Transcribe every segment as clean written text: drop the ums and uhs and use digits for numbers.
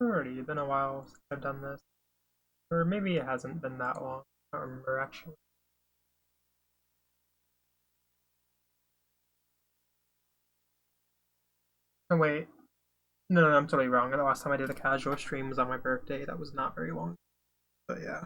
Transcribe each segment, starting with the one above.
Alrighty, been a while since I've done this. Or maybe it hasn't been that long. I don't remember actually. Oh wait. No, I'm totally wrong. The last time I did a casual stream was on my birthday. That was not very long. But yeah.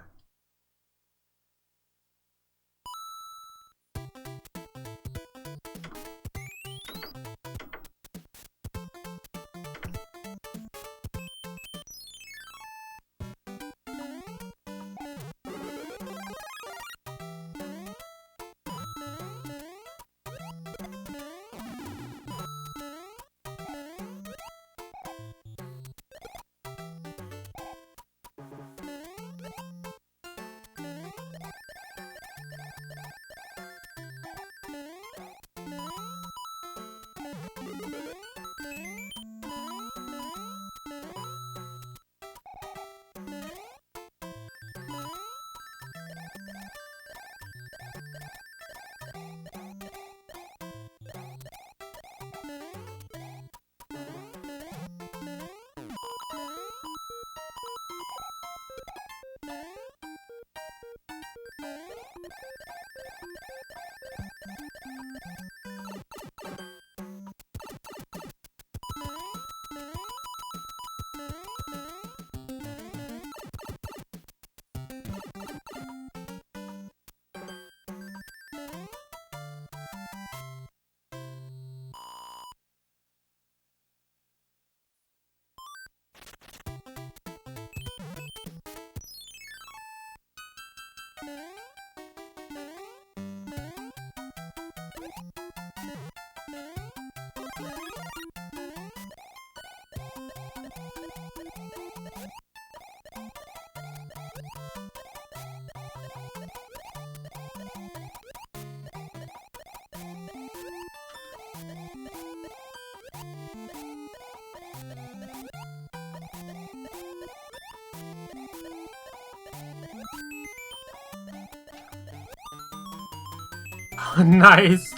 Nice!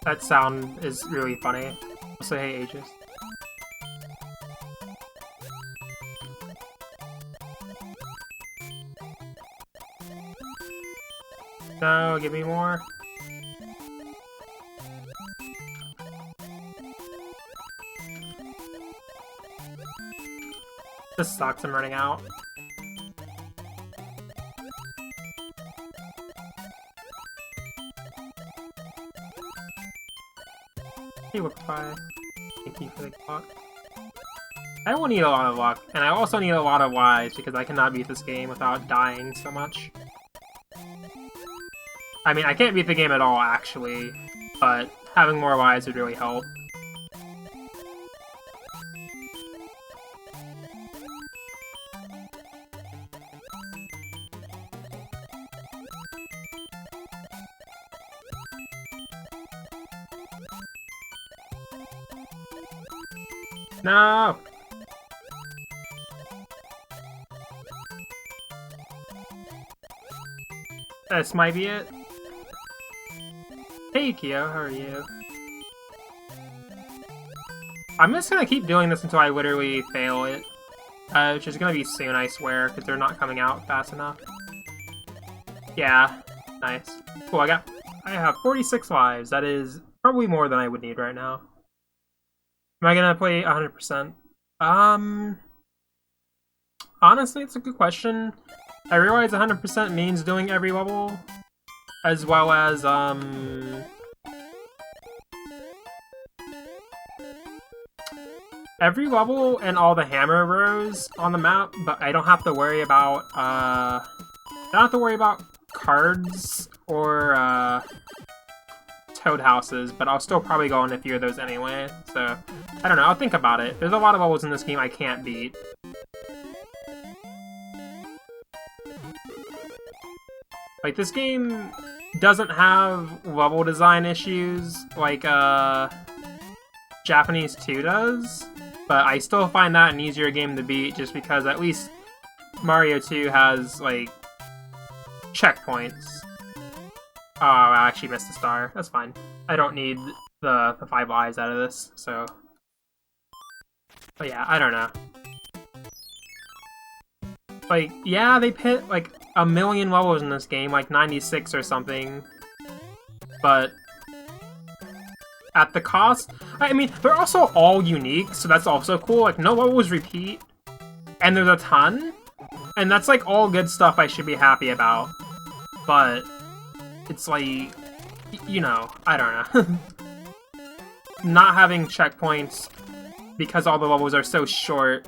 That sound is really funny. Also, hey, Aegis. No, give me more. This sucks, I'm running out. Hey, Whipify. Thank you for the clock. I will need a lot of luck, and I also need a lot of Ys because I cannot beat this game without dying so much. I mean, I can't beat the game at all, actually, but having more Ys would really help. No! This might be it. Hey Kyo, how are you? I'm just gonna keep doing this until I literally fail it. Which is gonna be soon, I swear, because they're not coming out fast enough. Yeah, nice. Cool, I have 46 lives. That is probably more than I would need right now. Am I gonna play 100%? Honestly, it's a good question. I realize 100% means doing every level, as well as, every level and all the hammer rows on the map, but I don't have to worry about, cards or, toad houses, but I'll still probably go on a few of those anyway, so I don't know, I'll think about it. There's a lot of levels in this game I can't beat. Like, this game doesn't have level design issues like, Japanese 2 does, but I still find that an easier game to beat just because at least Mario 2 has, like, checkpoints. Oh, I actually missed a star. That's fine. I don't need the 5 lives out of this, so... But yeah, I don't know. Like, yeah, they put, like, 1,000,000 levels in this game, like 96 or something. But... at the cost... I mean, they're also all unique, so that's also cool. Like, no levels repeat, and there's a ton. And that's, like, all good stuff I should be happy about. But... it's like... you know, I don't know. Not having checkpoints, because all the levels are so short,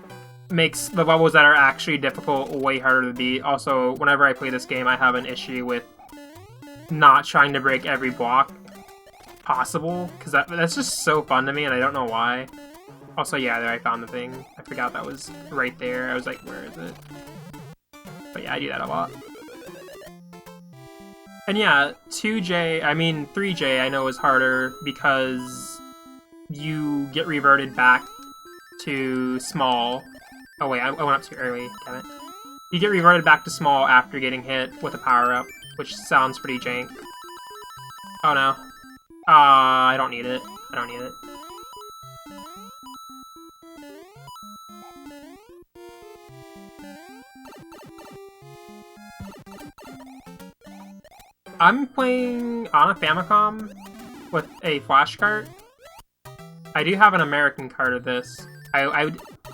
makes the levels that are actually difficult way harder to beat. Also, whenever I play this game, I have an issue with not trying to break every block possible, because that's just so fun to me, and I don't know why. Also, yeah, there I found the thing. I forgot that was right there. I was like, where is it? But yeah, I do that a lot. And yeah, 3J I know is harder because you get reverted back to small. Oh wait, I went up too early, damn it. You get reverted back to small after getting hit with a power-up, which sounds pretty jank. Oh no. I don't need it. I don't need it. I'm playing on a Famicom with a flash cart. I do have an American cart of this. Why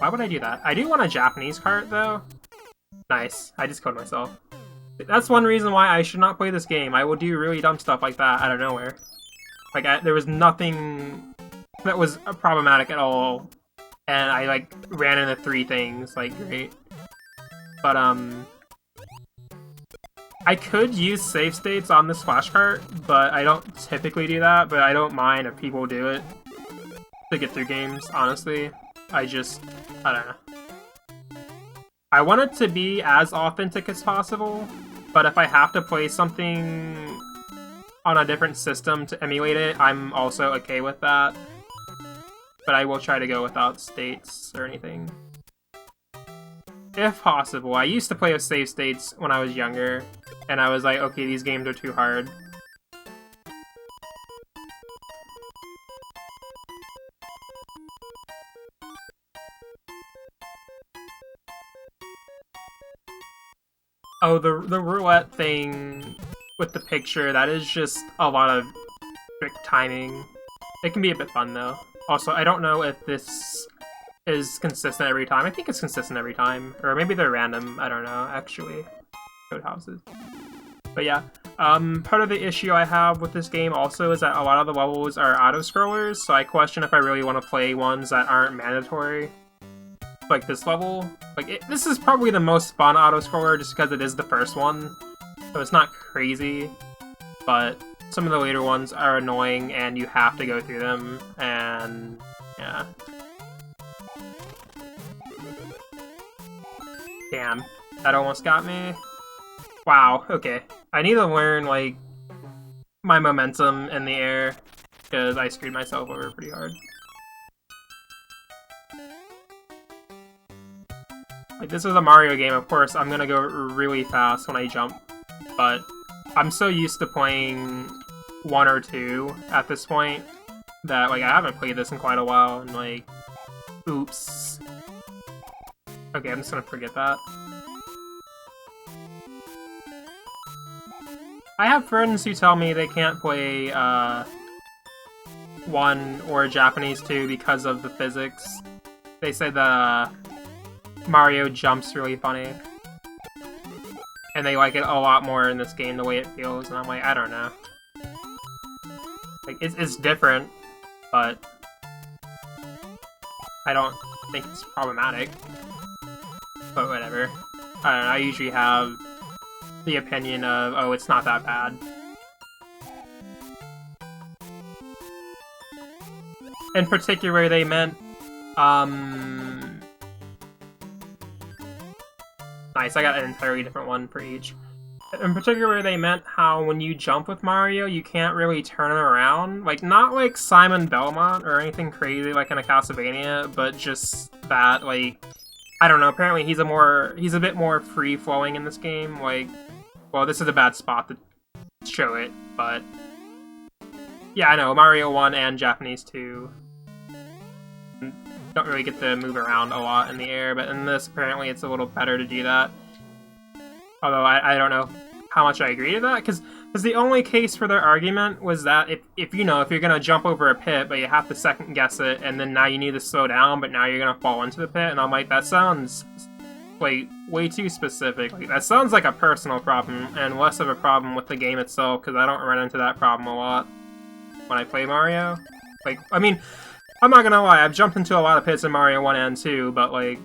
would I do that? I do want a Japanese cart, though. Nice. I just coded myself. That's one reason why I should not play this game. I will do really dumb stuff like that out of nowhere. Like, there was nothing that was problematic at all. And I, like, ran into 3 things. Like, great. But, I could use save states on this flashcart, but I don't typically do that, but I don't mind if people do it to get through games, honestly. I don't know. I want it to be as authentic as possible, but if I have to play something on a different system to emulate it, I'm also okay with that. But I will try to go without states or anything. If possible. I used to play with save states when I was younger, and I was like, okay, these games are too hard. Oh, the roulette thing with the picture, that is just a lot of strict timing. It can be a bit fun, though. Also, I don't know if this is consistent every time. I think it's consistent every time. Or maybe they're random. I don't know, actually. Code houses. But yeah, part of the issue I have with this game also is that a lot of the levels are auto-scrollers, so I question if I really want to play ones that aren't mandatory. Like this level. Like, this is probably the most fun auto-scroller just because it is the first one. So it's not crazy, but some of the later ones are annoying and you have to go through them, and yeah. Damn, that almost got me. Wow, okay. I need to learn, like, my momentum in the air, because I screwed myself over pretty hard. Like, this is a Mario game, of course, I'm gonna go really fast when I jump, but I'm so used to playing 1 or 2 at this point that, like, I haven't played this in quite a while, and, like, oops. Okay, I'm just gonna forget that. I have friends who tell me they can't play 1 or Japanese 2 because of the physics. They say the Mario jumps really funny. And they like it a lot more in this game, the way it feels, and I'm like, I don't know. Like, it's different, but I don't think it's problematic. But whatever. I don't know, I usually have the opinion of, oh, it's not that bad. In particular, they meant, nice, I got an entirely different one for each. In particular, they meant how when you jump with Mario, you can't really turn around. Like, not like Simon Belmont or anything crazy like in a Castlevania, but just that, like, I don't know, apparently he's a bit more free-flowing in this game, like, well, this is a bad spot to show it, but Yeah, I know, Mario 1 and Japanese 2 don't really get to move around a lot in the air, but in this, apparently it's a little better to do that. Although, I don't know how much I agree to that, because the only case for their argument was that if you know, if you're gonna jump over a pit, but you have to second guess it, and then now you need to slow down, but now you're gonna fall into the pit, and I'm like, that sounds like way too specific. Like, that sounds like a personal problem, and less of a problem with the game itself, because I don't run into that problem a lot when I play Mario. Like, I mean, I'm not gonna lie, I've jumped into a lot of pits in Mario 1 and 2, but like,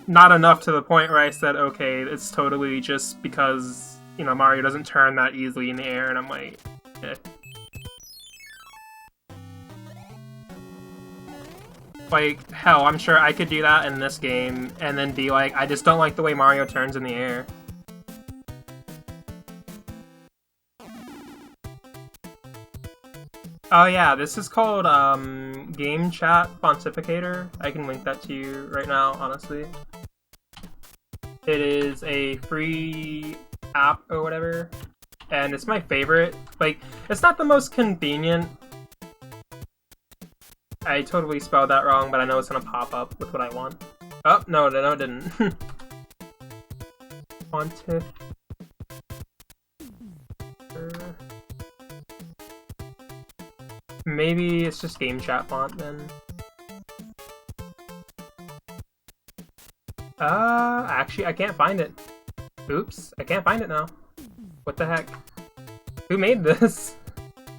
not enough to the point where I said, okay, it's totally just because, you know, Mario doesn't turn that easily in the air, and I'm like, eh. Like, hell, I'm sure I could do that in this game, and then be like, I just don't like the way Mario turns in the air. Oh yeah, this is called, Game Chat Pontificator. I can link that to you right now, honestly. It is a free app or whatever, and it's my favorite. Like, it's not the most convenient. I totally spelled that wrong, but I know it's gonna pop up with what I want. Oh, no, it didn't. Pontiff. Maybe it's just game chat font then. Actually, I can't find it. Oops, I can't find it now. What the heck? Who made this?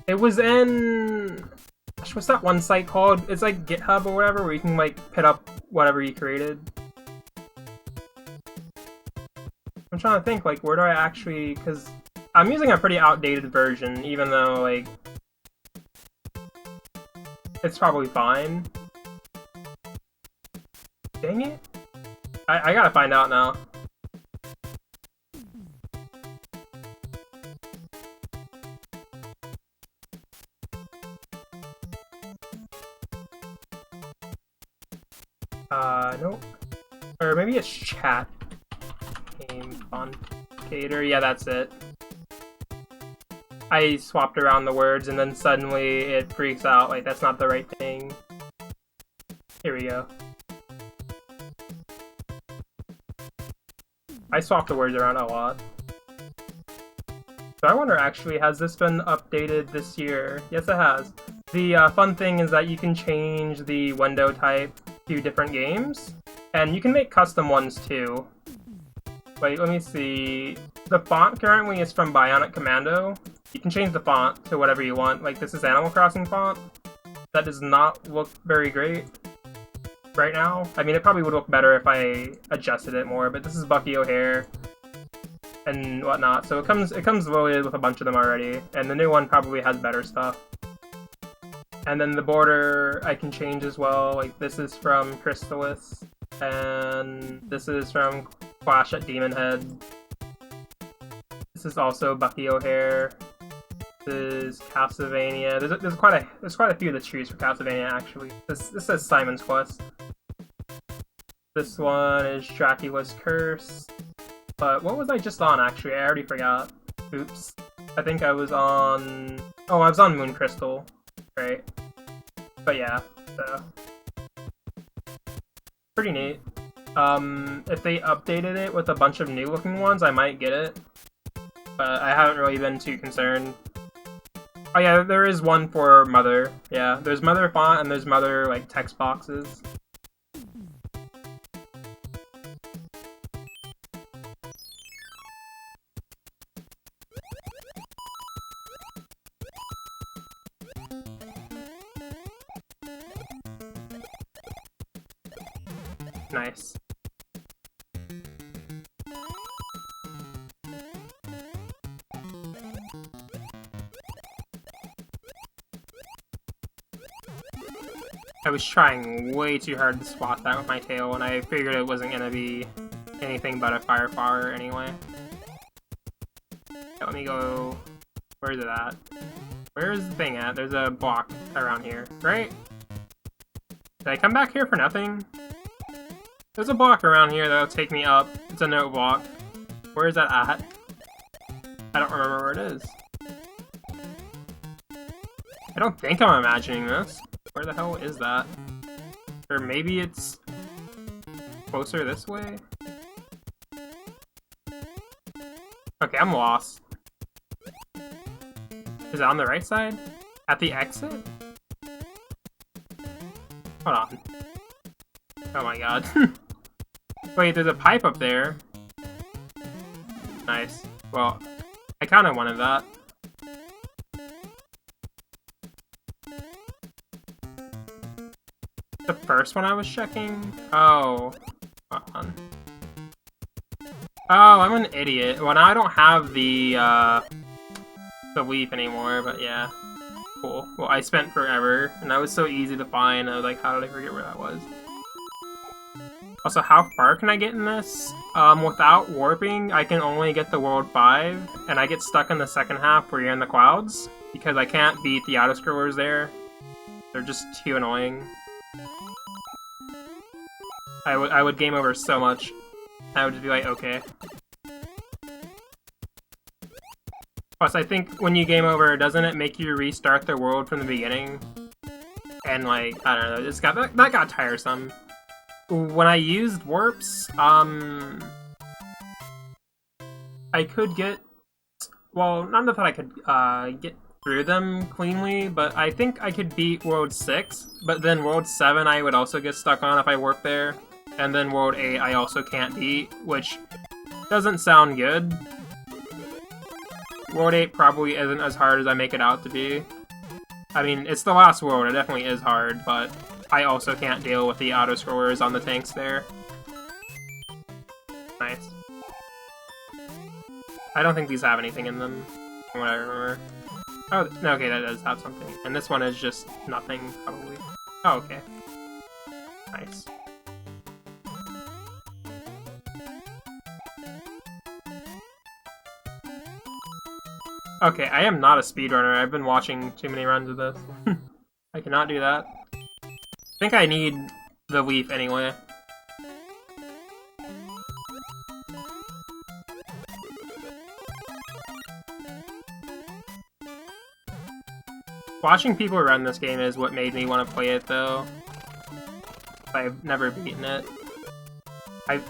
It was in... Gosh, what's that one site called? It's like GitHub or whatever, where you can like put up whatever you created. I'm trying to think, like, where do I actually... Because I'm using a pretty outdated version, even though, like... It's probably fine. Dang it. I gotta find out now. Nope. Or maybe it's chat. Game Foncator. Yeah, that's it. I swapped around the words and then suddenly it freaks out, like that's not the right thing. Here we go. I swapped the words around a lot. So I wonder actually, has this been updated this year? Yes, it has. The fun thing is that you can change the window type to different games, and you can make custom ones too. Wait, let me see. The font currently is from Bionic Commando. You can change the font to whatever you want. Like, this is Animal Crossing font. That does not look very great right now. I mean, it probably would look better if I adjusted it more, but this is Bucky O'Hare and whatnot. So it comes loaded with a bunch of them already, and the new one probably has better stuff. And then the border I can change as well. Like, this is from Crystalis, and this is from Clash at Demon Head. This is also Bucky O'Hare. This is Castlevania. There's quite a few to choose for Castlevania actually. This says Simon's Quest. This one is Dracula's Curse. But what was I just on actually? I already forgot. Oops. I think I was on... Oh, I was on Moon Crystal. Right. But yeah, so... Pretty neat. If they updated it with a bunch of new looking ones, I might get it. But I haven't really been too concerned. Oh yeah, there is one for Mother. Yeah, there's Mother font and there's Mother, like, text boxes. Nice. I was trying way too hard to spot that with my tail, and I figured it wasn't gonna be anything but a fire flower anyway. Let me go... Where's it at? Where's the thing at? There's a block around here, right? Did I come back here for nothing? There's a block around here that'll take me up. It's a note block. Where is that at? I don't remember where it is. I don't think I'm imagining this. Where the hell is that? Or maybe it's closer this way? Okay, I'm lost. Is it on the right side? At the exit? Hold on. Oh my god. Wait, there's a pipe up there. Nice. Well, I kind of wanted that. The first one I was checking? Oh. Hold on. Oh, I'm an idiot. Well, now I don't have the leaf anymore, but yeah. Cool. Well, I spent forever, and that was so easy to find. I was like, how did I forget where that was? Also, how far can I get in this? Without warping, I can only get to World 5, and I get stuck in the second half where you're in the clouds, because I can't beat the auto-scrollers there. They're just too annoying. I would game over so much. I would just be like, okay. Plus, I think when you game over, doesn't it make you restart the world from the beginning? And like, I don't know, that got tiresome. When I used warps, I could get, well, not that I could get through them cleanly, but I think I could beat World 6, but then World 7 I would also get stuck on if I warped there. And then World 8 I also can't beat, which doesn't sound good. World 8 probably isn't as hard as I make it out to be. I mean, it's the last world, it definitely is hard, but I also can't deal with the auto-scrollers on the tanks there. Nice. I don't think these have anything in them, from what I remember. Oh, no, okay, that does have something. And this one is just nothing, probably. Oh, okay. Nice. Okay, I am not a speedrunner. I've been watching too many runs of this. I cannot do that. I think I need the leaf anyway. Watching people run this game is what made me want to play it, though. I've never beaten it. I've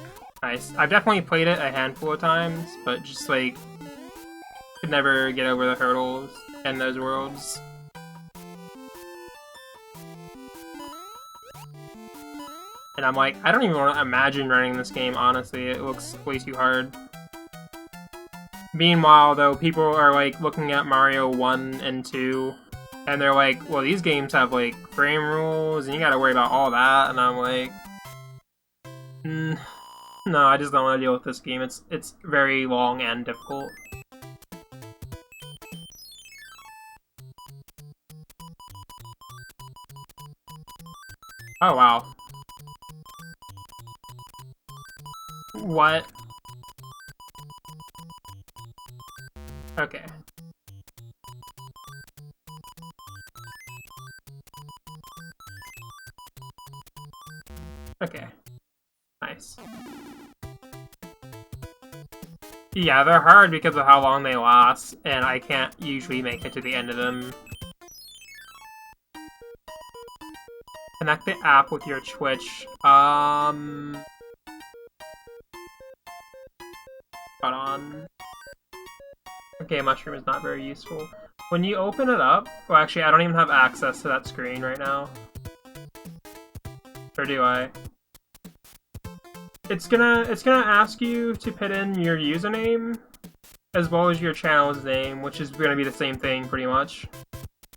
definitely played it a handful of times, but just like could never get over the hurdles in those worlds. And I'm like, I don't even want to imagine running this game, honestly. It looks way too hard. Meanwhile, though, people are like looking at Mario 1 and 2, and they're like, well, these games have like frame rules, and you gotta worry about all that, and I'm like, no, I just don't want to deal with this game. It's very long and difficult. Oh, wow. What? Okay. Okay. Nice. Yeah, they're hard because of how long they last, and I can't usually make it to the end of them. Connect the app with your Twitch. Hold on. Okay, mushroom is not very useful. When you open it up... Well, actually, I don't even have access to that screen right now. Or do I? It's gonna ask you to put in your username, as well as your channel's name, which is gonna be the same thing, pretty much.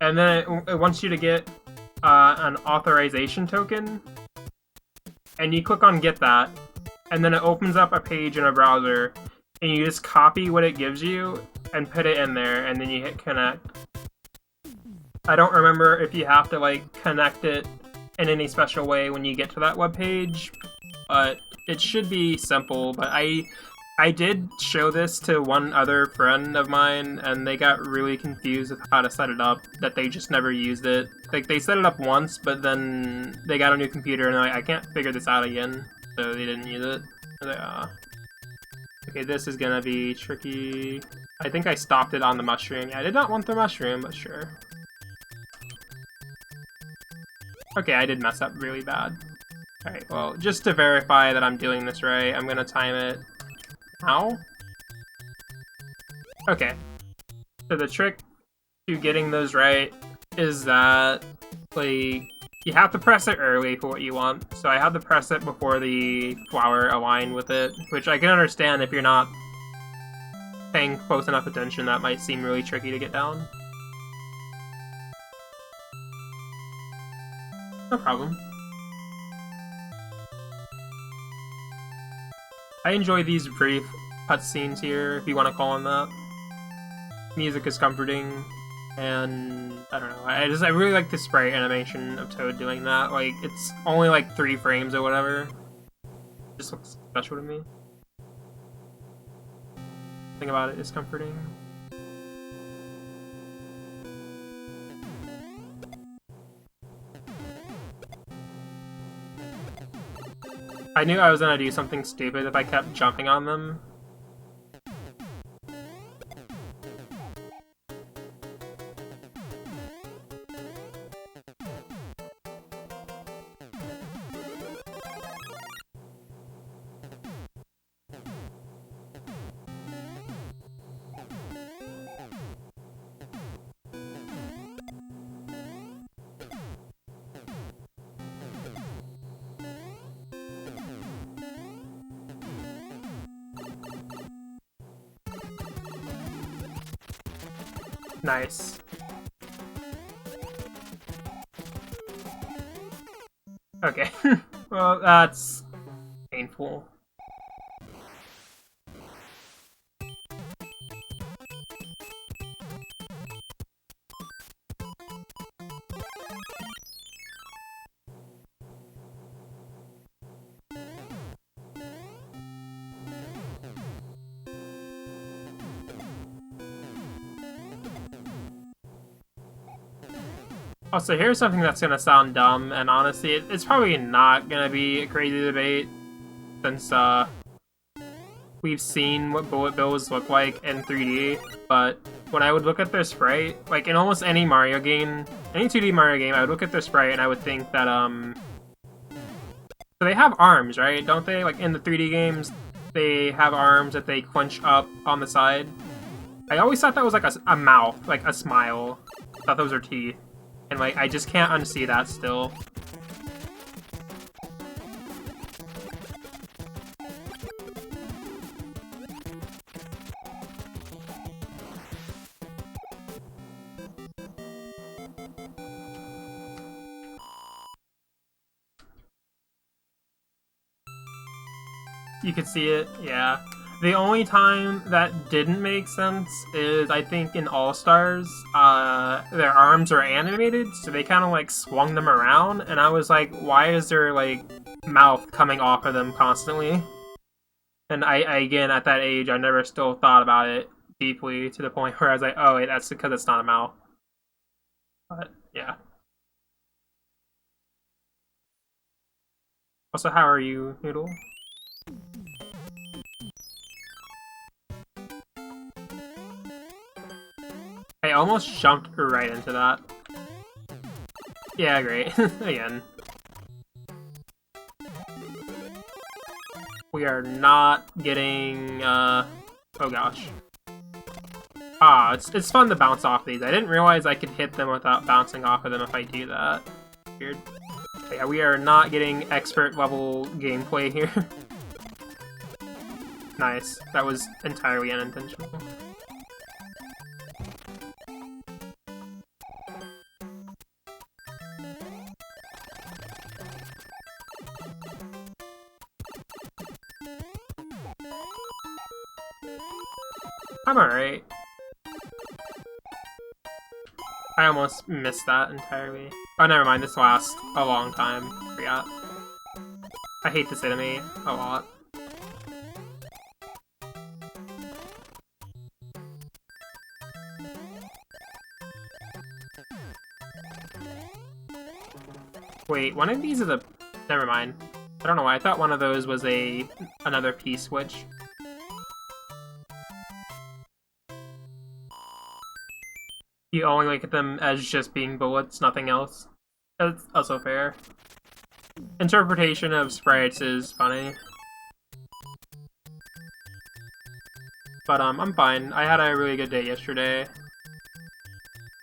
And then it wants you to get an authorization token, and you click on get that, and then it opens up a page in a browser, and you just copy what it gives you and put it in there, and then you hit connect. I don't remember if you have to like connect it in any special way when you get to that webpage, but it should be simple. But I did show this to one other friend of mine, and they got really confused with how to set it up, that they just never used it. Like, they set it up once, but then they got a new computer, and they're like, I can't figure this out again, so they didn't use it. Like, okay, this is gonna be tricky. I think I stopped it on the mushroom. I did not want the mushroom, but sure. Okay, I did mess up really bad. Alright, well, just to verify that I'm doing this right, I'm gonna time it now. Okay. So the trick to getting those right is that, like, you have to press it early for what you want. So I had to press it before the flower aligned with it, which I can understand if you're not paying close enough attention, that might seem really tricky to get down. No problem. I enjoy these brief cutscenes here, if you want to call them that. Music is comforting, and I don't know. I really like the sprite animation of Toad doing that. Like, it's only like 3 frames or whatever. It just looks special to me. Thing about it is comforting. I knew I was gonna do something stupid if I kept jumping on them. Nice. Okay. Well, that's painful. Also, here's something that's gonna sound dumb, and honestly, it's probably not gonna be a crazy debate, since, we've seen what bullet bills look like in 3D, but when I would look at their sprite, like, in almost any Mario game, any 2D Mario game, I would look at their sprite and I would think that, so they have arms, right? Don't they? Like, in the 3D games, they have arms that they clench up on the side. I always thought that was like a mouth, like a smile. I thought those were teeth. And, like, I just can't unsee that still. You could see it, yeah. The only time that didn't make sense is, I think, in All-Stars, their arms are animated, so they kind of, like, swung them around, and I was like, why is there, like, mouth coming off of them constantly? And I again, at that age, I never still thought about it deeply, to the point where I was like, oh, wait, that's because it's not a mouth. But, yeah. Also, how are you, Noodle? I almost jumped right into that. Yeah, great. Again. We are not getting, oh gosh. Ah, it's fun to bounce off these. I didn't realize I could hit them without bouncing off of them if I do that. Weird. But yeah, we are not getting expert level gameplay here. Nice. That was entirely unintentional. I'm alright. I almost missed that entirely. Oh, never mind. This lasts a long time. Forgot. I hate this enemy a lot. Wait, one of these is a... Never mind. I don't know why. I thought one of those was another P-switch. You only look at them as just being bullets, nothing else. That's also fair. Interpretation of sprites is funny. But I'm fine. I had a really good day yesterday.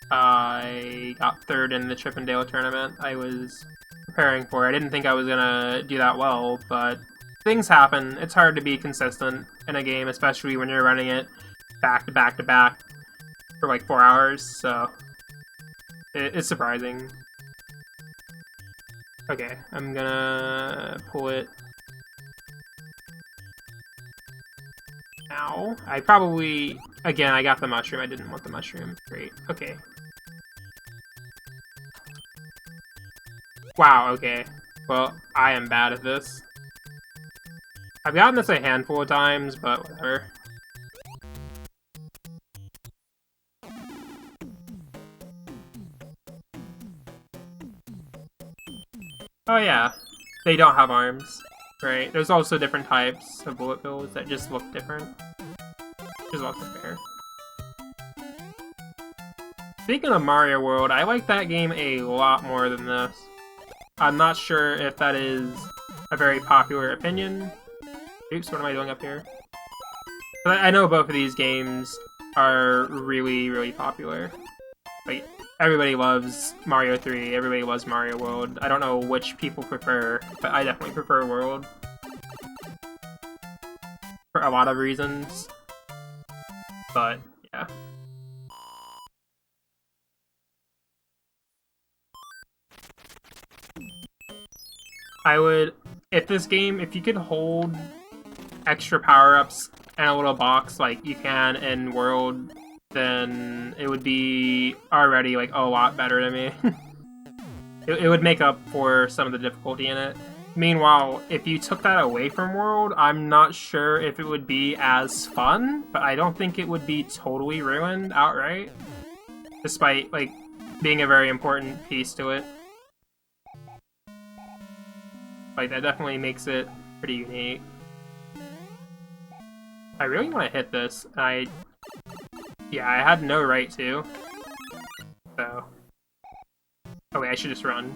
I got third in the Chip and Dale tournament I was preparing for. I didn't think I was gonna do that well, but things happen. It's hard to be consistent in a game, especially when you're running it back to back to back for like 4 hours, so it's surprising. Okay, I'm gonna pull it now. I probably... Again, I got the mushroom. I didn't want the mushroom. Great. Okay. Wow, okay. Well, I am bad at this. I've gotten this a handful of times, but whatever. Oh yeah, they don't have arms. Right, there's also different types of bullet bills that just look different. Which is also fair. Speaking of Mario World, I like that game a lot more than this. I'm not sure if that is a very popular opinion. Oops, what am I doing up here? But I know both of these games are really, really popular. Like, everybody loves Mario 3, everybody loves Mario World. I don't know which people prefer, but I definitely prefer World. For a lot of reasons. But, yeah. I would... If this game, if you could hold extra power-ups in a little box like you can in World, then it would be already, like, a lot better to me. It would make up for some of the difficulty in it. Meanwhile, if you took that away from World, I'm not sure if it would be as fun, but I don't think it would be totally ruined outright. Despite, like, being a very important piece to it. Like, that definitely makes it pretty unique. I really want to hit this. Yeah, I had no right to. So. Okay, I should just run.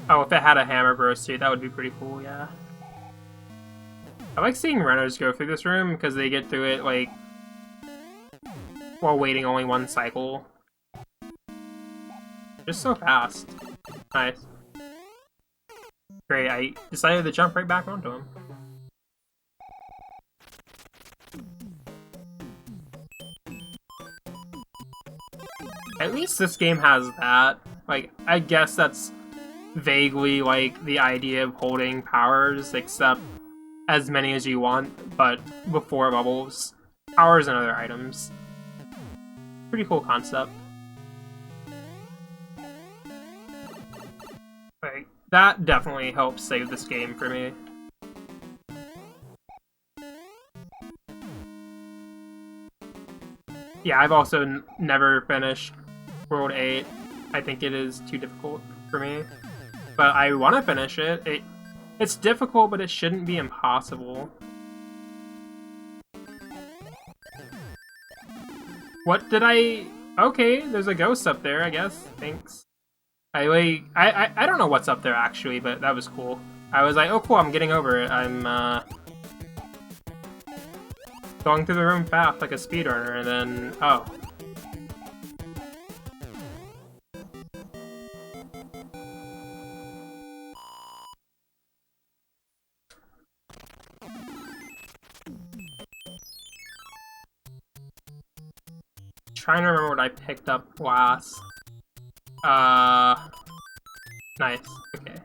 Oh, if it had a hammer burst too, that would be pretty cool, yeah. I like seeing runners go through this room because they get through it, like, while waiting only one cycle. Just so fast. Nice. Great, I decided to jump right back onto him. At least this game has that. Like, I guess that's vaguely, like, the idea of holding powers, except as many as you want, but before bubbles. Powers and other items. Pretty cool concept. Like, that definitely helps save this game for me. Yeah, I've also never finished World 8. I think it is too difficult for me. But I want to finish it. It's difficult, but it shouldn't be impossible. What did I... Okay, there's a ghost up there, I guess. Thanks. I don't know what's up there, actually, but that was cool. I was like, oh cool, I'm getting over it. I'm, going through the room fast like a speedrunner, and then... Oh. Trying to remember what I picked up last. Nice. Okay.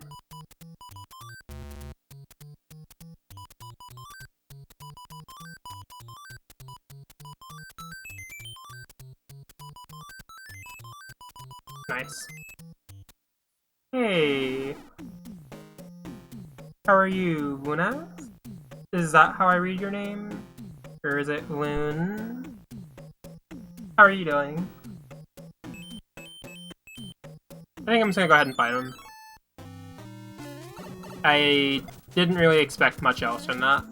Nice. Hey. How are you, Luna? Is that how I read your name? Or is it Loon? How are you doing? I think I'm just gonna go ahead and fight him. I didn't really expect much else from that.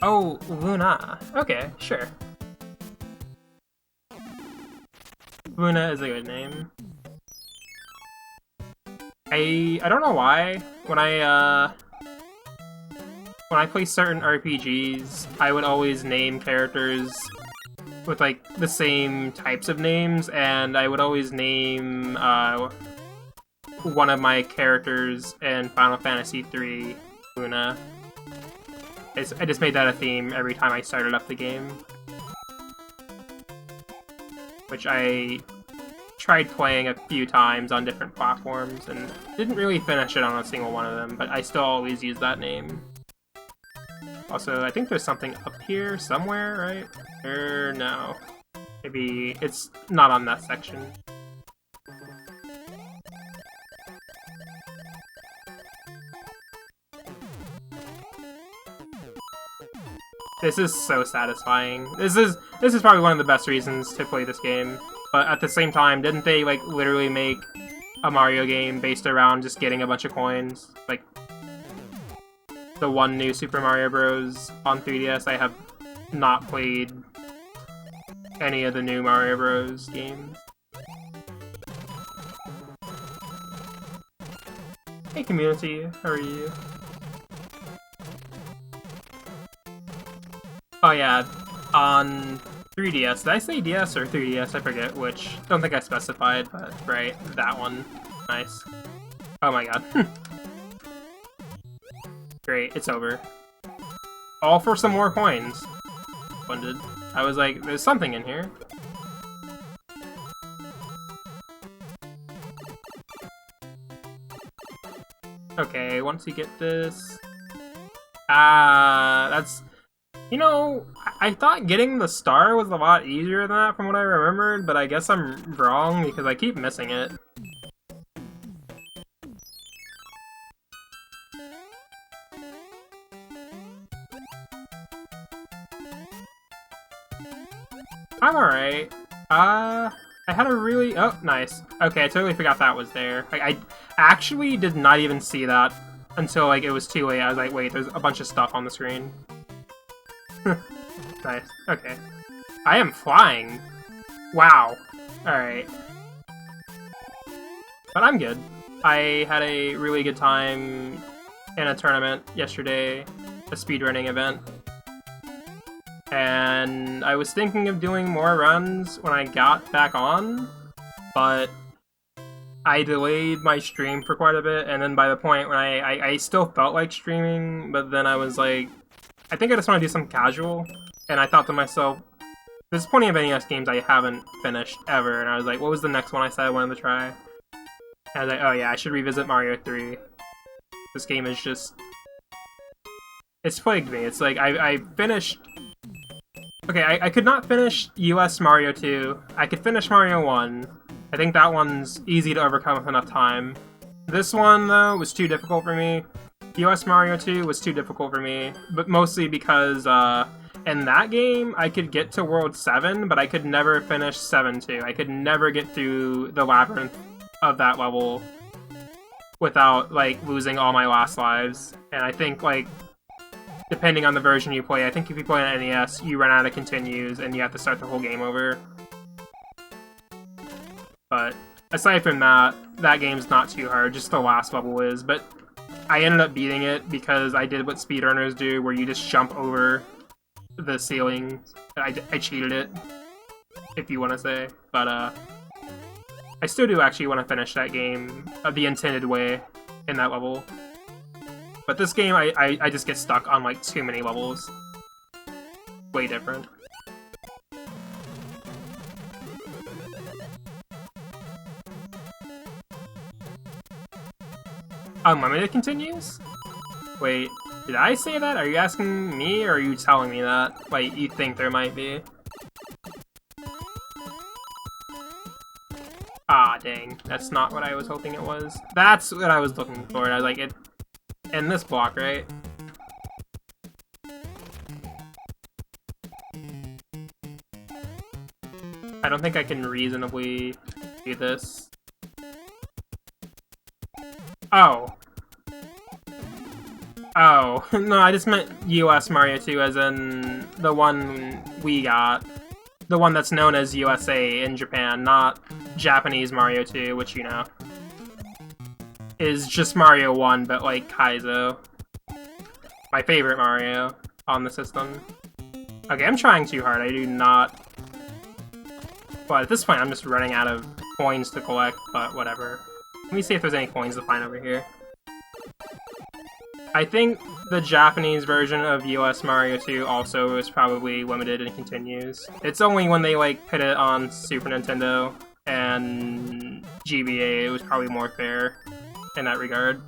Oh, Luna. Okay, sure. Luna is a good name. I don't know why when I play certain RPGs, I would always name characters with like the same types of names, and I would always name one of my characters in Final Fantasy III Luna. I just made that a theme every time I started up the game, which I tried playing a few times on different platforms and didn't really finish it on a single one of them, but I still always use that name. Also, I think there's something up here somewhere, right? Or no. Maybe it's not on that section. This is so satisfying. This is probably one of the best reasons to play this game. But at the same time, didn't they like literally make a Mario game based around just getting a bunch of coins? Like the one new Super Mario Bros. On 3DS, I have not played any of the new Mario Bros. Games. Hey community, how are you? Oh yeah, on 3DS. Did I say DS or 3DS? I forget which. Don't think I specified, but right, that one. Nice. Oh my god. Great, it's over. All for some more coins. Funded. I was like, there's something in here. Okay, once you get this... that's... You know, I thought getting the star was a lot easier than that from what I remembered, but I guess I'm wrong because I keep missing it. I'm alright. I had a really... Oh, nice. Okay, I totally forgot that was there. I actually did not even see that until, like, it was too late. I was like, wait, there's a bunch of stuff on the screen. Nice. Okay. I am flying. Wow. Alright. But I'm good. I had a really good time in a tournament yesterday, a speedrunning event. And I was thinking of doing more runs when I got back on, but I delayed my stream for quite a bit, and then by the point when I still felt like streaming, but then I was like, I think I just want to do some casual, and I thought to myself, there's plenty of NES games I haven't finished ever, and I was like, what was the next one I said I wanted to try? And I was like, oh yeah, I should revisit Mario 3. This game is just... It's plagued me. It's like, I finished... Okay, I could not finish US Mario 2. I could finish Mario 1. I think that one's easy to overcome with enough time. This one, though, was too difficult for me. US Mario 2 was too difficult for me, but mostly because, in that game, I could get to World 7, but I could never finish 7-2. I could never get through the labyrinth of that level without, like, losing all my last lives. And I think, like, depending on the version you play, I think if you play on NES, you run out of continues and you have to start the whole game over. But aside from that, that game's not too hard, just the last level is. But I ended up beating it because I did what speedrunners do, where you just jump over the ceiling. I cheated it, if you want to say. But I still do actually want to finish that game the intended way in that level. But this game, I just get stuck on, like, too many levels. Way different. Unlimited continues? Wait, did I say that? Are you asking me, or are you telling me that? Like, you think there might be? Ah, dang. That's not what I was hoping it was. That's what I was looking for. I was like, it... In this block, right? I don't think I can reasonably do this. Oh. Oh, no, I just meant US Mario 2 as in the one we got. The one that's known as USA in Japan, not Japanese Mario 2, which, you know, is just Mario 1, but like Kaizo. My favorite Mario on the system. Okay, I'm trying too hard, I do not... But at this point, I'm just running out of coins to collect, but whatever. Let me see if there's any coins to find over here. I think the Japanese version of US Mario 2 also is probably limited and continues. It's only when they like put it on Super Nintendo and GBA it was probably more fair in that regard.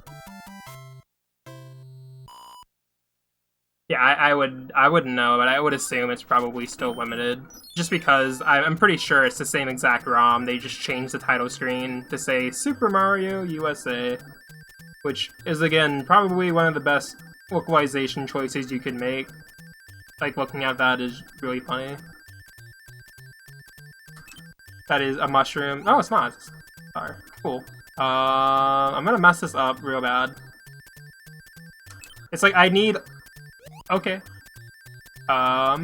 Yeah, I wouldn't know, but I would assume it's probably still limited. Just because I'm pretty sure it's the same exact ROM, they just changed the title screen to say Super Mario USA. Which is, again, probably one of the best localization choices you could make. Like, looking at that is really funny. That is a mushroom. No, it's not. Sorry. Cool. I'm gonna mess this up real bad. It's like, I need... Okay. I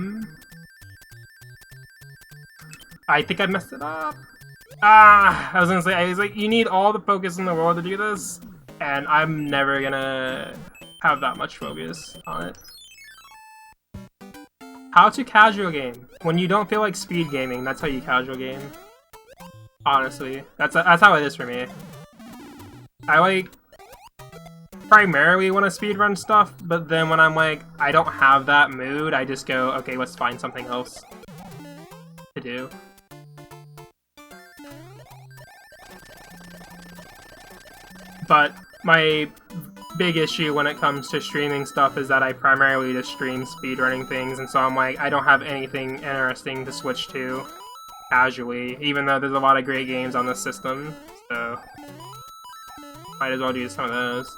think I messed it up. I was gonna say, I was like, you need all the focus in the world to do this. And I'm never gonna have that much focus on it. How to casual game. When you don't feel like speed gaming, that's how you casual game. Honestly. That's how it is for me. I like primarily want to speedrun stuff, but then when I'm like, I don't have that mood, I just go, okay, let's find something else to do. But my big issue when it comes to streaming stuff is that I primarily just stream speedrunning things, and so I'm like, I don't have anything interesting to switch to casually, even though there's a lot of great games on this system, so might as well do some of those.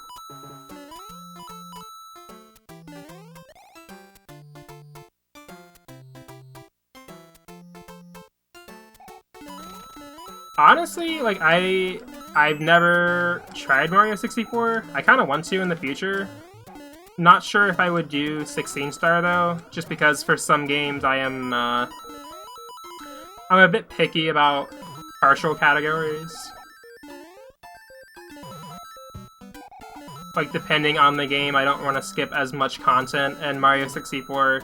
Honestly, like, I've never tried Mario 64. I kind of want to in the future. Not sure if I would do 16-star though, just because for some games I'm a bit picky about partial categories. Like, depending on the game, I don't want to skip as much content, and Mario 64,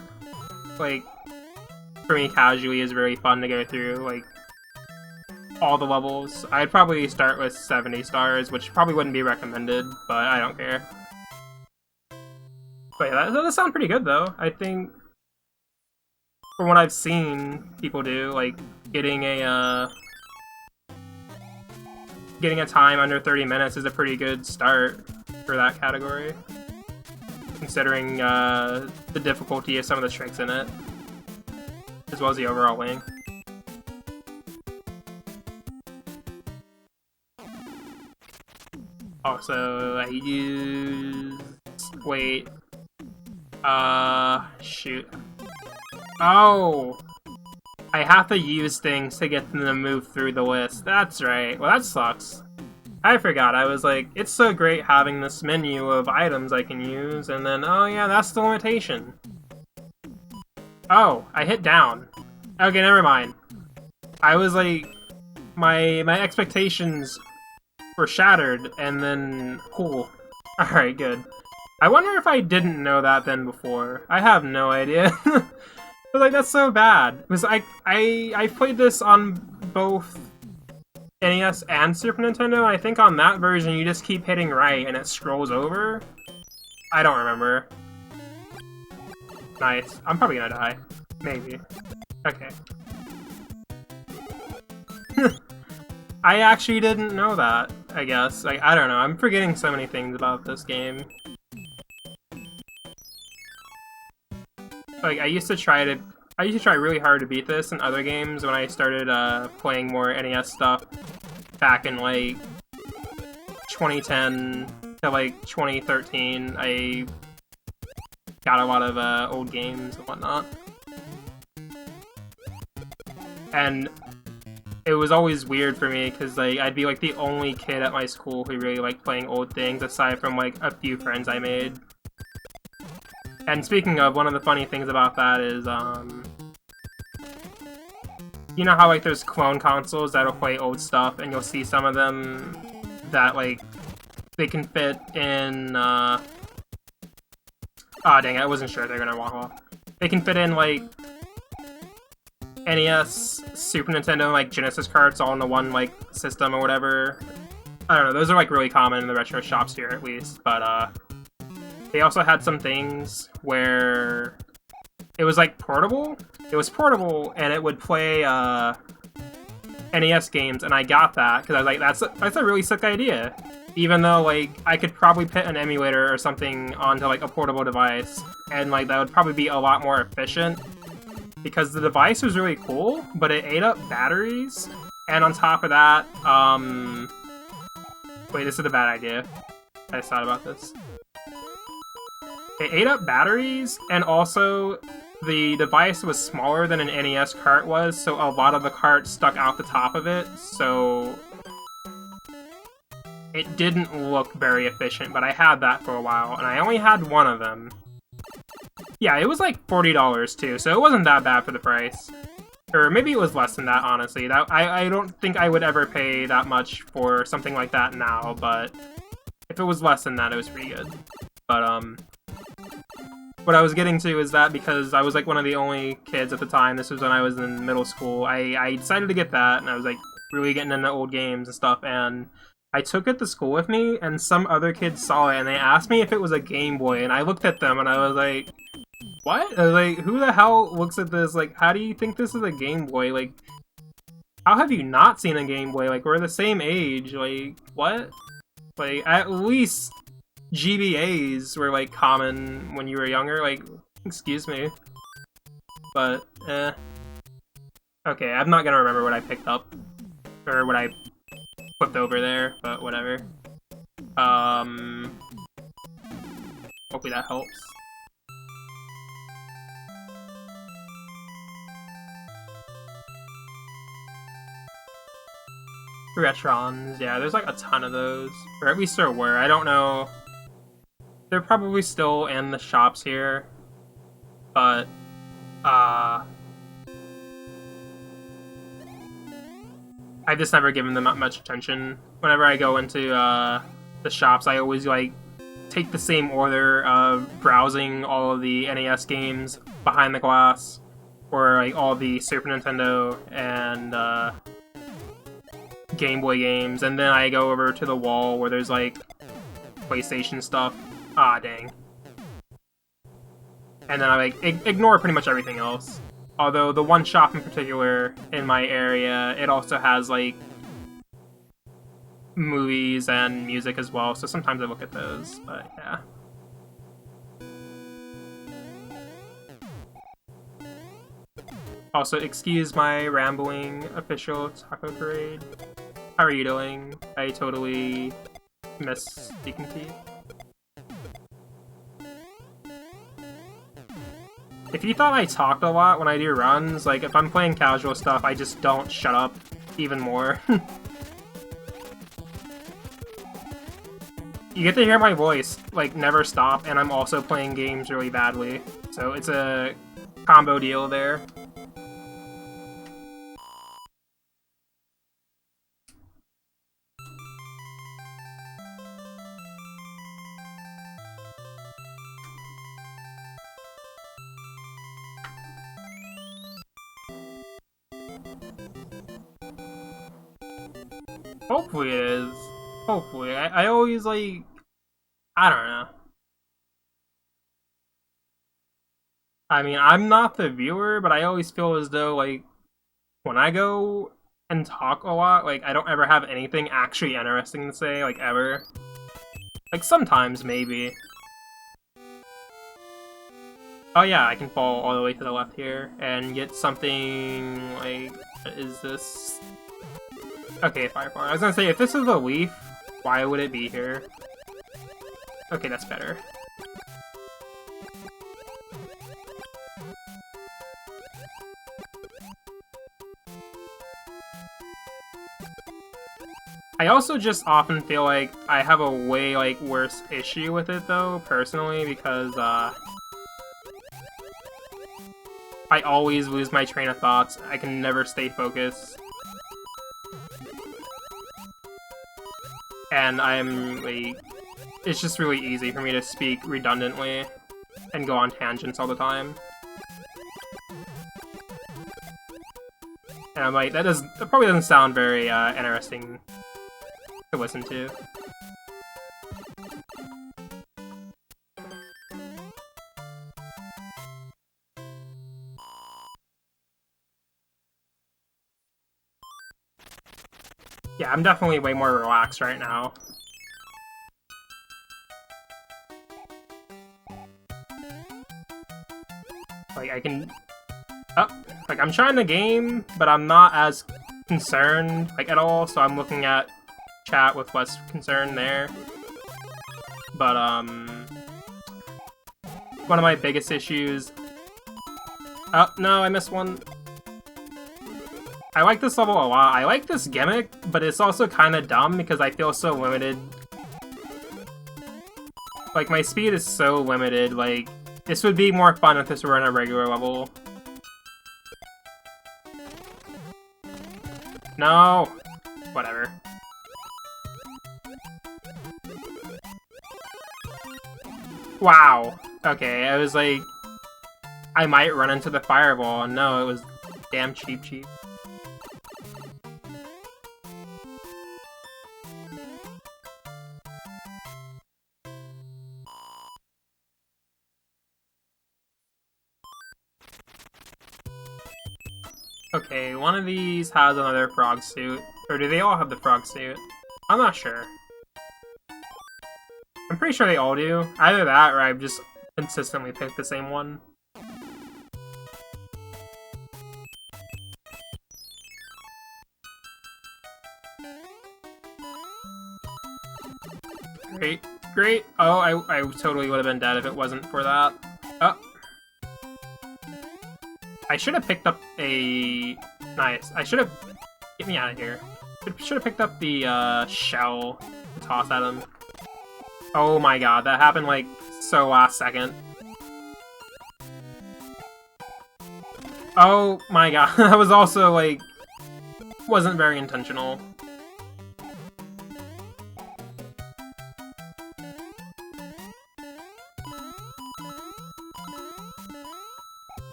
like, for me casually is very fun to go through, like, all the levels. I'd probably start with 70 stars, which probably wouldn't be recommended, but I don't care. But yeah, that does sound pretty good though. I think from what I've seen people do, like getting a time under 30 minutes is a pretty good start for that category, considering the difficulty of some of the tricks in it, as well as the overall length. Also, I use... Wait. Shoot. Oh! I have to use things to get them to move through the list. That's right. Well, that sucks. I forgot. I was like, it's so great having this menu of items I can use, and then, oh yeah, that's the limitation. Oh, I hit down. Okay, never mind. I was like... My expectations were shattered, and then... Cool. Alright, good. I wonder if I didn't know that then before. I have no idea. But like, that's so bad. Because I played this on both NES and Super Nintendo, and I think on that version you just keep hitting right and it scrolls over. I don't remember. Nice. I'm probably gonna die. Maybe. Okay. I actually didn't know that, I guess. Like, I don't know, I'm forgetting so many things about this game. Like, I used to try really hard to beat this in other games when I started playing more NES stuff back in, like, 2010 to, like, 2013. I got a lot of old games and whatnot. And it was always weird for me, because like, I'd be like the only kid at my school who really liked playing old things, aside from like a few friends I made. And speaking of, one of the funny things about that is, you know how, like, there's clone consoles that'll play old stuff, and you'll see some of them that, like, they can fit in, Aw, dang it, I wasn't sure they were gonna walk off. They can fit in, like, NES, Super Nintendo, like, Genesis carts all into one, like, system or whatever. I don't know, those are, like, really common in the retro shops here, at least, but, they also had some things where it was, like, portable. It was portable, and it would play, NES games, and I got that, because I was like, that's a really sick idea. Even though, like, I could probably put an emulator or something onto, like, a portable device, and, like, that would probably be a lot more efficient, because the device was really cool, but it ate up batteries, and on top of that, wait, this is a bad idea. I just thought about this. It ate up batteries, and also the device was smaller than an NES cart was, so a lot of the cart stuck out the top of it, so it didn't look very efficient, but I had that for a while, and I only had one of them. Yeah, it was like $40 too, so it wasn't that bad for the price. Or maybe it was less than that, honestly. I don't think I would ever pay that much for something like that now, but if it was less than that, it was pretty good. But, what I was getting to is that because I was, like, one of the only kids at the time, this was when I was in middle school, I decided to get that, and I was, like, really getting into old games and stuff, and I took it to school with me, and some other kids saw it, and they asked me if it was a Game Boy, and I looked at them, and I was like, what? I was like, who the hell looks at this? Like, how do you think this is a Game Boy? Like, how have you not seen a Game Boy? Like, we're the same age. Like, what? Like, at least GBAs were, like, common when you were younger. Like, excuse me. But, okay, I'm not gonna remember what I picked up. Or what I flipped over there, but whatever. Hopefully that helps. Retrons, yeah, there's like a ton of those. Or at least there were, I don't know. They're probably still in the shops here. But, I've just never given them that much attention. Whenever I go into, the shops, I always, like, take the same order of browsing all of the NES games behind the glass. Or, like, all the Super Nintendo and, Game Boy games, and then I go over to the wall where there's, like, PlayStation stuff. Ah, dang. And then I, like, ignore pretty much everything else. Although, the one shop in particular in my area, it also has, like, movies and music as well, so sometimes I look at those, but yeah. Also, excuse my rambling official taco parade. How are you doing? I totally miss speaking to you. If you thought I talked a lot when I do runs, like, if I'm playing casual stuff, I just don't shut up even more. You get to hear my voice, like, never stop, and I'm also playing games really badly. So it's a combo deal there. Hopefully it is. Hopefully. I always, like... I don't know. I mean, I'm not the viewer, but I always feel as though, like, when I go and talk a lot, like, I don't ever have anything actually interesting to say, like, ever. Like, sometimes, maybe. Oh yeah, I can fall all the way to the left here and get something, like... What is this? Okay, Firefly. I was gonna say, if this is a leaf, why would it be here? Okay, that's better. I also just often feel like I have a way, like, worse issue with it, though, personally, because, I always lose my train of thoughts. I can never stay focused. And I'm, like... It's just really easy for me to speak redundantly and go on tangents all the time. And I'm like, that probably doesn't sound very interesting to listen to. Yeah, I'm definitely way more relaxed right now. Like, I can... Oh, like, I'm trying the game, but I'm not as concerned, like, at all, so I'm looking at chat with less concern there. But, one of my biggest issues... Oh, no, I missed one. I like this level a lot. I like this gimmick, but it's also kind of dumb because I feel so limited. Like, my speed is so limited, like... This would be more fun if this were in a regular level. No! Whatever. Wow! Okay, I was like... I might run into the fireball. No, it was damn cheap. Okay, one of these has another frog suit. Or do they all have the frog suit? I'm not sure. I'm pretty sure they all do. Either that, or I've just consistently picked the same one. Great. Oh, I totally would have been dead if it wasn't for that. Oh. I should have picked up a... Nice. I should have... Get me out of here. Should have picked up the shell to toss at him. Oh my god, that happened like so last second. Oh my god, that was also like... Wasn't very intentional.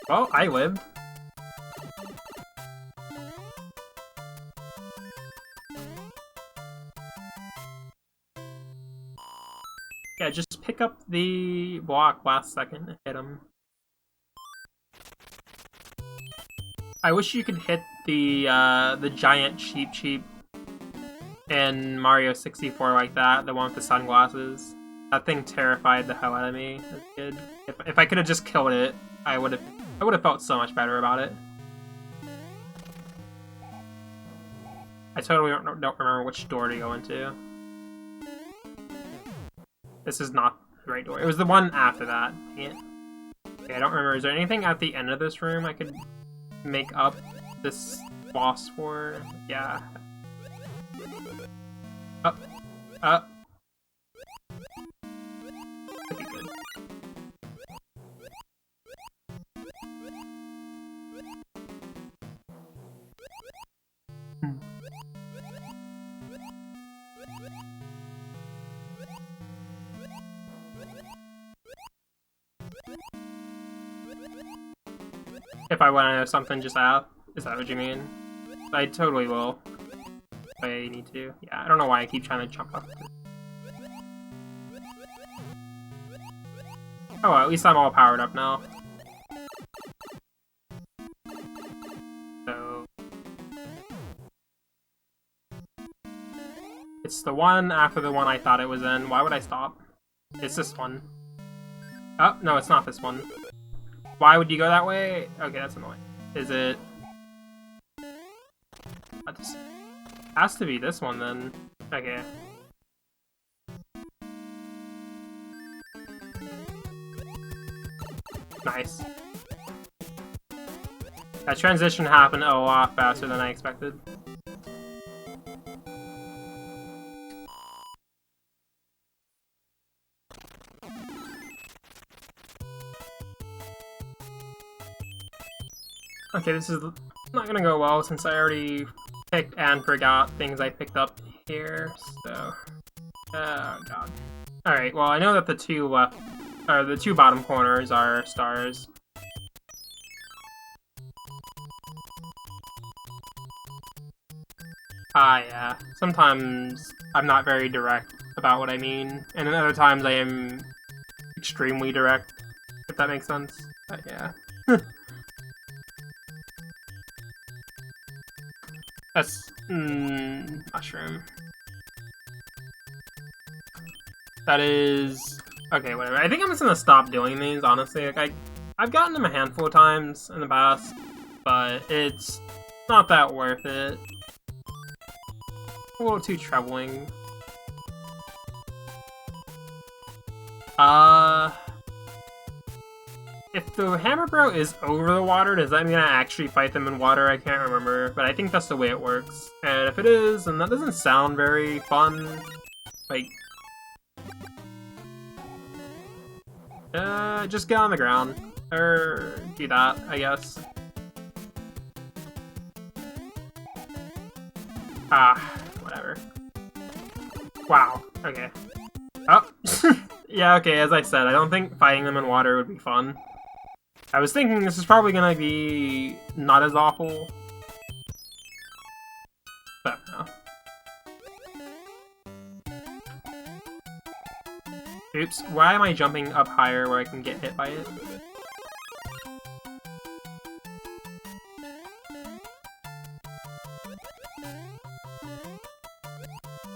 Well, I lived. Yeah, just pick up the block last second and hit him. I wish you could hit the giant cheap in Mario 64 like that, the one with the sunglasses. That thing terrified the hell out of me as a kid. If I could have just killed it, I would have felt so much better about it. I totally don't remember which door to go into. This is not the right door. It was the one after that. Dang it. Okay, I don't remember. Is there anything at the end of this room I could make up this boss for? Yeah. Up. Could be good. If I want to know something just out, is that what you mean? I totally will. If I need to. Yeah, I don't know why I keep trying to jump up. Oh well, at least I'm all powered up now. So... It's the one after the one I thought it was in. Why would I stop? It's this one. Oh, no, it's not this one. Why would you go that way? Okay, that's annoying. Is it... That just has to be this one then. Okay. Nice. That transition happened a lot faster than I expected. Okay, this is not gonna go well since I already picked and forgot things I picked up here, so... Oh, god. Alright, well, I know that the two left... or the two bottom corners are stars. Yeah. Sometimes I'm not very direct about what I mean, and then other times I am extremely direct, if that makes sense. But yeah. That's... mushroom. That is... Okay, whatever. I think I'm just gonna stop doing these, honestly. Like, I've gotten them a handful of times in the past, but it's not that worth it. A little too troubling. If the Hammer Bro is over the water, does that mean I actually fight them in water? I can't remember, but I think that's the way it works. And if it is, then that doesn't sound very fun. Like... just get on the ground. Or do that, I guess. Whatever. Wow, okay. Oh! Yeah, okay, as I said, I don't think fighting them in water would be fun. I was thinking this is probably gonna be not as awful. But no. Oops, why am I jumping up higher where I can get hit by it?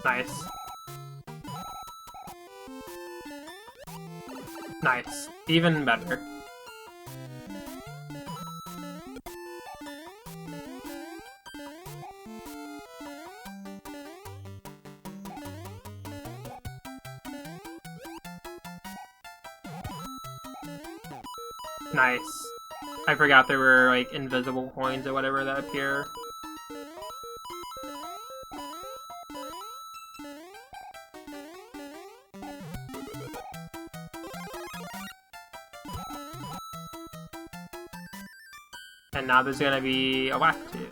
Nice. Nice. Even better. Nice. I forgot there were, like, invisible coins or whatever that appear. And now there's gonna be a whack too.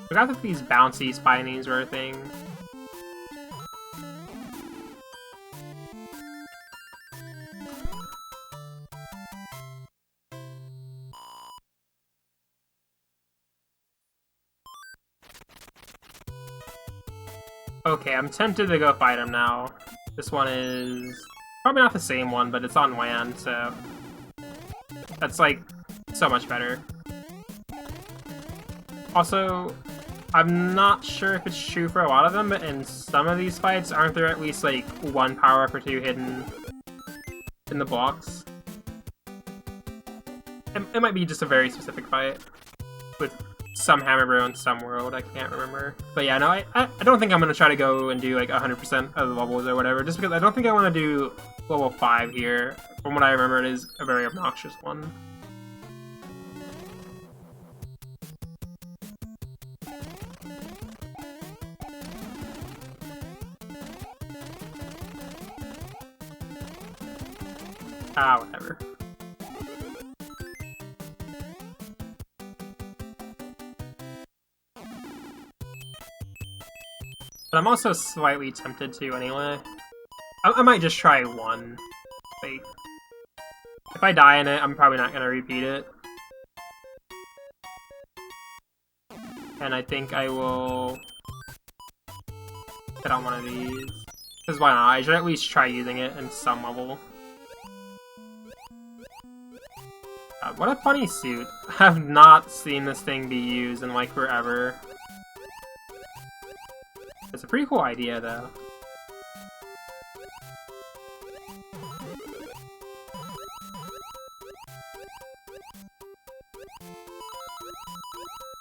Forgot that these bouncy spinies were a thing. Okay, I'm tempted to go fight him now. This one is probably not the same one, but it's on land, so that's like so much better. Also, I'm not sure if it's true for a lot of them, but in some of these fights, aren't there at least like one power-up or two hidden in the blocks? It might be just a very specific fight with some Hammer Bro in some world, I can't remember. But yeah, no, I don't think I'm going to try to go and do like 100% of the levels or whatever, just because I don't think I want to do level 5 here. From what I remember, it is a very obnoxious one. Whatever. But I'm also slightly tempted to anyway. I might just try one. Like, if I die in it, I'm probably not going to repeat it. And I think I will hit on one of these. Because why not? I should at least try using it in some level. What a funny suit. I have not seen this thing be used in like forever. It's a pretty cool idea, though.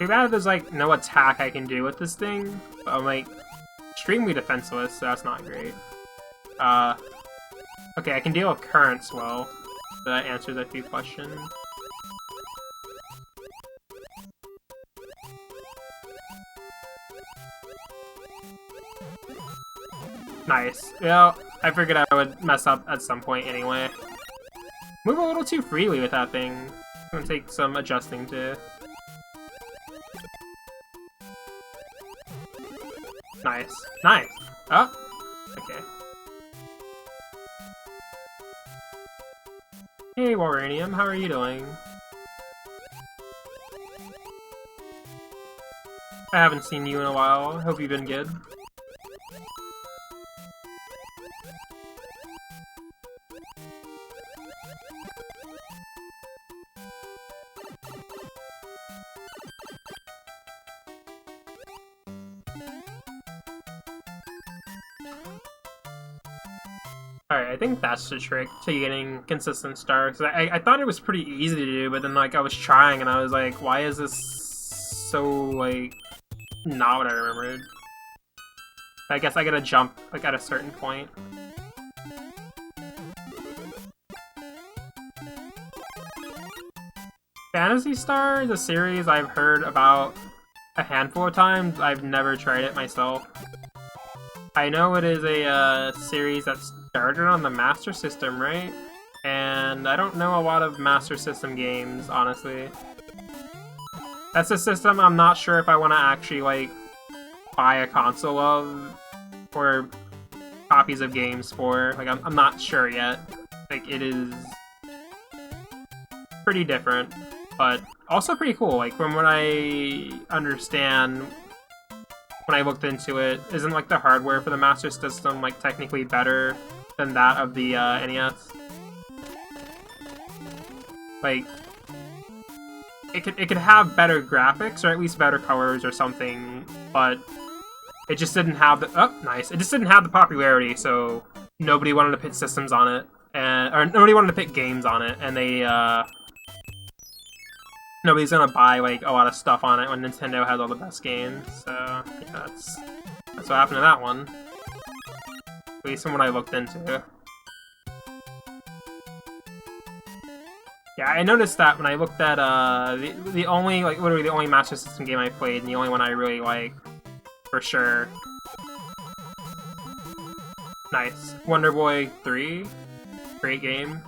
Too bad there's like no attack I can do with this thing, but I'm like extremely defenseless, so that's not great. Okay, I can deal with currents well, so that answers a few questions. Nice. Well, I figured I would mess up at some point anyway. Move a little too freely with that thing. It's gonna take some adjusting to. Nice. Nice! Oh! Okay. Hey, Warranium, how are you doing? I haven't seen you in a while. Hope you've been good. Alright, I think that's the trick to getting consistent stars. I thought it was pretty easy to do, but then like I was trying and I was like, why is this so like not what I remembered? I guess I gotta jump like at a certain point. Phantasy Star is a series I've heard about a handful of times. I've never tried it myself. I know it is a series that started on the Master System, right? And I don't know a lot of Master System games, honestly. That's a system I'm not sure if I want to actually, like, buy a console of, or copies of games for. Like, I'm not sure yet. Like, it is pretty different, but also pretty cool. Like, from what I understand, when I looked into it, isn't, like, the hardware for the Master System, like, technically better than that of the NES? Like, it could have better graphics, or at least better colors or something, but it just didn't have the... Oh, nice. It just didn't have the popularity, so nobody wanted to put systems on it, or nobody wanted to put games on it, and they, nobody's gonna buy, like, a lot of stuff on it when Nintendo has all the best games, so, yeah, that's what happened to that one. At least from what I looked into. Yeah, I noticed that when I looked at, the only, like, literally the only Master System game I played, and the only one I really like, for sure. Nice. Wonder Boy 3, great game.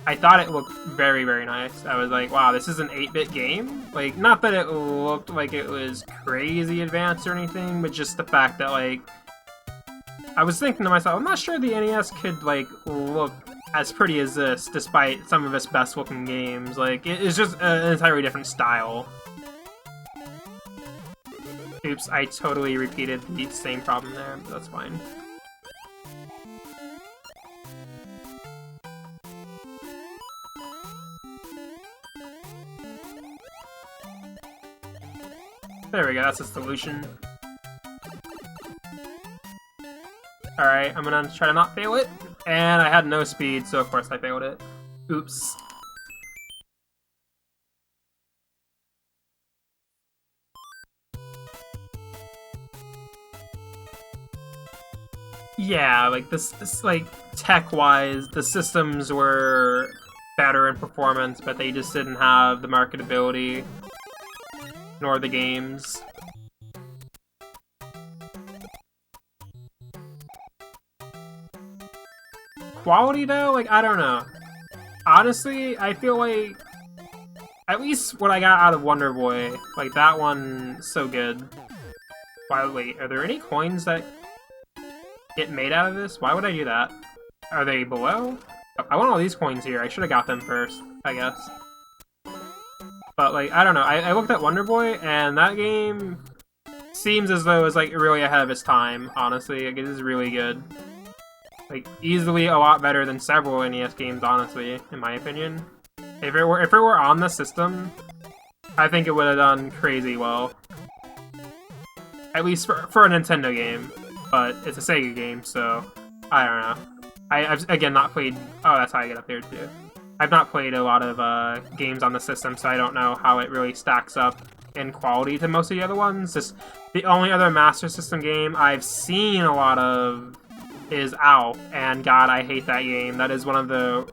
I thought it looked very, very nice. I was like, wow, this is an 8-bit game? Like, not that it looked like it was crazy advanced or anything, but just the fact that, like, I was thinking to myself, I'm not sure the NES could, like, look as pretty as this, despite some of its best-looking games. Like, it's just an entirely different style. Oops, I totally repeated the same problem there, but that's fine. There we go, that's a solution. Alright, I'm gonna try to not fail it. And I had no speed, so of course I failed it. Oops. Yeah, like this like tech-wise, the systems were better in performance, but they just didn't have the marketability nor the games. Quality though, like, I don't know. Honestly, I feel like at least what I got out of Wonder Boy, like that one, so good. Why, wait, are there any coins that get made out of this? Why would I do that? Are they below? I want all these coins here. I should have got them first, I guess. But, like, I don't know. I looked at Wonder Boy, and that game seems as though it's, like, really ahead of its time, honestly. Like, it is really good. Like, easily a lot better than several NES games, honestly, in my opinion. If it were on the system, I think it would have done crazy well. At least for a Nintendo game. But it's a Sega game, so I don't know. I've, again, not played... Oh, that's how I get up there, too. I've not played a lot of games on the system, so I don't know how it really stacks up in quality to most of the other ones. Just the only other Master System game I've seen a lot of is Alf, and God, I hate that game. That is one of the...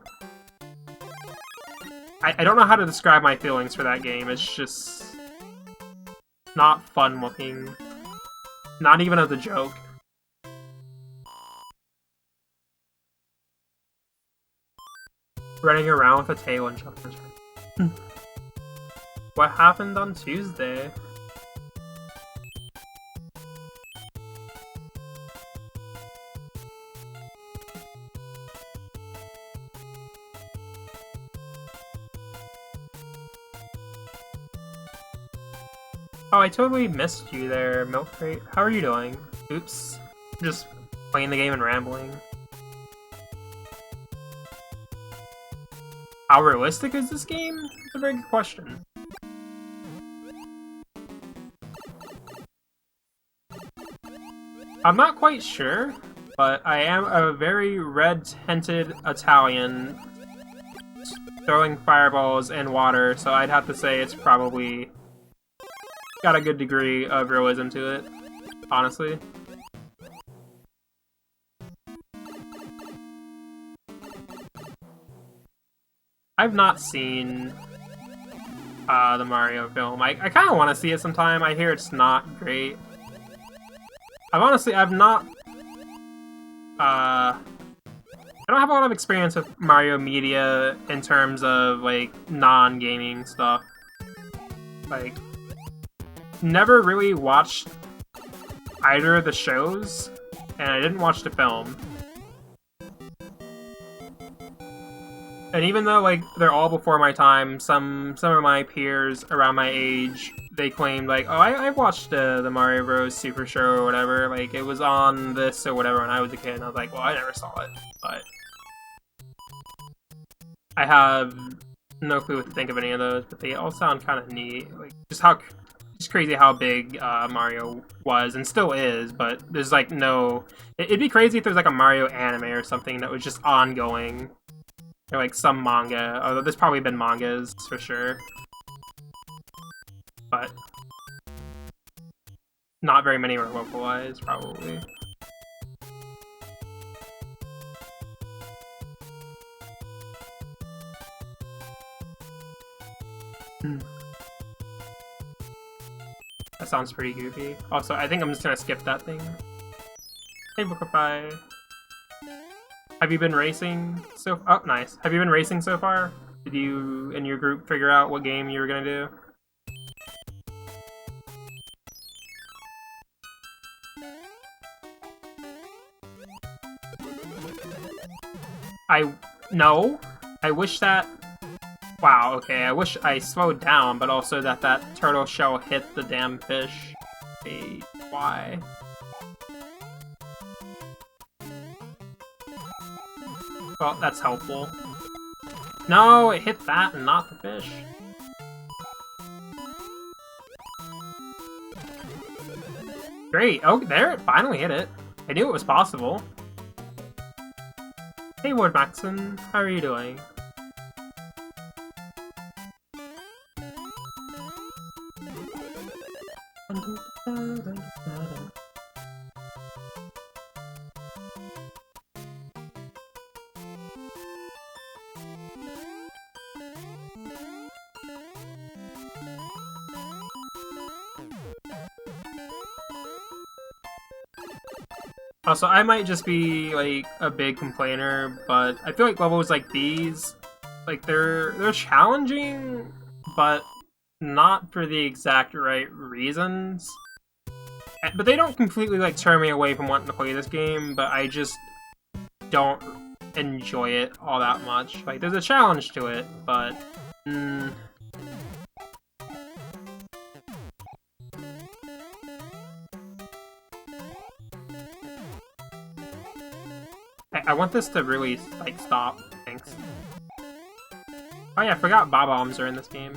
I don't know how to describe my feelings for that game. It's just not fun looking. Not even as a joke. Running around with a tail and jumping. What happened on Tuesday? Oh, I totally missed you there, Milk Crate. How are you doing? Oops. Just playing the game and rambling. How realistic is this game? That's a very good question. I'm not quite sure, but I am a very red-tinted Italian throwing fireballs in water, so I'd have to say it's probably got a good degree of realism to it, honestly. I've not seen the Mario film. I kind of want to see it sometime. I hear it's not great. I've not... I don't have a lot of experience with Mario media in terms of, like, non-gaming stuff. Like, never really watched either of the shows, and I didn't watch the film. And even though, like, they're all before my time, some of my peers around my age, they claimed, like, oh, I've watched the Mario Bros. Super Show or whatever, like, it was on this or whatever when I was a kid, and I was like, well, I never saw it, but I have no clue what to think of any of those, but they all sound kind of neat, like, just crazy how big Mario was, and still is, but there's, like, no... It'd be crazy if there's, like, a Mario anime or something that was just ongoing. Or, like, some manga, although there's probably been mangas, for sure. But not very many were localized, probably. That sounds pretty goofy. Also, I think I'm just gonna skip that thing. Hey, Bookify. Have you been racing so... Oh, nice. Have you been racing so far? Did you and your group figure out what game you were gonna do? No. I wish that... Wow, okay, I wish I slowed down, but also that turtle shell hit the damn fish. Hey, why? Well, that's helpful. No, it hit that and not the fish. Great. Oh, there, it finally hit it. I knew it was possible. Hey, Ward Maxon. How are you doing? Also, I might just be, like, a big complainer, but I feel like levels like these, like, they're challenging, but not for the exact right reasons. But they don't completely, like, turn me away from wanting to play this game, but I just don't enjoy it all that much. Like, there's a challenge to it, but... I want this to really, like, stop. Thanks. Oh yeah, I forgot Bob-ombs are in this game.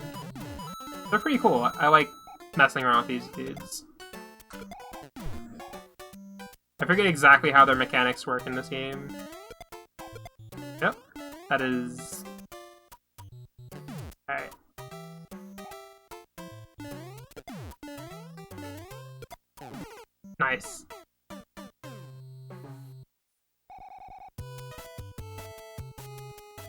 They're pretty cool. I like messing around with these dudes. I forget exactly how their mechanics work in this game. Yep. That is... Alright. Nice.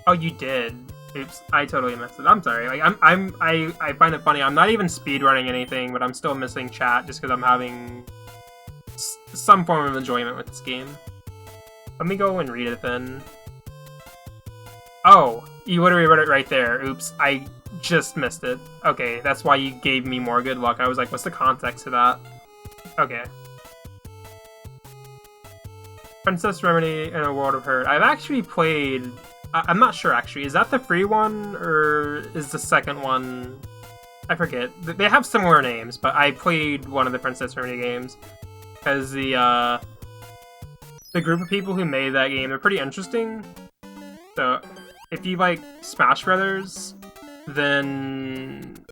Oh, you did. Oops, I totally missed it. I'm sorry. Like, I find it funny. I'm not even speedrunning anything, but I'm still missing chat just because I'm having some form of enjoyment with this game. Let me go and read it then. Oh, You would have read it right there. Oops, I just missed it. Okay, that's why you gave me more good luck. I was like, what's the context to that? Okay. Princess Remedy in a World of Hurt. I've actually played... I'm not sure, actually. Is that the free one, or is the second one... I forget. They have similar names, but I played one of the Princess Remedy games. Because the group of people who made that game, they're pretty interesting. So, if you like Smash Brothers, then...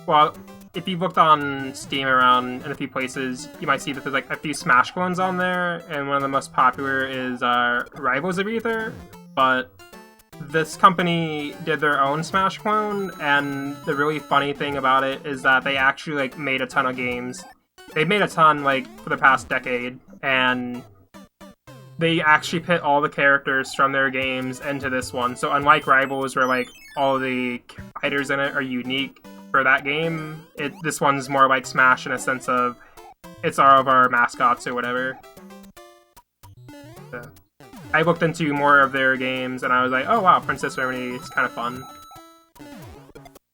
Well, if you've looked on Steam around in a few places, you might see that there's like a few Smash clones on there, and one of the most popular is Rivals of Aether, but this company did their own Smash clone, and the really funny thing about it is that they actually like made a ton of games. They've made a ton like for the past decade, and they actually put all the characters from their games into this one. So unlike Rivals, where like all the fighters in it are unique for that game, this one's more like Smash in a sense of it's all of our mascots or whatever. So, I looked into more of their games and I was like, oh wow, Princess Remedy is kind of fun.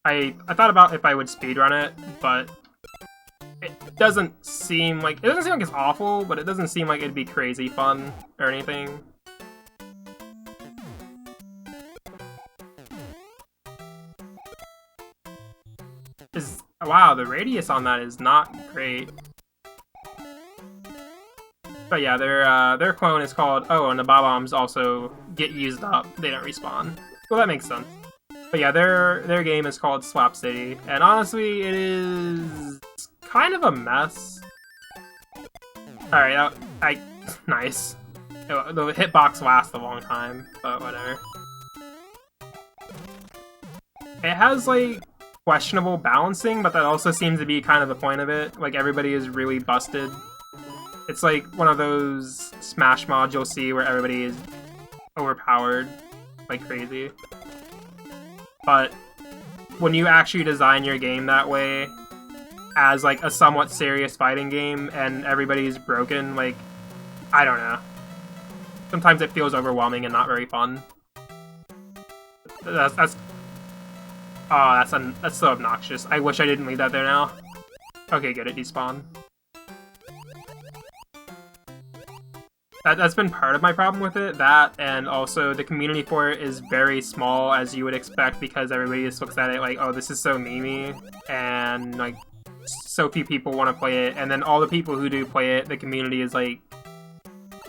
I thought about if I would speedrun it, but it doesn't seem like it's awful, but it doesn't seem like it'd be crazy fun or anything. Wow, the radius on that is not great. But yeah, their clone is called... Oh, and the Bob-ombs also get used up. They don't respawn. Well, that makes sense. But yeah, their game is called Slap City. And honestly, it is kind of a mess. Alright, nice. The hitbox lasts a long time, but whatever. It has, like, questionable balancing, but that also seems to be kind of the point of it. Like, everybody is really busted. It's like one of those Smash mods you'll see where everybody is overpowered like crazy. But when you actually design your game that way as like a somewhat serious fighting game and everybody's broken, like, I don't know. Sometimes it feels overwhelming and not very fun. That's so obnoxious. I wish I didn't leave that there now. Okay, good, it despawned. That's been part of my problem with it, that, and also the community for it is very small, as you would expect, because everybody just looks at it like, oh, this is so memey, and, like, so few people want to play it, and then all the people who do play it, the community is, like,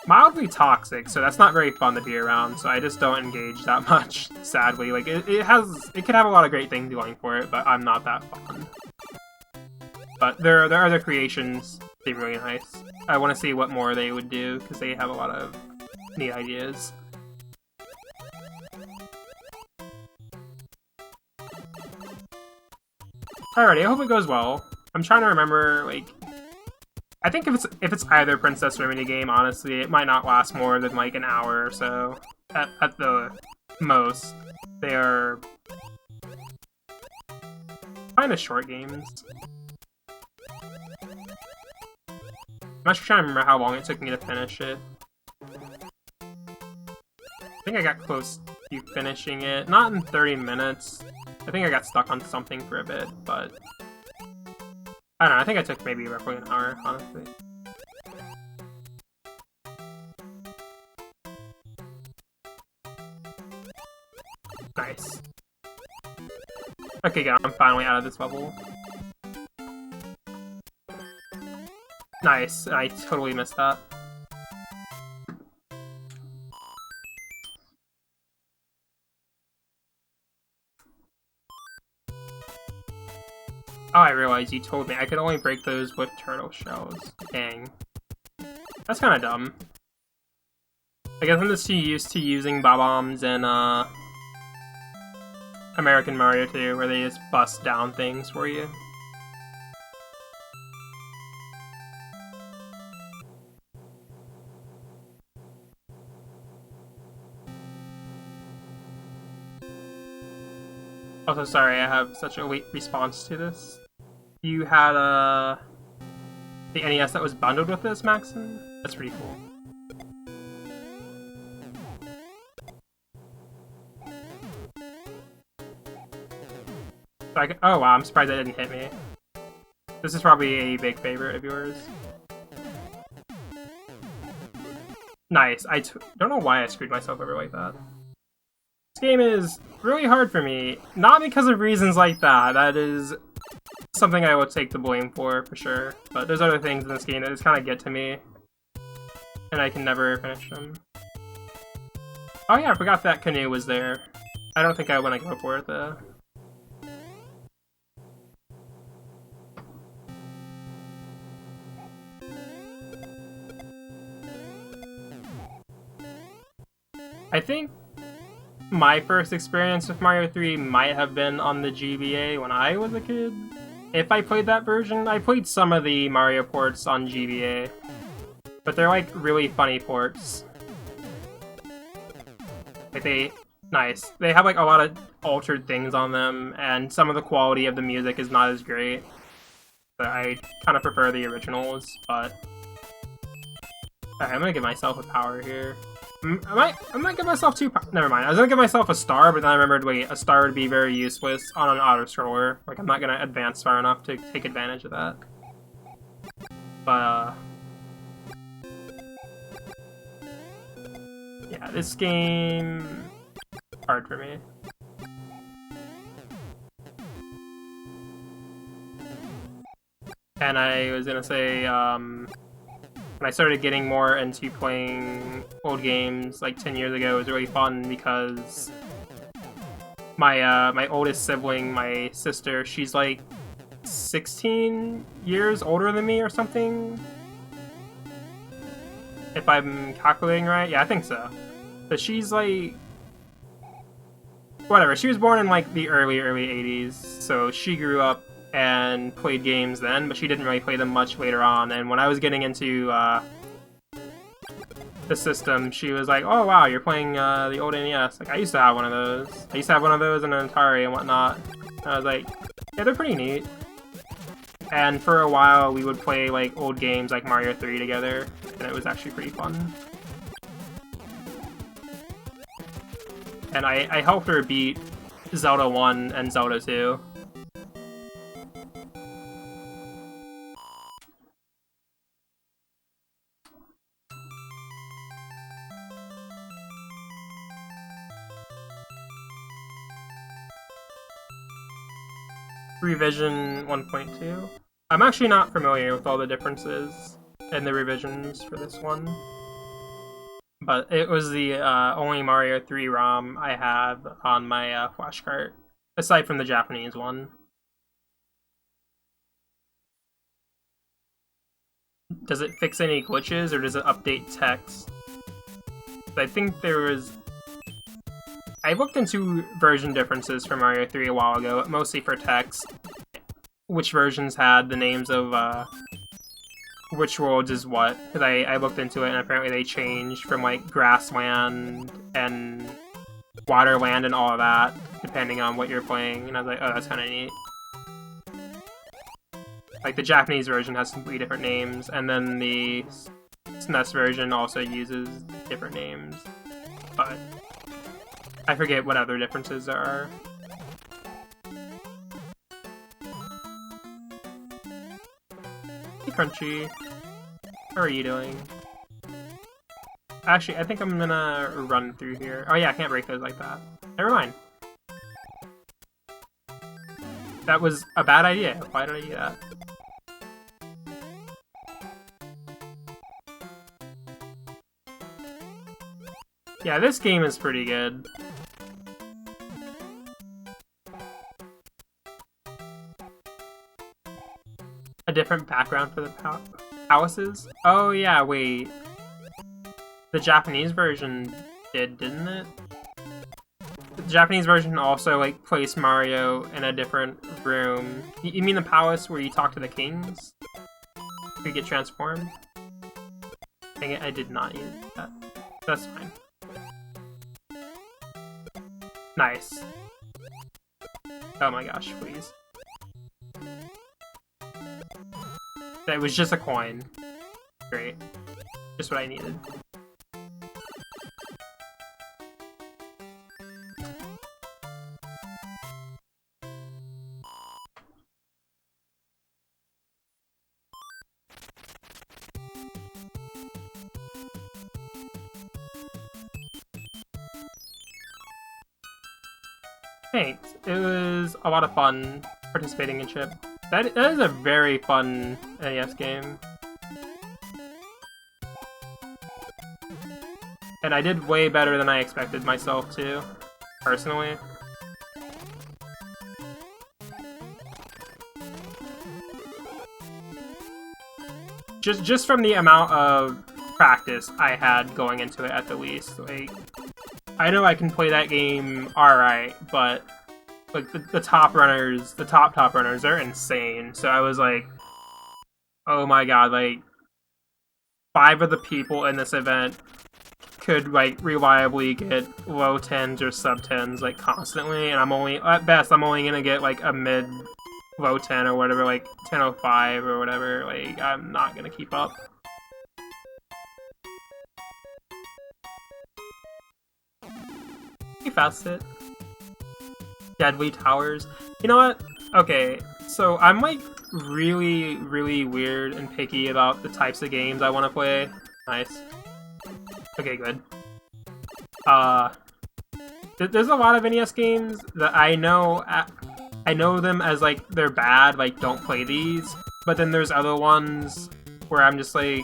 mildly toxic, so that's not very fun to be around, so I just don't engage that much, sadly. Like, it could have a lot of great things going for it, but I'm not that fun. But their other creations seem really nice. I want to see what more they would do, because they have a lot of neat ideas. Alrighty, I hope it goes well. I'm trying to remember, like... I think if it's either Princess Remedy game, honestly, it might not last more than, like, an hour or so. At the most. They are... kind of short games. I'm actually trying to remember how long it took me to finish it. I think I got close to finishing it. Not in 30 minutes. I think I got stuck on something for a bit, but... I don't know, I think I took maybe roughly an hour, honestly. Nice. Okay, good, I'm finally out of this level. Nice, I totally missed that. Oh, I realized you told me I could only break those with turtle shells. Dang. That's kinda dumb. I guess I'm just too used to using Bob-ombs in, American Mario 2, where they just bust down things for you. Also, sorry, I have such a late response to this. You had, the NES that was bundled with this, Maxon? That's pretty cool. Like, oh wow, I'm surprised that didn't hit me. This is probably a big favorite of yours. Nice. Don't know why I screwed myself over like that. This game is really hard for me, not because of reasons like that. That is something I will take the blame for sure. But there's other things in this game that just kind of get to me, and I can never finish them. Oh yeah, I forgot that canoe was there. I don't think I want to go for it though. I think my first experience with Mario 3 might have been on the GBA when I was a kid. If I played that version, I played some of the Mario ports on GBA. But they're like really funny ports. Like nice. They have like a lot of altered things on them, and some of the quality of the music is not as great. But I kind of prefer the originals, but... Alright, I'm gonna give myself a power here. I might give myself 2 power. Never mind. I was gonna give myself a star, but then I remembered, wait, a star would be very useless on an auto-scroller. Like, I'm not gonna advance far enough to take advantage of that. But, yeah, this game... hard for me. And I was gonna say, when I started getting more into playing old games, like 10 years ago, it was really fun because my oldest sibling, my sister, she's like 16 years older than me or something. If I'm calculating right. Yeah, I think so. But she's like... whatever, she was born in like the early 80s, so she grew up and played games then, but she didn't really play them much later on. And when I was getting into the system, she was like, oh wow, you're playing the old NES. Like, I used to have one of those. I used to have one of those and an Atari and whatnot. And I was like, yeah, they're pretty neat. And for a while, we would play like old games like Mario 3 together, and it was actually pretty fun. And I helped her beat Zelda 1 and Zelda 2. Revision 1.2. I'm actually not familiar with all the differences in the revisions for this one. But it was the only Mario 3 ROM I have on my flash cart, aside from the Japanese one. Does it fix any glitches, or does it update text? I think there was... I looked into version differences for Mario 3 a while ago, mostly for text. Which versions had the names of which worlds is what, because I looked into it and apparently they changed from like grassland and waterland and all of that, depending on what you're playing, and I was like, oh, that's kind of neat. Like, the Japanese version has completely different names, and then the SNES version also uses different names, but I forget what other differences there are. Hey, Crunchy. How are you doing? Actually, I think I'm gonna run through here. Oh yeah, I can't break those like that. Never mind. That was a bad idea. Why did I do that? Yeah, this game is pretty good. A different background for the palaces? Oh yeah, wait. The Japanese version didn't it? The Japanese version also, like, placed Mario in a different room. You mean the palace where you talk to the kings? You get transformed? Dang it, I did not use that. That's fine. Nice. Oh my gosh, please. That was just a coin. Great. Just what I needed. Thanks. It was a lot of fun participating in Chip. That is a very fun NES game. And I did way better than I expected myself to, personally. Just from the amount of practice I had going into it at the least. Like, I know I can play that game alright, but like the top runners, the top runners, they're insane. So I was like, oh my god, like 5 of the people in this event could like reliably get low 10s or sub 10s like constantly, and I'm only, at best, I'm only gonna get like a mid low 10 or whatever, like 10.05 or whatever. Like, I'm not gonna keep up. You fast it. Deadly Towers. You know what? Okay, so I'm like really, really weird and picky about the types of games I want to play. Nice. Okay, good. There's a lot of NES games that I know them as like they're bad, like don't play these. But then there's other ones where I'm just like,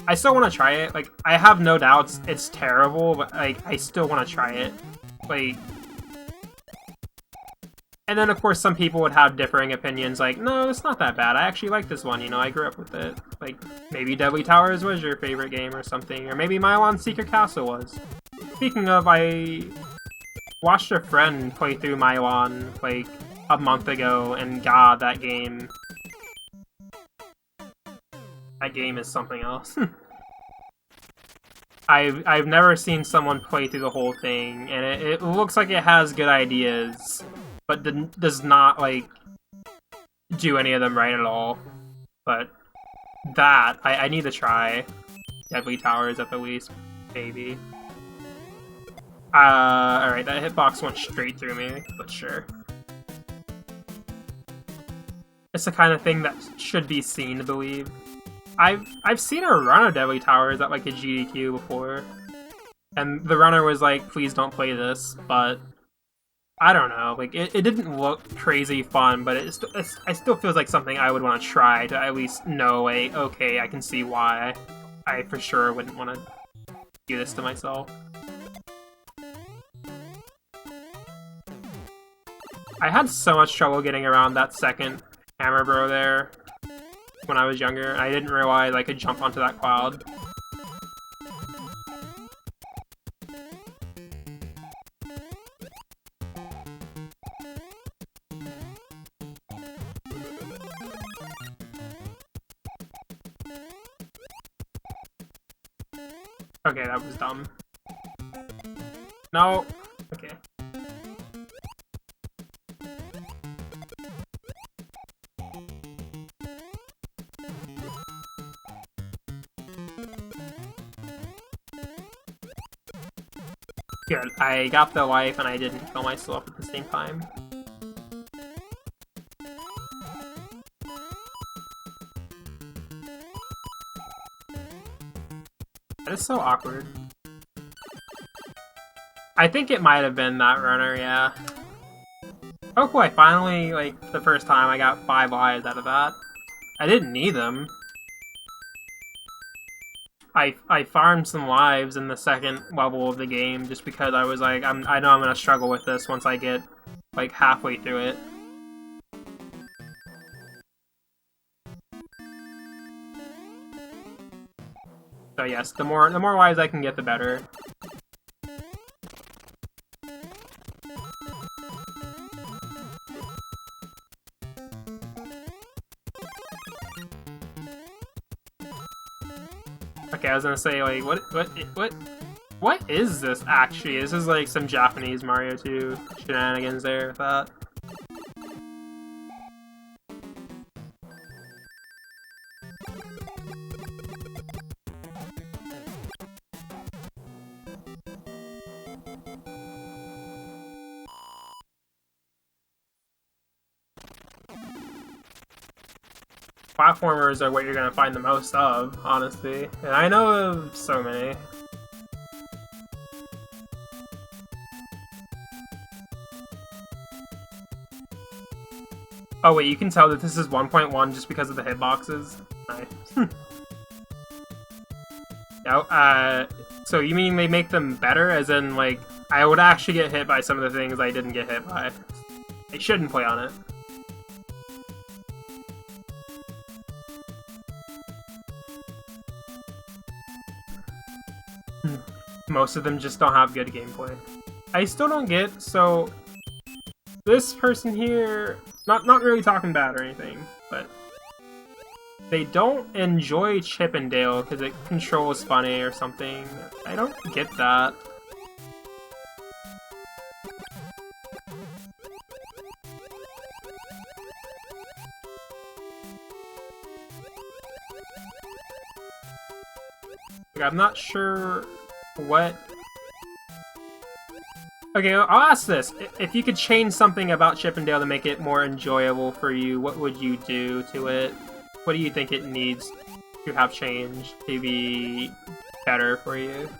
I still want to try it. Like, I have no doubts it's terrible, but like I still want to try it. Like, and then of course some people would have differing opinions. Like, no, it's not that bad. I actually like this one. You know, I grew up with it. Like, maybe Deadly Towers was your favorite game or something, or maybe Milon's Secret Castle was. Speaking of, I watched a friend play through Milon like a month ago, and god, that game is something else. I've never seen someone play through the whole thing, and it looks like it has good ideas, but does not like do any of them right at all. But that I need to try. Deadly Towers at the least, maybe. Alright, that hitbox went straight through me, but sure. It's the kind of thing that should be seen to believe. I've seen a run of Deadly Towers at like a GDQ before, and the runner was like, please don't play this, but I don't know, like it didn't look crazy fun, but it still feels like something I would want to try to at least know, like, okay, I can see why I for sure wouldn't want to do this to myself. I had so much trouble getting around that second hammer bro there when I was younger, and I didn't realize I could jump onto that cloud. Okay, that was dumb. No. Okay. Good. I got the life and I didn't kill myself at the same time. That is so awkward. I think it might have been that runner, yeah. Oh boy, finally, like, the first time I got 5 lives out of that. I didn't need them. I farmed some lives in the second level of the game just because I was like, I know I'm gonna struggle with this once I get like halfway through it. So yes, the more lives I can get, the better. Okay, I was gonna say, like, what is this actually? This is like some Japanese Mario 2 shenanigans there with that. Platformers are what you're gonna find the most of, honestly. And I know of so many. Oh wait, you can tell that this is 1.1 just because of the hitboxes. Nice. No, so you mean they make them better, as in, like, I would actually get hit by some of the things I didn't get hit by. I shouldn't play on it. Most of them just don't have good gameplay. I still don't get, so this person here, not really talking bad or anything, but they don't enjoy Chip and Dale because it controls funny or something. I don't get that. Like, I'm not sure what... Okay, I'll ask this. If you could change something about Chip and Dale to make it more enjoyable for you, what would you do to it? What do you think it needs to have changed to be better for you?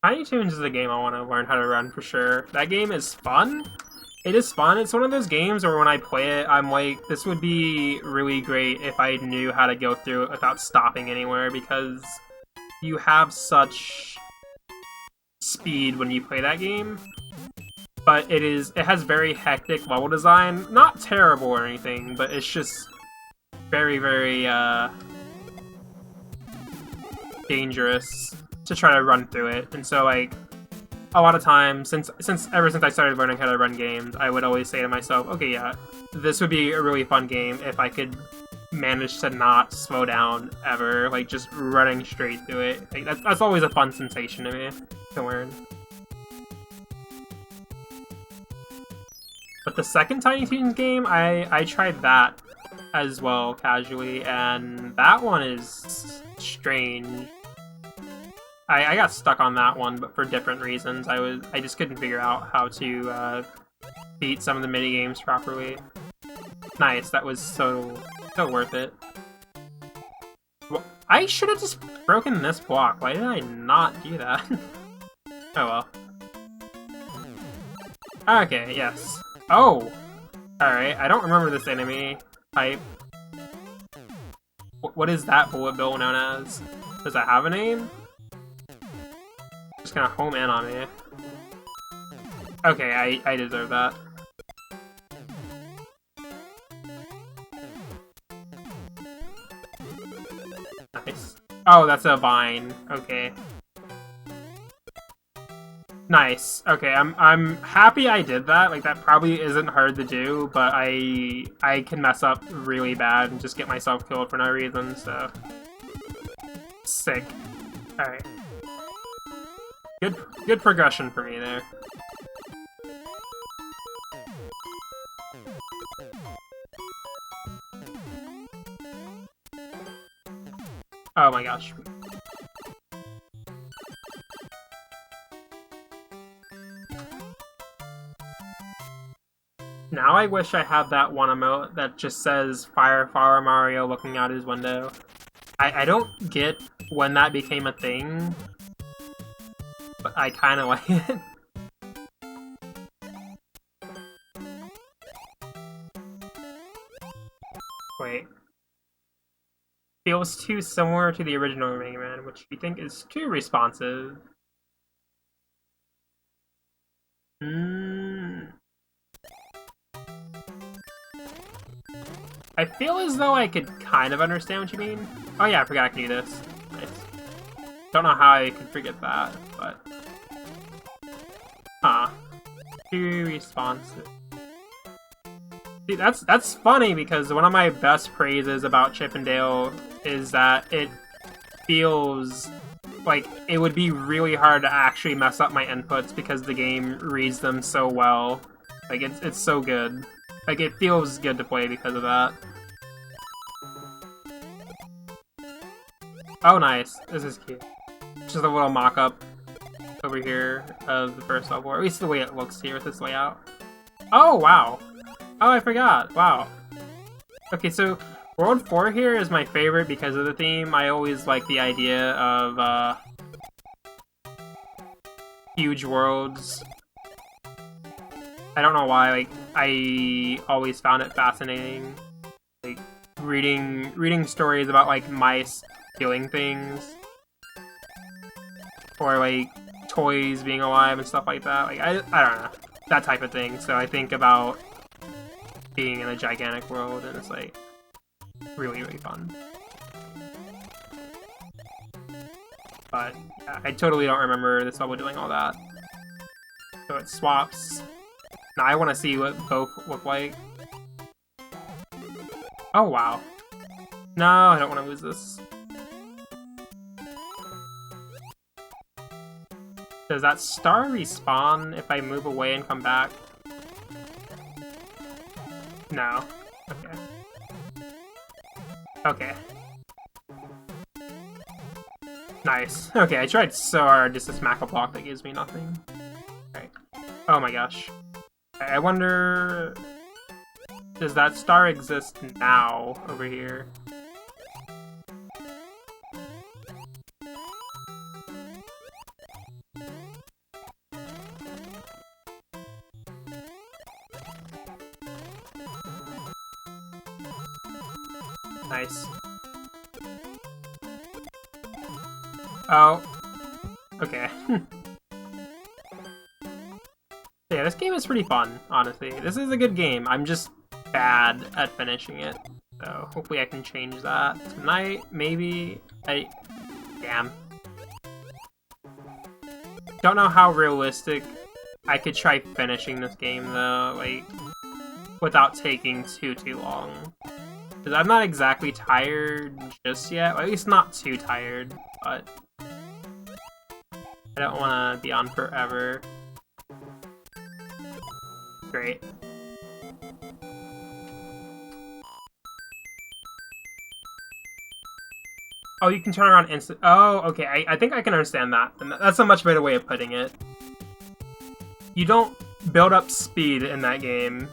Tiny Toons is a game I want to learn how to run for sure. That game is fun. It is fun. It's one of those games where when I play it, I'm like, this would be really great if I knew how to go through it without stopping anywhere, because you have such speed when you play that game. But it has very hectic level design. Not terrible or anything, but it's just very, very dangerous to try to run through it. And so, like, a lot of times, ever since I started learning how to run games, I would always say to myself, okay, yeah, this would be a really fun game if I could manage to not slow down ever, like, just running straight through it. Like, that's always a fun sensation to me to learn. But the second Tiny Toons game, I tried that as well, casually, and that one is strange. I got stuck on that one, but for different reasons. I just couldn't figure out how to beat some of the mini games properly. Nice, that was so worth it. Well, I should have just broken this block. Why did I not do that? Oh well. Okay, yes. Oh! Alright, I don't remember this enemy type. What is that bullet bill known as? Does it have a name? Just gonna home in on me. Okay, I deserve that. Nice. Oh, that's a vine. Okay. Nice. Okay, I'm happy I did that. Like, that probably isn't hard to do, but I can mess up really bad and just get myself killed for no reason, so... Sick. Alright. Good progression for me there. Oh my gosh. Now I wish I had that one emote that just says Fire Flower Mario looking out his window. I don't get when that became a thing, but I kinda like it. Wait. Feels too similar to the original Mega Man, which we think is too responsive. I feel as though I could kind of understand what you mean. Oh yeah, I forgot I can do this. Nice. Don't know how I could forget that, but... Huh. Too responsive. See, that's funny, because one of my best praises about Chip and Dale is that it feels like it would be really hard to actually mess up my inputs because the game reads them so well. Like, it's so good. Like, it feels good to play because of that. Oh, nice. This is cute. Just a little mock-up over here of the first level, or at least the way it looks here with this layout. Oh, wow. Oh, I forgot. Wow. Okay, so World 4 here is my favorite because of the theme. I always like the idea of huge worlds. I don't know why, like, I always found it fascinating. Like, reading stories about, like, mice doing things. Or, like, toys being alive and stuff like that. Like, I don't know. That type of thing. So I think about being in a gigantic world, and it's, like, really, really fun. But, yeah, I totally don't remember this level doing all that. So it swaps. Now I want to see what both look like. Oh, wow. No, I don't want to lose this. Does that star respawn if I move away and come back? No. Okay. Okay. Nice. Okay, I tried so hard just to smack a block that gives me nothing. Right. Oh my gosh. I wonder... Does that star exist now over here? Nice. Oh. Okay. Yeah, this game is pretty fun, honestly. This is a good game. I'm just bad at finishing it. So hopefully I can change that tonight, maybe. Damn. Don't know how realistic I could try finishing this game, though, like, without taking too long. Because I'm not exactly tired just yet. Well, at least not too tired, but I don't want to be on forever. Great. Oh, you can turn around instant. Oh, okay. I think I can understand that. And that's a much better way of putting it. You don't build up speed in that game.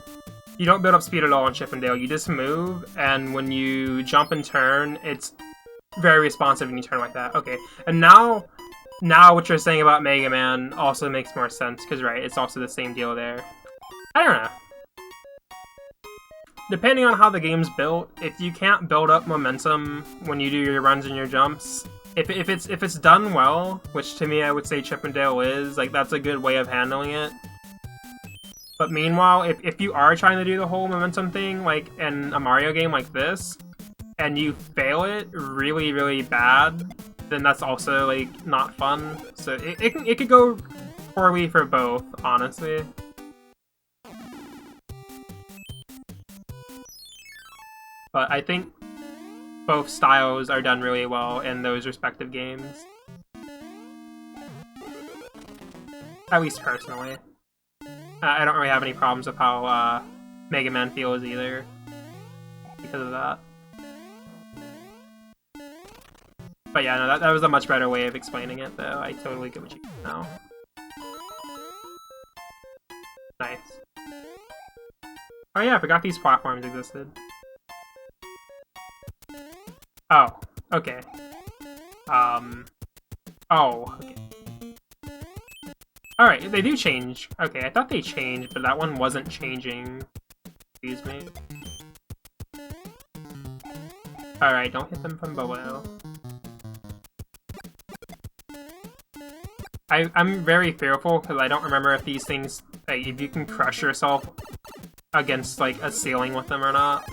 You don't build up speed at all in Chip 'n Dale. You just move, and when you jump and turn, it's very responsive when you turn like that. Okay, and now what you're saying about Mega Man also makes more sense, because, right, it's also the same deal there. I don't know. Depending on how the game's built, if you can't build up momentum when you do your runs and your jumps, if it's done well, which to me I would say Chip 'n Dale is, like, that's a good way of handling it. But meanwhile, if you are trying to do the whole momentum thing, like in a Mario game like this, and you fail it really, really bad, then that's also, like, not fun. So it could go poorly for both, honestly. But I think both styles are done really well in those respective games. At least personally. I don't really have any problems with how Mega Man feels either, because of that. But yeah, no, that was a much better way of explaining it, though. I totally get what you mean now. Nice. Oh yeah, I forgot these platforms existed. Oh, okay. Oh, okay. Alright, they do change. Okay, I thought they changed, but that one wasn't changing. Excuse me. Alright, don't hit them from below. I'm very fearful, because I don't remember if these things, like, if you can crush yourself against, like, a ceiling with them or not.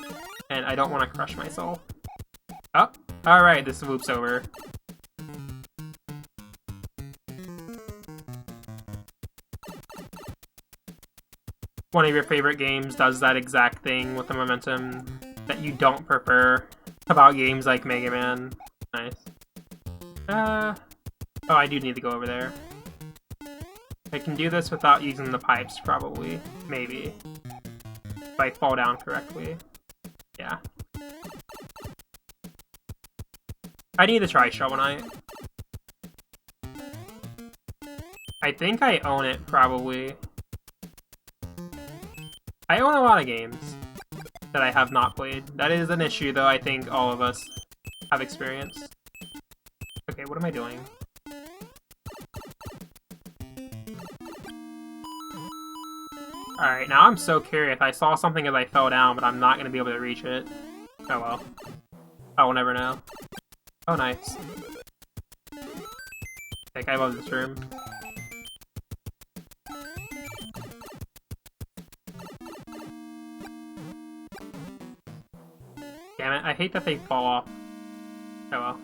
And I don't want to crush myself. Oh, alright, this loops over. One of your favorite games does that exact thing with the momentum that you don't prefer about games like Mega Man. Nice. Oh, I do need to go over there. I can do this without using the pipes, probably. Maybe. If I fall down correctly. Yeah. I need to try Shovel Knight. I think I own it, probably. I own a lot of games. that I have not played. That is an issue, though, I think all of us have experienced. Okay, what am I doing? Alright, now I'm so curious. I saw something as I fell down, but I'm not going to be able to reach it. Oh well. I will never know. Oh, nice. Like, I love this room. Damn it, I hate that they fall off. Oh well.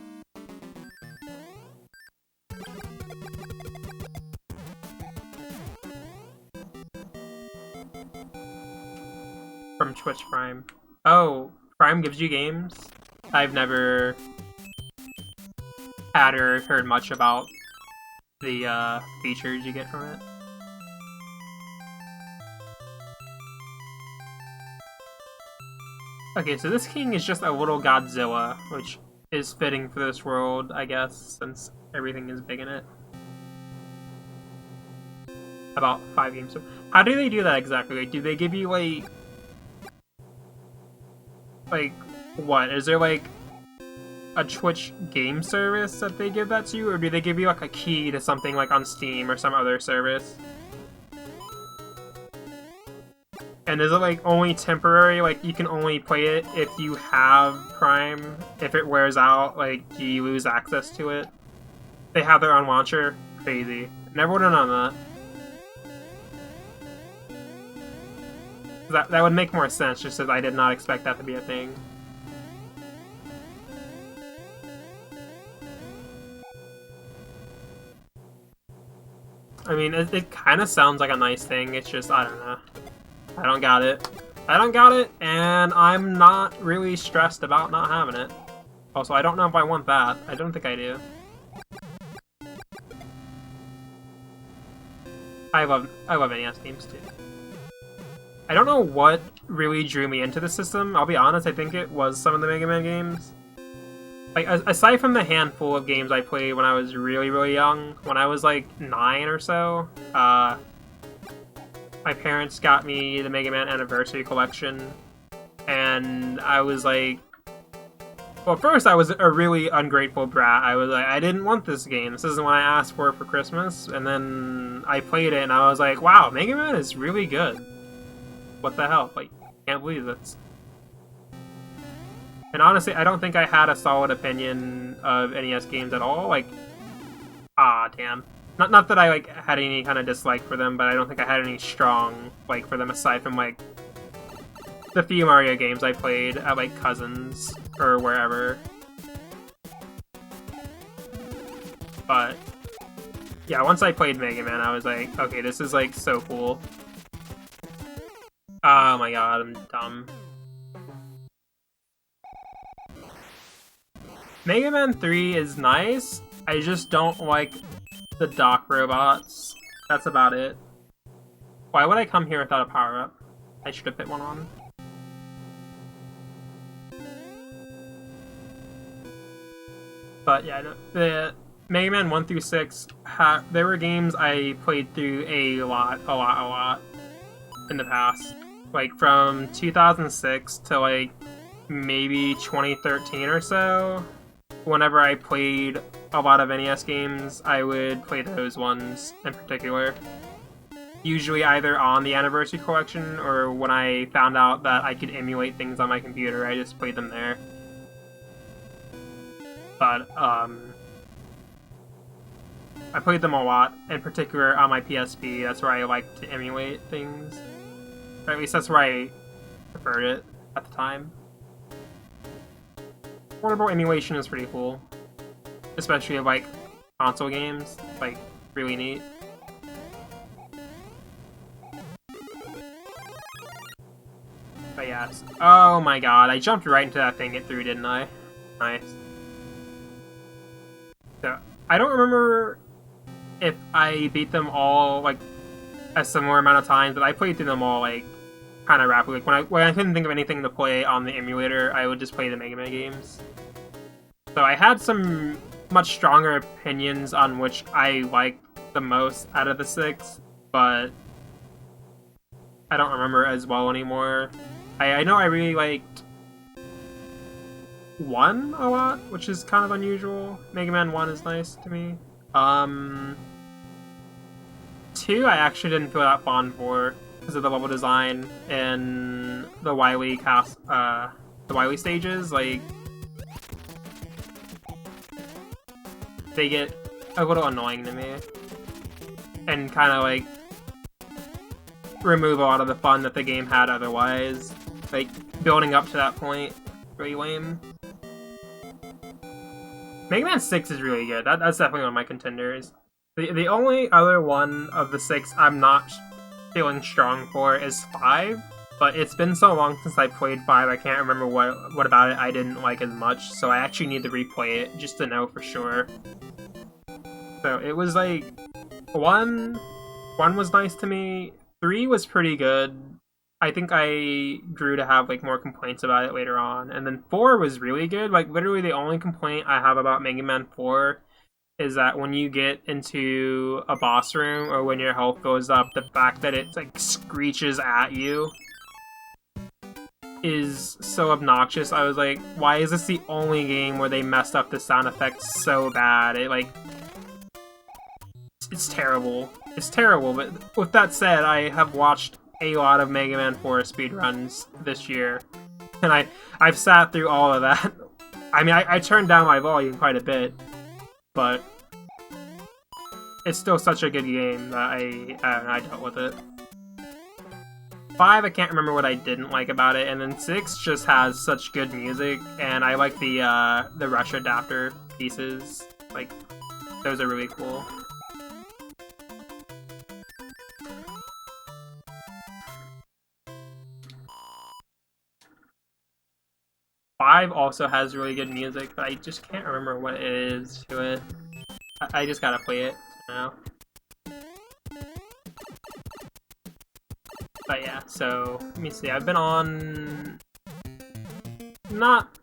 From Twitch Prime. Oh, Prime gives you games? I've never had or heard much about the features you get from it. Okay, so this king is just a little Godzilla, which is fitting for this world, I guess, since everything is big in it. About 5 games. How do they do that exactly? Like, do they give you, like, what? Is there, like, a Twitch game service that they give that to you? Or do they give you, like, a key to something, like, on Steam or some other service? And is it, like, only temporary? Like, you can only play it if you have Prime? If it wears out, like, do you lose access to it? They have their own launcher? Crazy. Never would have known that. That would make more sense, just as I did not expect that to be a thing. I mean, it kind of sounds like a nice thing, it's just, I don't know. I don't got it. I don't got it, and I'm not really stressed about not having it. Also, I don't know if I want that. I don't think I do. I love NES games too. I don't know what really drew me into the system. I'll be honest, I think it was some of the Mega Man games. Like, aside from the handful of games I played when I was really, really young, when I was like 9 or so, my parents got me the Mega Man Anniversary Collection, and I was like... Well, first I was a really ungrateful brat. I was like, I didn't want this game. This isn't what I asked for Christmas. And then I played it, and I was like, wow, Mega Man is really good. What the hell? Like, can't believe this. And honestly, I don't think I had a solid opinion of NES games at all. Like, damn. Not that I, like, had any kind of dislike for them, but I don't think I had any strong like for them aside from, like, the few Mario games I played at, like, cousins or wherever. But, yeah, once I played Mega Man, I was like, okay, this is, like, so cool. Oh my god, I'm dumb. Mega Man 3 is nice, I just don't like the dock robots. That's about it. Why would I come here without a power-up? I should have put one on. But yeah, no, the Mega Man 1 through 6, there were games I played through a lot in the past. Like, from 2006 to, like, maybe 2013 or so. Whenever I played a lot of NES games, I would play those ones in particular. Usually either on the Anniversary Collection, or when I found out that I could emulate things on my computer, I just played them there. But, I played them a lot, in particular on my PSP. That's where I like to emulate things. Or at least that's where I preferred it at the time. Portable emulation is pretty cool. Especially of, like, console games. Like, really neat. But yeah. Oh my god, I jumped right into that thing it threw, didn't I? Nice. So, I don't remember if I beat them all, like, a similar amount of times, but I played through them all, like, kind of rapidly. Like, when I couldn't think of anything to play on the emulator, I would just play the Mega Man games. So I had some much stronger opinions on which I liked the most out of the 6, but I don't remember as well anymore. I know I really liked 1 a lot, which is kind of unusual. Mega Man 1 is nice to me. 2 I actually didn't feel that fond for because of the level design and the Wily stages. Like, they get a little annoying to me and kind of like remove a lot of the fun that the game had otherwise. Like, building up to that point, really lame. Mega Man 6 is really good. That's definitely one of my contenders. The only other one of the 6 I'm not feeling strong for is 5, but it's been so long since I played 5, I can't remember what about it I didn't like as much, so I actually need to replay it just to know for sure. So it was like, 1 was nice to me, 3 was pretty good. I think I grew to have like more complaints about it later on, and then 4 was really good. Like, literally the only complaint I have about Mega Man 4 is that when you get into a boss room or when your health goes up, the fact that it like screeches at you is so obnoxious. I was like, why is this the only game where they messed up the sound effect so bad? It's terrible. It's terrible, but with that said, I have watched a lot of Mega Man 4 speedruns this year, and I've sat through all of that. I mean, I turned down my volume quite a bit, but it's still such a good game that I dealt with it. 5, I can't remember what I didn't like about it, and then 6 just has such good music, and I like the Rush adapter pieces. Like, those are really cool. Five also has really good music, but I just can't remember what it is to it. I just gotta play it now. But yeah, so let me see. I've been on not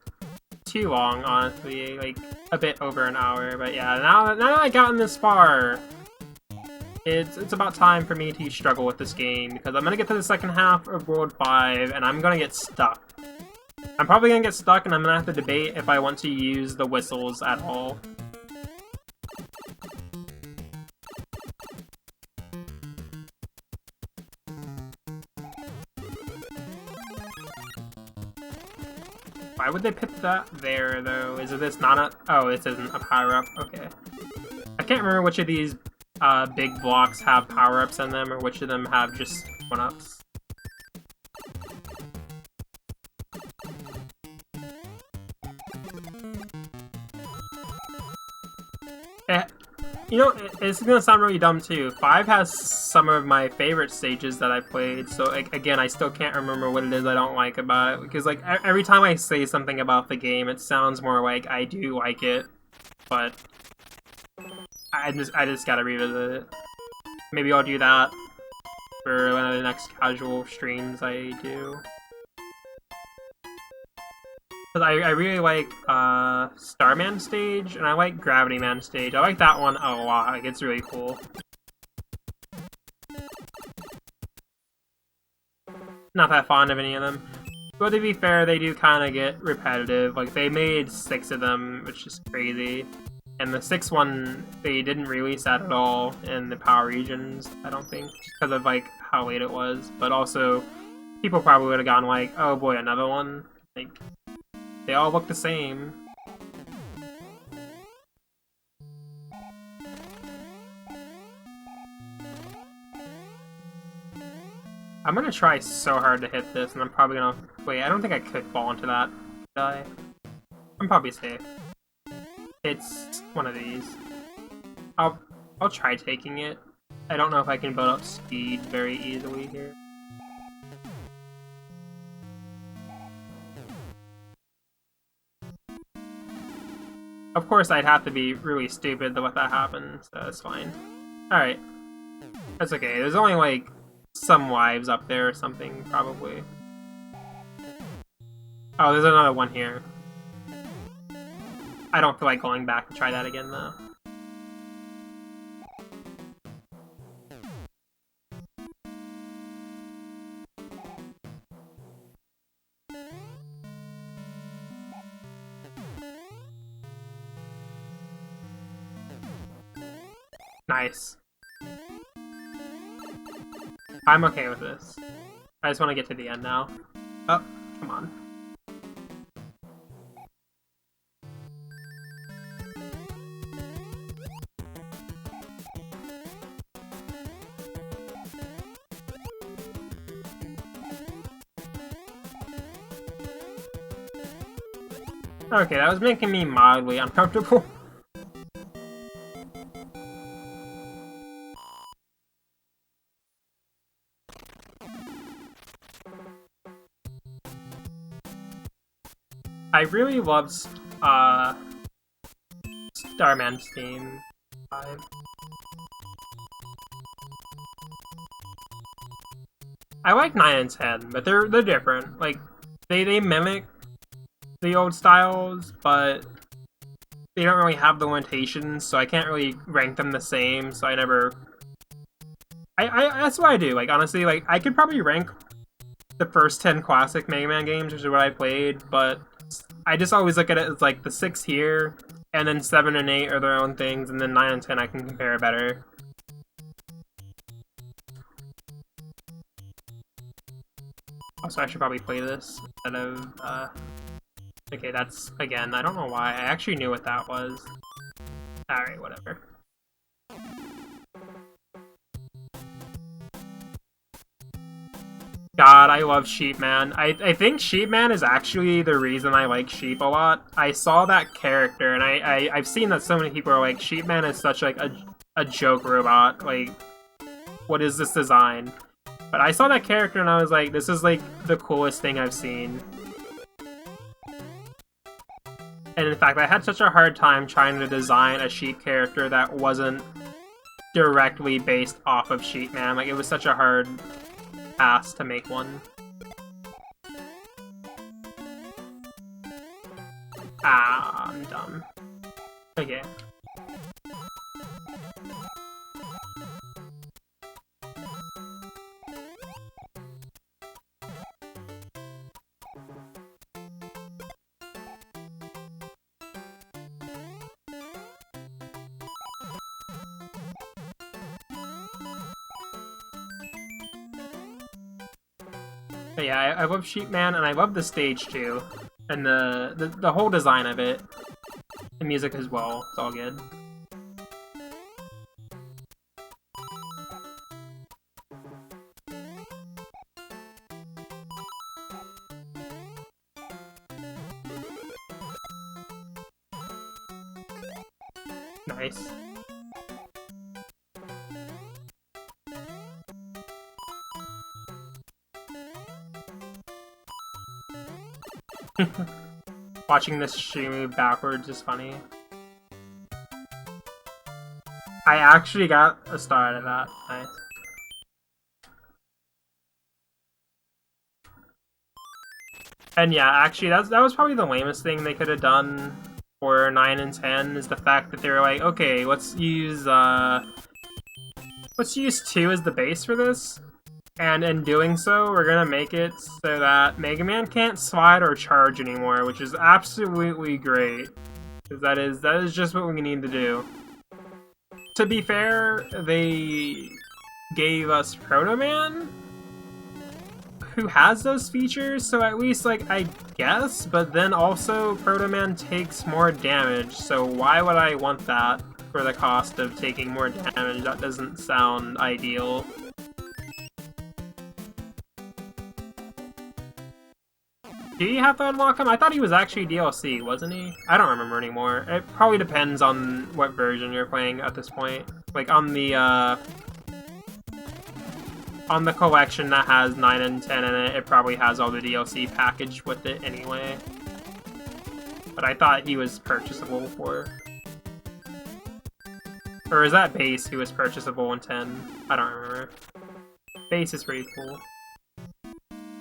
too long, honestly, like a bit over an hour. But yeah, now that I've gotten this far, it's about time for me to struggle with this game because I'm gonna get to the second half of World 5 and I'm gonna get stuck. I'm probably gonna get stuck and I'm gonna have to debate if I want to use the whistles at all. Why would they put that there, though? Is this not a... Oh, this isn't a power-up. Okay. I can't remember which of these big blocks have power-ups in them or which of them have just one-ups. You know, it's gonna sound really dumb too. 5 has some of my favorite stages that I played, so like, again, I still can't remember what it is I don't like about it, because like every time I say something about the game, it sounds more like I do like it, but I just gotta revisit it. Maybe I'll do that for one of the next casual streams I do. I really like Starman stage, and I like Gravity Man stage. I like that one a lot. Like, it's really cool. Not that fond of any of them. But to be fair, they do kind of get repetitive. Like, they made 6 of them, which is crazy. And the 6th one, they didn't release that at all in the Power regions, I don't think, because of, like, how late it was. But also, people probably would have gone like, oh boy, another one? Like, they all look the same. I'm gonna try so hard to hit this, and I'm probably gonna... Wait, I don't think I could fall into that. Could I? I'm probably safe. It's one of these. I'll try taking it. I don't know if I can build up speed very easily here. Of course, I'd have to be really stupid to let that happen, so that's fine. Alright. That's okay. There's only, like, some lives up there or something, probably. Oh, there's another one here. I don't feel like going back to try that again, though. Nice. I'm okay with this. I just want to get to the end now. Oh, come on. Okay, that was making me mildly uncomfortable. I really loved Starman's theme 5. I like 9 and 10, but they're different. Like they mimic the old styles, but they don't really have the limitations, so I can't really rank them the same, so I never... that's what I do, like, honestly, like, I could probably rank the first 10 classic Mega Man games, which is what I played, but I just always look at it as, like, the 6 here, and then 7 and 8 are their own things, and then 9 and 10 I can compare better. Also, I should probably play this instead of, okay, that's, again, I don't know why. I actually knew what that was. Alright, whatever. God, I love Sheep Man. I think Sheep Man is actually the reason I like Sheep a lot. I saw that character, and I've seen that so many people are like, Sheep Man is such, like, a joke robot. Like, what is this design? But I saw that character, and I was like, this is, like, the coolest thing I've seen. And in fact, I had such a hard time trying to design a Sheep character that wasn't directly based off of Sheep Man. Like, it was such a hard task to make one. Ah, I'm dumb. Okay. But yeah, I love Sheep Man, and I love the stage too, and the whole design of it, the music as well. It's all good. Nice. Watching this she move backwards is funny. I actually got a star out of that. Nice. And yeah, actually, that was probably the lamest thing they could have done for 9 and 10 is the fact that they were like, okay, let's use 2 as the base for this. And in doing so, we're gonna make it so that Mega Man can't slide or charge anymore, which is absolutely great. Because that is just what we need to do. To be fair, they gave us Proto Man, who has those features, so at least, like, I guess, but then also Proto Man takes more damage, so why would I want that for the cost of taking more damage? That doesn't sound ideal. Do you have to unlock him? I thought he was actually DLC, wasn't he? I don't remember anymore. It probably depends on what version you're playing at this point. Like, on the collection that has 9 and 10 in it, it probably has all the DLC package with it anyway. But I thought he was purchasable for... Or is that Base who was purchasable in 10? I don't remember. Base is pretty cool.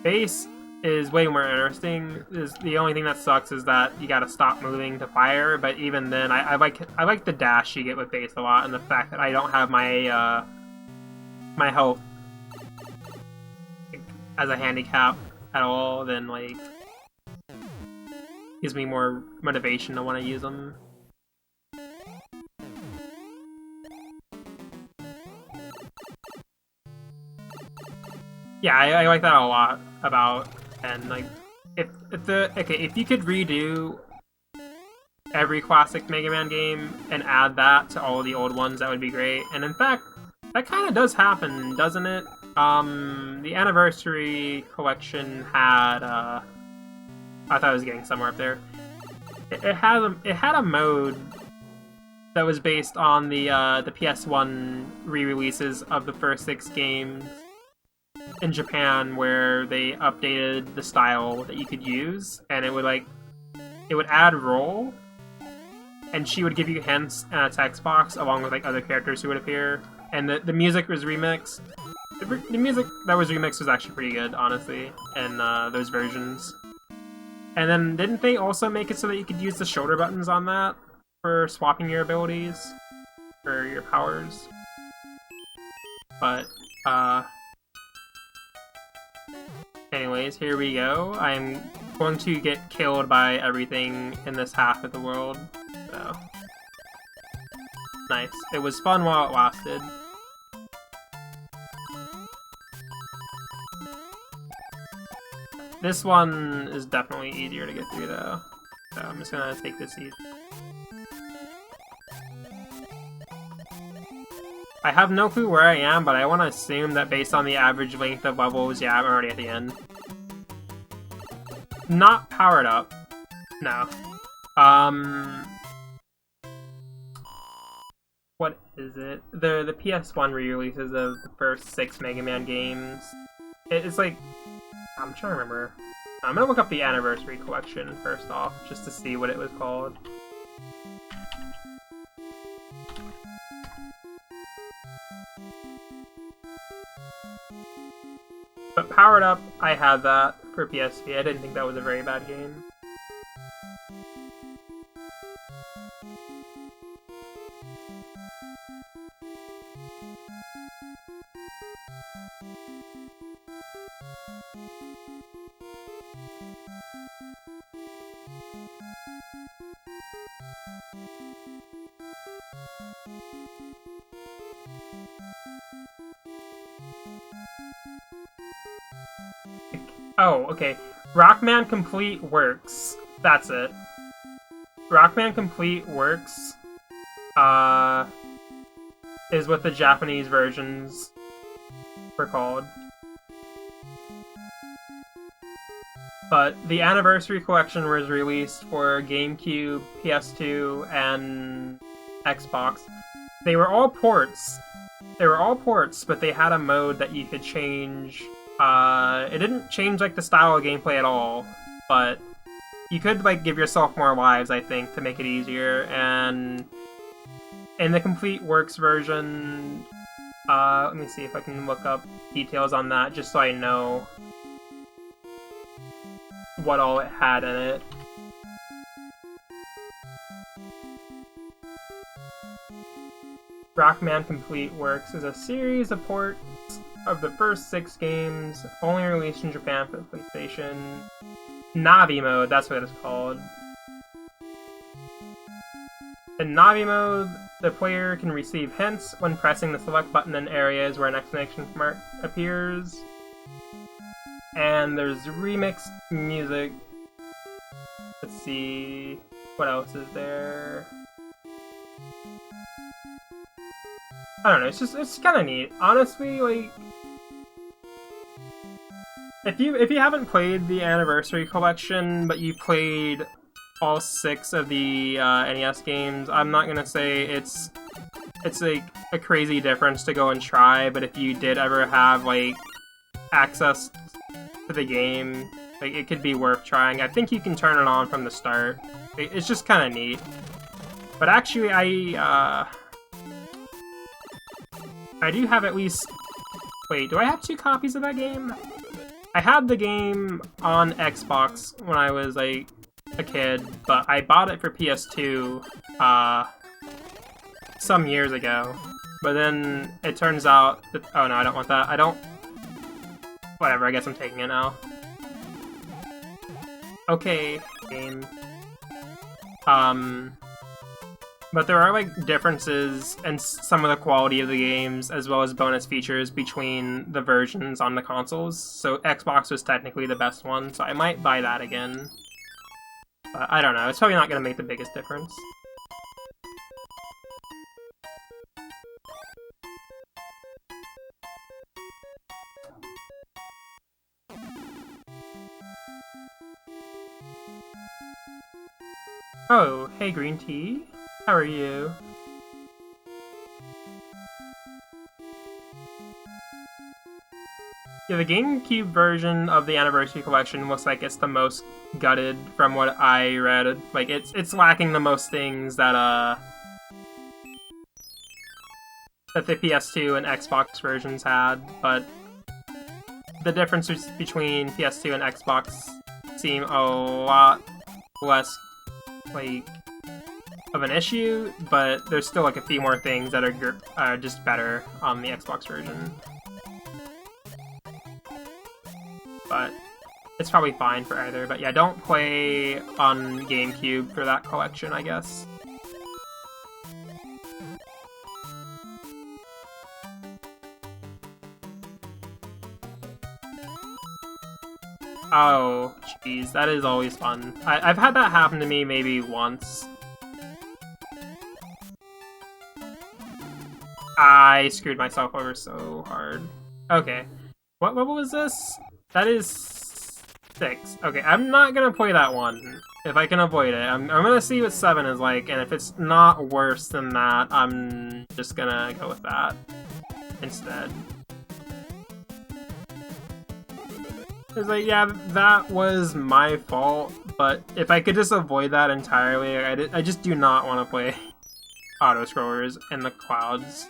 Base is way more interesting. Is the only thing that sucks is that you gotta stop moving to fire, but even then, I like the dash you get with Base a lot, and the fact that I don't have my my health as a handicap at all, then like gives me more motivation to want to use them. Yeah, I like that a lot about, and like, if you could redo every classic Mega Man game and add that to all the old ones, that would be great. And in fact, that kind of does happen, doesn't it? The Anniversary Collection had, I thought I was getting somewhere up there. It had a mode that was based on the PS1 re-releases of the first 6 games in Japan, where they updated the style that you could use, and it would add Roll, and she would give you hints and a text box along with like other characters who would appear, and the music was remixed. The music that was remixed was actually pretty good, honestly, in those versions. And then didn't they also make it so that you could use the shoulder buttons on that for swapping your abilities or your powers? But anyways, here we go. I'm going to get killed by everything in this half of the world. So nice. It was fun while it lasted. This one is definitely easier to get through, though. So I'm just gonna take this seat. I have no clue where I am, but I want to assume that based on the average length of levels, yeah, I'm already at the end. Not powered up. No. What is it? The PS1 re-releases of the first 6 Mega Man games. It's like... I'm trying to remember. I'm gonna look up the Anniversary Collection first off, just to see what it was called. But Powered Up, I had that for PSP. I didn't think that was a very bad game. Oh, okay. Rockman Complete Works. That's it. Rockman Complete Works is what the Japanese versions were called. But the Anniversary Collection was released for GameCube, PS2, and Xbox. They were all ports. But they had a mode that you could change. It didn't change like the style of gameplay at all, but you could like give yourself more lives, I think, to make it easier. And in the Complete Works version, let me see if I can look up details on that, just so I know what all it had in it. Rockman Complete Works is a series of ports of the first 6 games, only released in Japan for the PlayStation. Navi Mode, that's what it's called. In Navi Mode, the player can receive hints when pressing the select button in areas where an exclamation mark appears. And there's remixed music. Let's see, what else is there? I don't know, it's kind of neat. Honestly, like, if you haven't played the Anniversary Collection, but you played all 6 of the NES games, I'm not gonna say it's like a crazy difference to go and try, but if you did ever have like access to the game, like, it could be worth trying. I think you can turn it on from the start. It's just kind of neat. But actually, I do have at least... Wait, do I have 2 copies of that game? I had the game on Xbox when I was, like, a kid, but I bought it for PS2, some years ago. But then it turns out that... Oh, no, I don't want that. I don't... Whatever, I guess I'm taking it now. Okay, game. But there are like differences in some of the quality of the games, as well as bonus features between the versions on the consoles. So Xbox was technically the best one, so I might buy that again. But I don't know, it's probably not going to make the biggest difference. Oh, hey green tea. How are you? Yeah, the GameCube version of the Anniversary Collection looks like it's the most gutted from what I read. Like, it's lacking the most things that the PS2 and Xbox versions had, but the differences between PS2 and Xbox seem a lot less, like, of an issue, but there's still, like, a few more things that are just better on the Xbox version. But it's probably fine for either. But yeah, don't play on GameCube for that collection, I guess. Oh, jeez, that is always fun. I've had that happen to me maybe once. I screwed myself over so hard. Okay, what level was this? That is 6. Okay, I'm not gonna play that one if I can avoid it. I'm gonna see what 7 is like, and if it's not worse than that, I'm just gonna go with that instead. It's like, yeah, that was my fault, but if I could just avoid that entirely, I just do not want to play auto-scrollers in the clouds.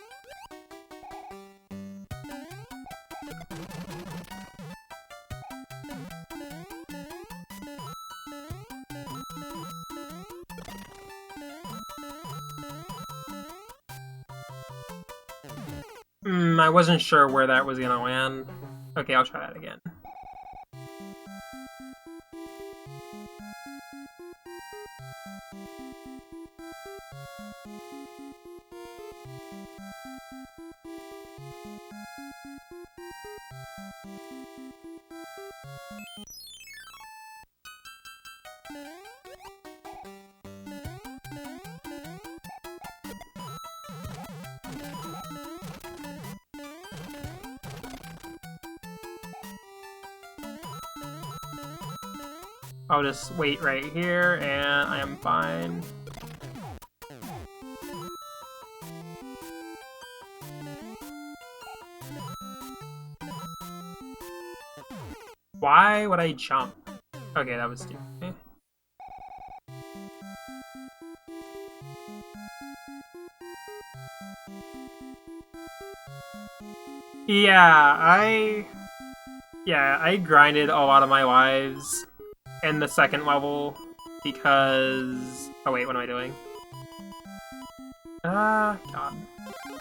I wasn't sure where that was gonna land. Okay, I'll try that again. I'll just wait right here, and I am fine. Why would I jump? Okay, that was stupid. Yeah, I grinded a lot of my lives in the second level because... Oh wait, what am I doing? God.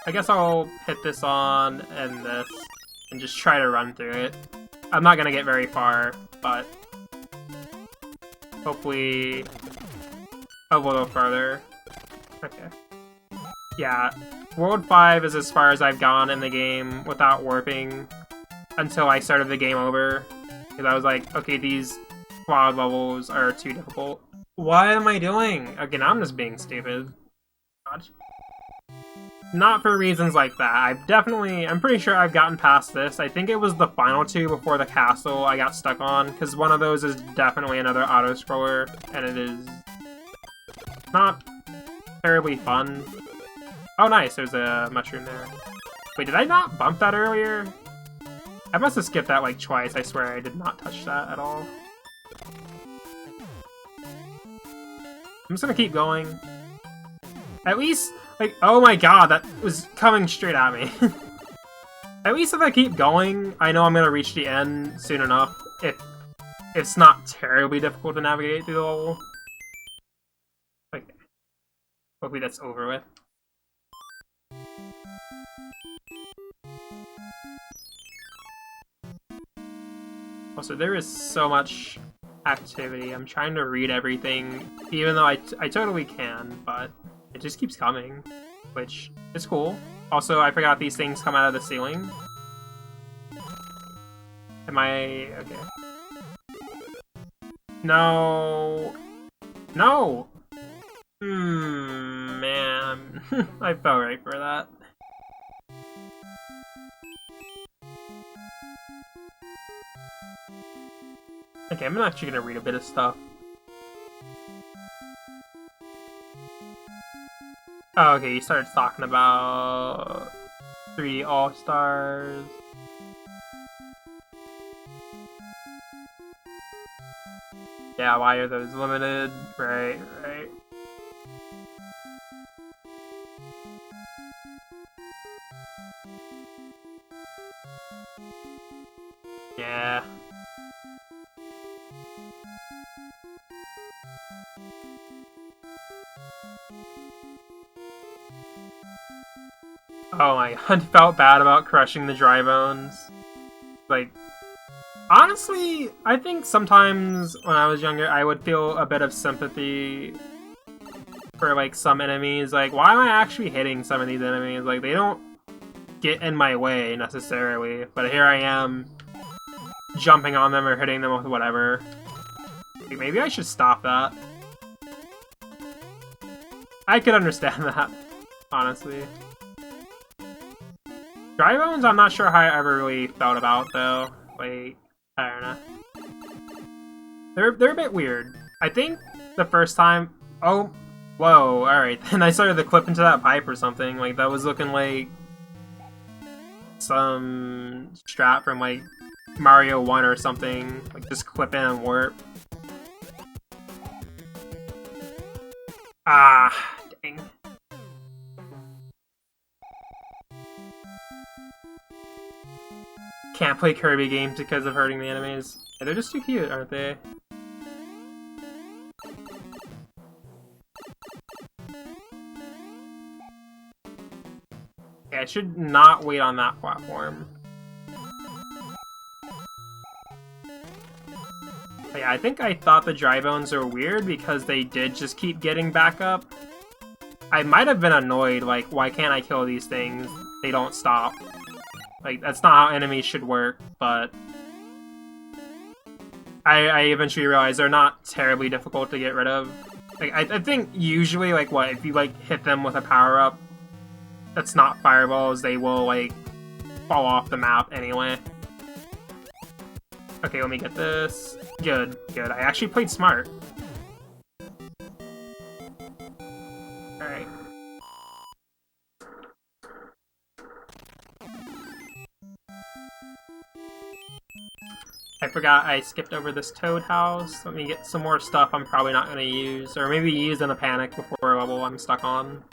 I guess I'll hit this on and this and just try to run through it. I'm not gonna get very far, but hopefully a little further. Okay. Yeah, World 5 is as far as I've gone in the game without warping until I started the game over. Because I was like, okay, these cloud levels are too difficult. What am I doing? Okay, now I'm just being stupid. God. Not for reasons like that. I'm pretty sure I've gotten past this. I think it was the final two before the castle I got stuck on, because one of those is definitely another auto-scroller, and it is not terribly fun. Oh nice, there's a mushroom there. Wait, did I not bump that earlier? I must have skipped that like twice, I swear I did not touch that at all. I'm just gonna keep going. At least, like, oh my god, that was coming straight at me. At least if I keep going, I know I'm gonna reach the end soon enough, if it's not terribly difficult to navigate through the level. Okay. Hopefully that's over with. Also, there is so much activity. I'm trying to read everything, even though I totally can, but It just keeps coming, which is cool. Also, I forgot these things come out of the ceiling. Am I... okay. No! No! Man. I fell right for that. Okay, I'm actually gonna read a bit of stuff. Oh, okay, he started talking about 3 All-Stars. Yeah, why are those limited? Right, right. Yeah. Oh my god, felt bad about crushing the dry bones. Like, honestly, I think sometimes when I was younger, I would feel a bit of sympathy for, like, some enemies. Like, why am I actually hitting some of these enemies? Like, they don't get in my way, necessarily. But here I am, jumping on them or hitting them with whatever. Like, maybe I should stop that. I could understand that, honestly. Dry bones, I'm not sure how I ever really felt about, though. Like, I don't know. They're a bit weird. I think the first time... Oh, whoa, alright. Then I started to clip into that pipe or something. Like, that was looking like some strat from, like, Mario 1 or something. Like, just clip in and warp. Ah, dang. Can't play Kirby games because of hurting the enemies. Yeah, they're just too cute, aren't they? Yeah, I should not wait on that platform. But yeah, I think I thought the dry bones were weird because they did just keep getting back up. I might have been annoyed, like, why can't I kill these things? They don't stop. Like, that's not how enemies should work, but I eventually realized they're not terribly difficult to get rid of. Like, I think usually, like, what, if you, like, hit them with a power-up that's not fireballs, they will, like, fall off the map anyway. Okay, let me get this. Good, good. I actually played smart. Alright. I forgot I skipped over this Toad house. Let me get some more stuff I'm probably not going to use. Or maybe use in a panic before a level I'm stuck on.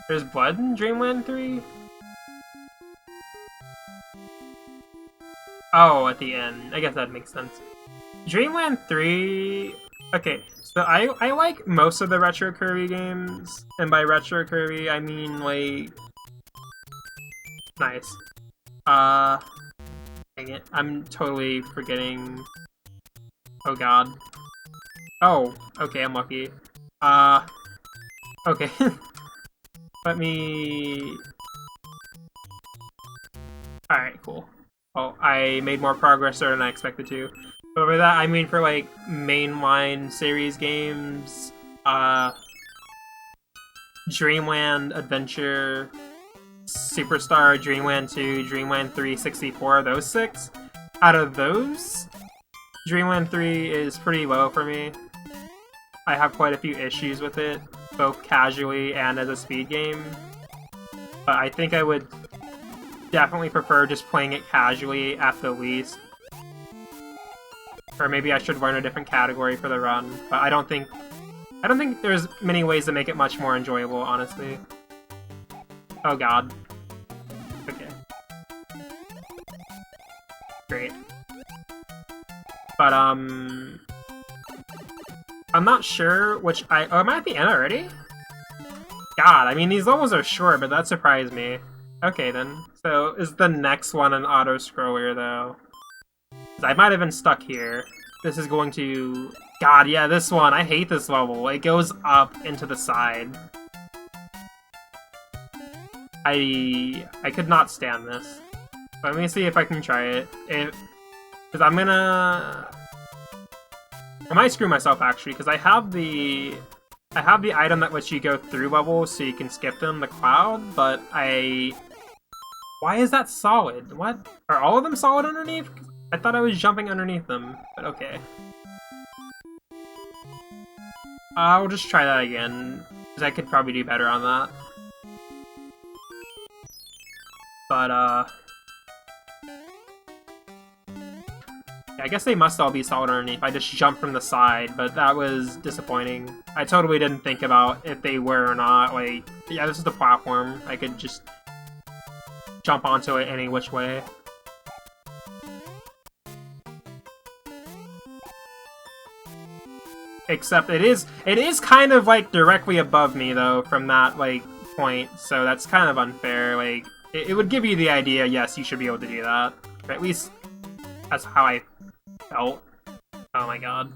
There's blood in Dreamland 3? Oh, at the end. I guess that makes sense. Dreamland 3... Okay, so I like most of the Retro Kirby games. And by Retro Kirby, I mean, like... Nice. Dang it. I'm totally forgetting... Oh god. Oh, okay, I'm lucky. Okay. Let me... Alright, cool. Oh, I made more progress there than I expected to. But by that, I mean for, like, mainline series games, Dreamland Adventure, Superstar, Dreamland 2, Dreamland 3, 64, those 6. Out of those, Dreamland 3 is pretty low for me. I have quite a few issues with it, both casually and as a speed game. But I think I would definitely prefer just playing it casually at the least. Or maybe I should learn a different category for the run, but I don't think there's many ways to make it much more enjoyable, honestly. Oh god. Okay. Great. But, I'm not sure which oh, am I at the end already? God, I mean, these levels are short, but that surprised me. Okay, then. So, is the next one an auto-scroller, though? 'Cause I might have been stuck here. this is going to... God, yeah, this one. I hate this level. It goes up into the side. I could not stand this. Let me see if I can try it. Because I'm gonna... I might screw myself, actually, because I have the item that lets you go through levels so you can skip them, the cloud, but why is that solid? What? Are all of them solid underneath? I thought I was jumping underneath them, but okay. I'll just try that again, because I could probably do better on that. But, yeah, I guess they must all be solid underneath. I just jumped from the side, but that was disappointing. I totally didn't think about if they were or not. Like, yeah, this is the platform. I could just jump onto it any which way. Except it is kind of like directly above me though from that like point, so that's kind of unfair. Like it would give you the idea, yes, you should be able to do that. Or at least that's how I felt. Oh my god.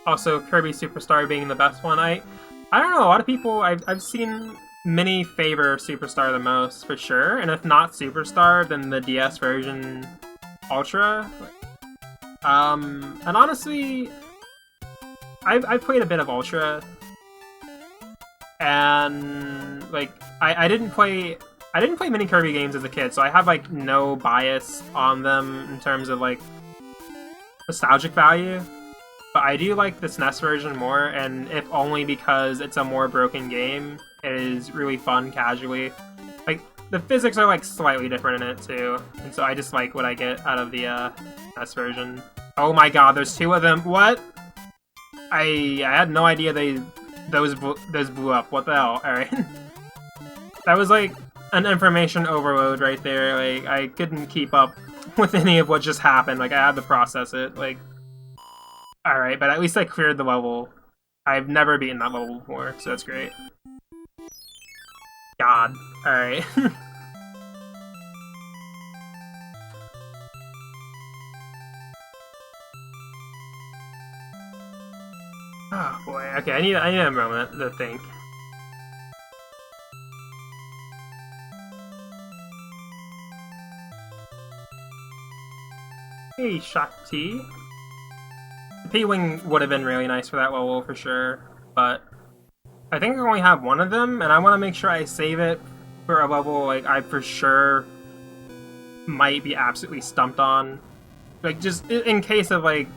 Also, Kirby Superstar being the best one. I don't know, a lot of people, I've seen many favor Superstar the most, for sure, and if not Superstar, then the DS version Ultra. And honestly, I've played a bit of Ultra, and, like, I didn't play many Kirby games as a kid, so I have, like, no bias on them in terms of, like, nostalgic value. But I do like the SNES version more, and if only because it's a more broken game, it is really fun casually. Like, the physics are like slightly different in it too, and so I just like what I get out of the SNES version. Oh my god, there's two of them. What? I had no idea those blew up. What the hell? All right, that was like an information overload right there. Like I couldn't keep up with any of what just happened. Like I had to process it. Like. Alright, but at least I cleared the level. I've never beaten that level before, so that's great. God. Alright. Oh boy, okay, I need a moment to think. Hey, Shakti. P-Wing would have been really nice for that level for sure, but I think I only have one of them, and I want to make sure I save it for a level like I for sure might be absolutely stumped on. Like, just in case of, like,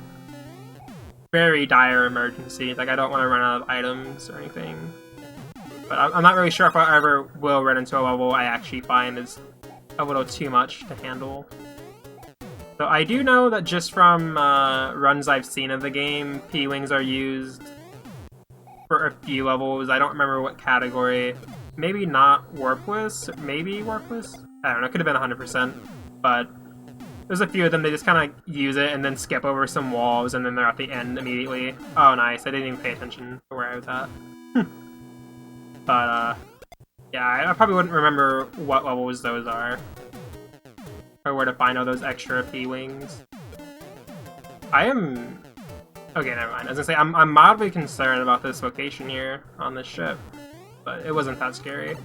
very dire emergency. Like, I don't want to run out of items or anything. But I'm not really sure if I ever will run into a level I actually find is a little too much to handle. So I do know that just from runs I've seen of the game, P-Wings are used for a few levels. I don't remember what category. Maybe not Warpless, maybe Warpless? I don't know, it could have been 100%. But there's a few of them, they just kind of use it and then skip over some walls and then they're at the end immediately. Oh, nice, I didn't even pay attention to where I was at. But, yeah, I probably wouldn't remember what levels those are. Or where to find all those extra P-Wings. I am... Okay, never mind. I was gonna say, I'm mildly concerned about this location here on this ship. But it wasn't that scary.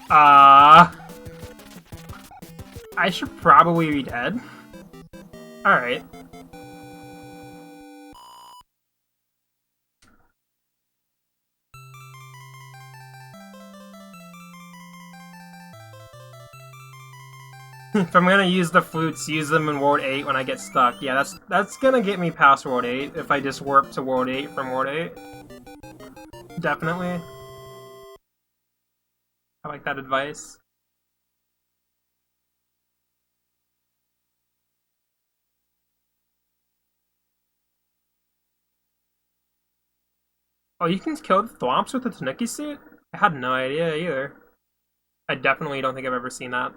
I should probably be dead. Alright. If I'm gonna use the flutes, use them in World 8 when I get stuck. Yeah, that's gonna get me past World 8 if I just warp to World 8 from World 8. Definitely. I like that advice. Oh, you can kill the Thwomps with the Tanuki suit? I had no idea either. I definitely don't think I've ever seen that.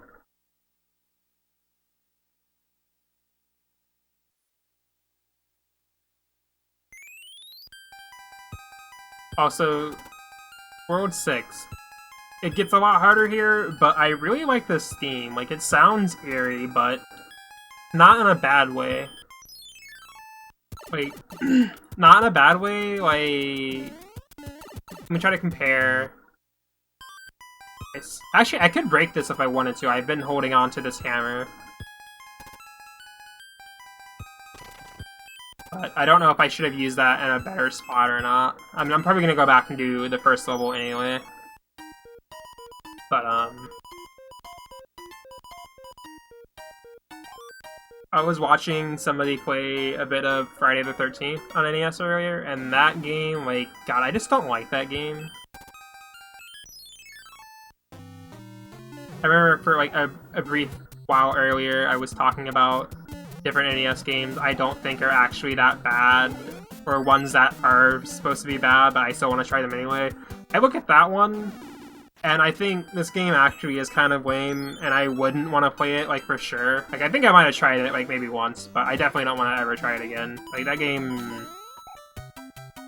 Also, World 6. It gets a lot harder here, but I really like this theme. Like, it sounds eerie, but not in a bad way. Like, not in a bad way, like... Let me try to compare. Actually, I could break this if I wanted to. I've been holding on to this hammer. But I don't know if I should have used that in a better spot or not. I mean, I'm probably gonna go back and do the first level anyway. But, I was watching somebody play a bit of Friday the 13th on NES earlier, and that game, like, God, I just don't like that game. I remember for, like, a brief while earlier, I was talking about different NES games I don't think are actually that bad, or ones that are supposed to be bad, but I still want to try them anyway. I look at that one, and I think this game actually is kind of lame, and I wouldn't want to play it, like, for sure. Like, I think I might have tried it, like, maybe once, but I definitely don't want to ever try it again. Like, that game...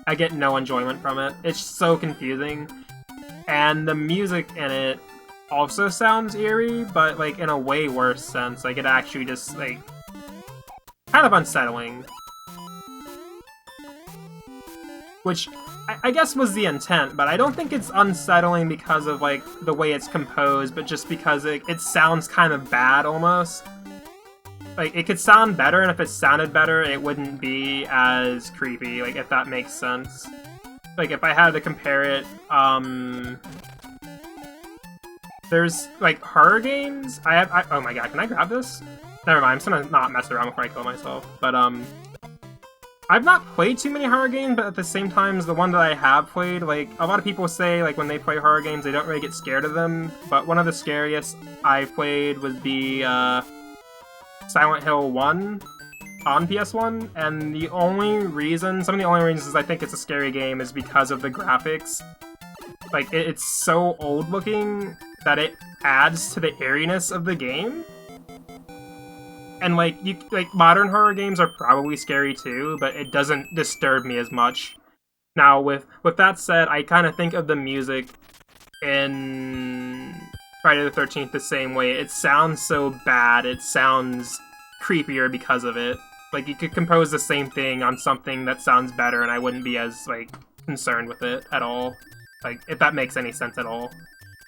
I get no enjoyment from it. It's so confusing. And the music in it also sounds eerie, but, like, in a way worse sense. Like, it actually just, like... kind of unsettling. Which... I guess was the intent, but I don't think it's unsettling because of, like, the way it's composed, but just because it sounds kind of bad, almost. Like, it could sound better, and if it sounded better, it wouldn't be as creepy, like, if that makes sense. Like, if I had to compare it, there's, like, horror games? Oh my god, can I grab this? Never mind, I'm just gonna not mess around before I kill myself. But, I've not played too many horror games, but at the same time, the one that I have played, like, a lot of people say, like, when they play horror games, they don't really get scared of them, but one of the scariest I've played would be, Silent Hill 1 on PS1, and some of the only reasons I think it's a scary game is because of the graphics. Like, it's so old-looking that it adds to the eeriness of the game. And, like, modern horror games are probably scary too, but it doesn't disturb me as much. Now, with that said, I kind of think of the music in Friday the 13th the same way. It sounds so bad, it sounds creepier because of it. Like, you could compose the same thing on something that sounds better, and I wouldn't be as, like, concerned with it at all. Like, if that makes any sense at all.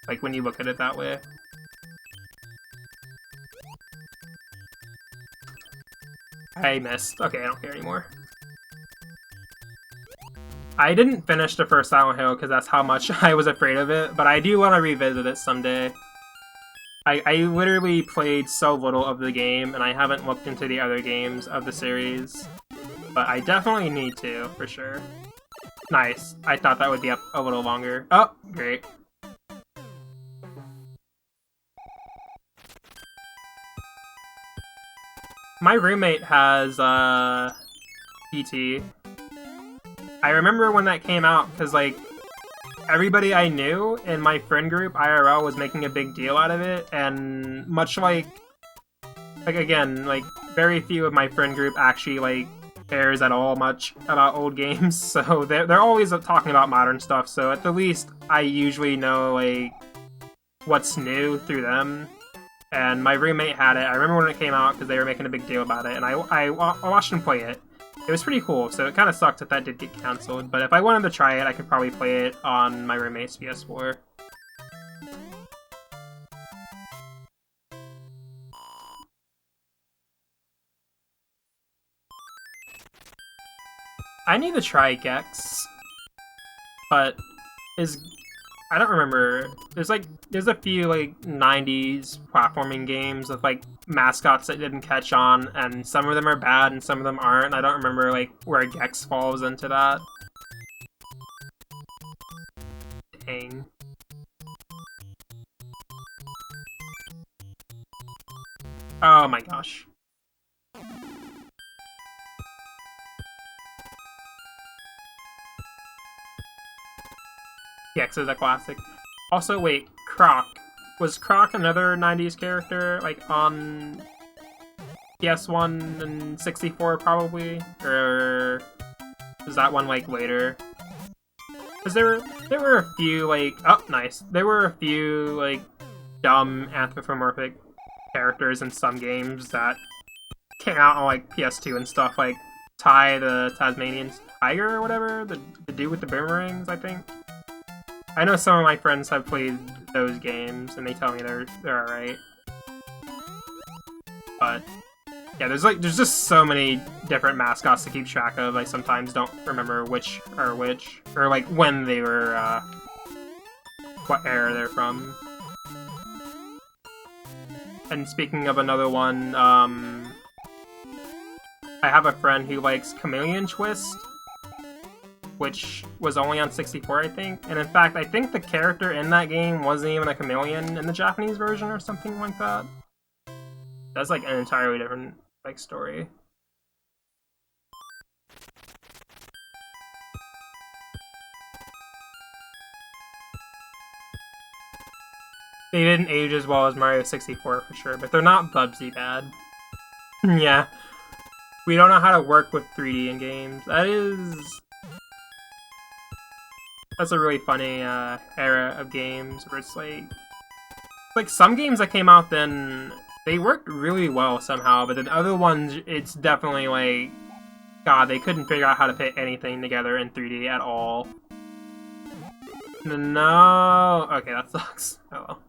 Like, when you look at it that way. I missed. Okay, I don't care anymore. I didn't finish the first Silent Hill because that's how much I was afraid of it, but I do want to revisit it someday. I literally played so little of the game, and I haven't looked into the other games of the series. But I definitely need to, for sure. Nice. I thought that would be up a little longer. Oh, great. My roommate has, PT. I remember when that came out, because, like, everybody I knew in my friend group, IRL, was making a big deal out of it, and much like, again, like, very few of my friend group actually, like, cares at all much about old games, so they're always talking about modern stuff, so at the least, I usually know, like, what's new through them. And my roommate had it. I remember when it came out because they were making a big deal about it, and I watched him play it. It was pretty cool, so it kind of sucked that did get cancelled, but if I wanted to try it, I could probably play it on my roommate's PS4. I need to try Gex, but I don't remember. There's a few, like, 90s platforming games with, like, mascots that didn't catch on, and some of them are bad and some of them aren't, and I don't remember, like, where Gex falls into that. Dang. Oh my gosh. Gex is a classic. Also, wait, Croc. Was Croc another 90s character, like, on PS1 and 64 probably? Or was that one, like, later? Because there were a few, like... Oh, nice. There were a few, like, dumb anthropomorphic characters in some games that came out on, like, PS2 and stuff, like Ty the Tasmanian Tiger or whatever? The dude with the boomerangs, I think? I know some of my friends have played those games, and they tell me they're alright. But yeah, there's just so many different mascots to keep track of. I sometimes don't remember which are which, or like when they were, what era they're from. And speaking of another one, I have a friend who likes Chameleon Twist, which was only on 64, I think. And in fact, I think the character in that game wasn't even a chameleon in the Japanese version or something like that. That's like an entirely different, like, story. They didn't age as well as Mario 64 for sure, but they're not Bubsy bad. Yeah. We don't know how to work with 3D in games. That's a really funny era of games where it's like some games that came out then, they worked really well somehow, but then other ones, it's definitely like, God, they couldn't figure out how to fit anything together in 3D at all. No, okay, that sucks. Oh well.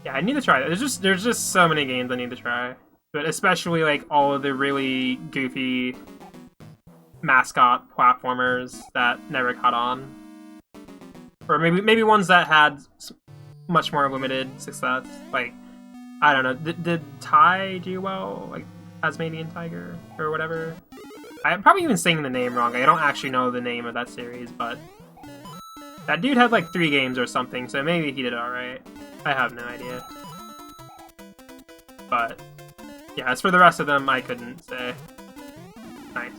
Yeah, I need to try that. There's just so many games I need to try, but especially like all of the really goofy mascot platformers that never caught on, or maybe ones that had much more limited success. Like, I don't know, did Ty do well? Like Tasmanian Tiger or whatever? I'm probably even saying the name wrong. I don't actually know the name of that series, but that dude had like 3 games or something, so maybe he did alright. I have no idea. But yeah, as for the rest of them, I couldn't say. Nice.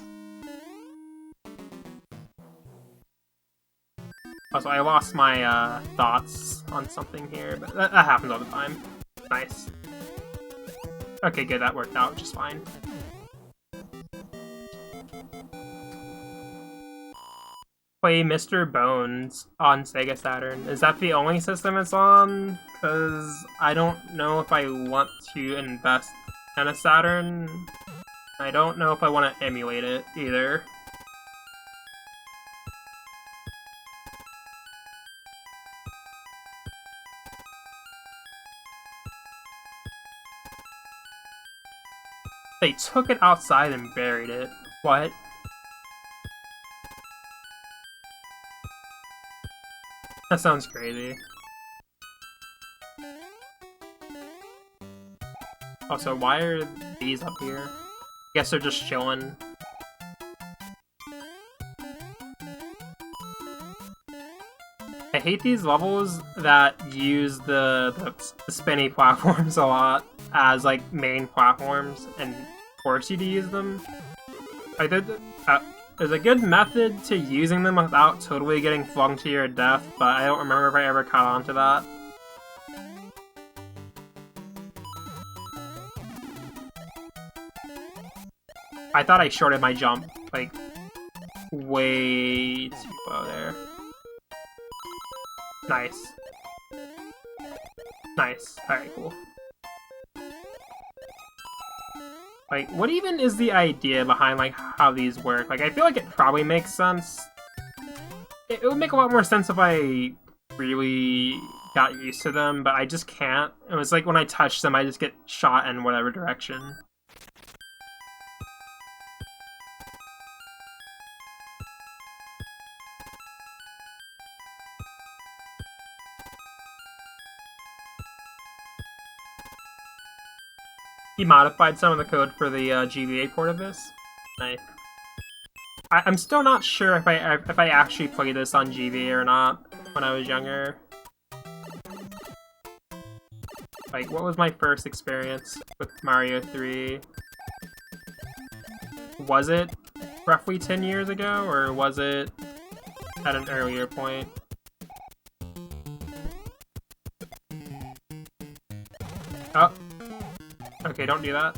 Also, I lost my thoughts on something here, but that happens all the time. Nice. Okay, good, that worked out just fine. Play Mr. Bones on Sega Saturn. Is that the only system it's on? Because I don't know if I want to invest in a Saturn. I don't know if I want to emulate it either. They took it outside and buried it. What? That sounds crazy. Also, why are these up here? I guess they're just chilling. I hate these levels that use the spinny platforms a lot as like main platforms and force you to use them. Like there's a good method to using them without totally getting flung to your death, but I don't remember if I ever caught on to that. I thought I shorted my jump, like, way too low there. Nice. Nice. Alright, cool. Like, what even is the idea behind, like, how these work? Like, I feel like it probably makes sense. It would make a lot more sense if I really got used to them, but I just can't. It was like when I touch them, I just get shot in whatever direction. He modified some of the code for the GBA port of this. Nice. I'm still not sure if I actually played this on GBA or not when I was younger. Like, what was my first experience with Mario 3? Was it roughly 10 years ago, or was it at an earlier point. Oh. Okay, don't do that.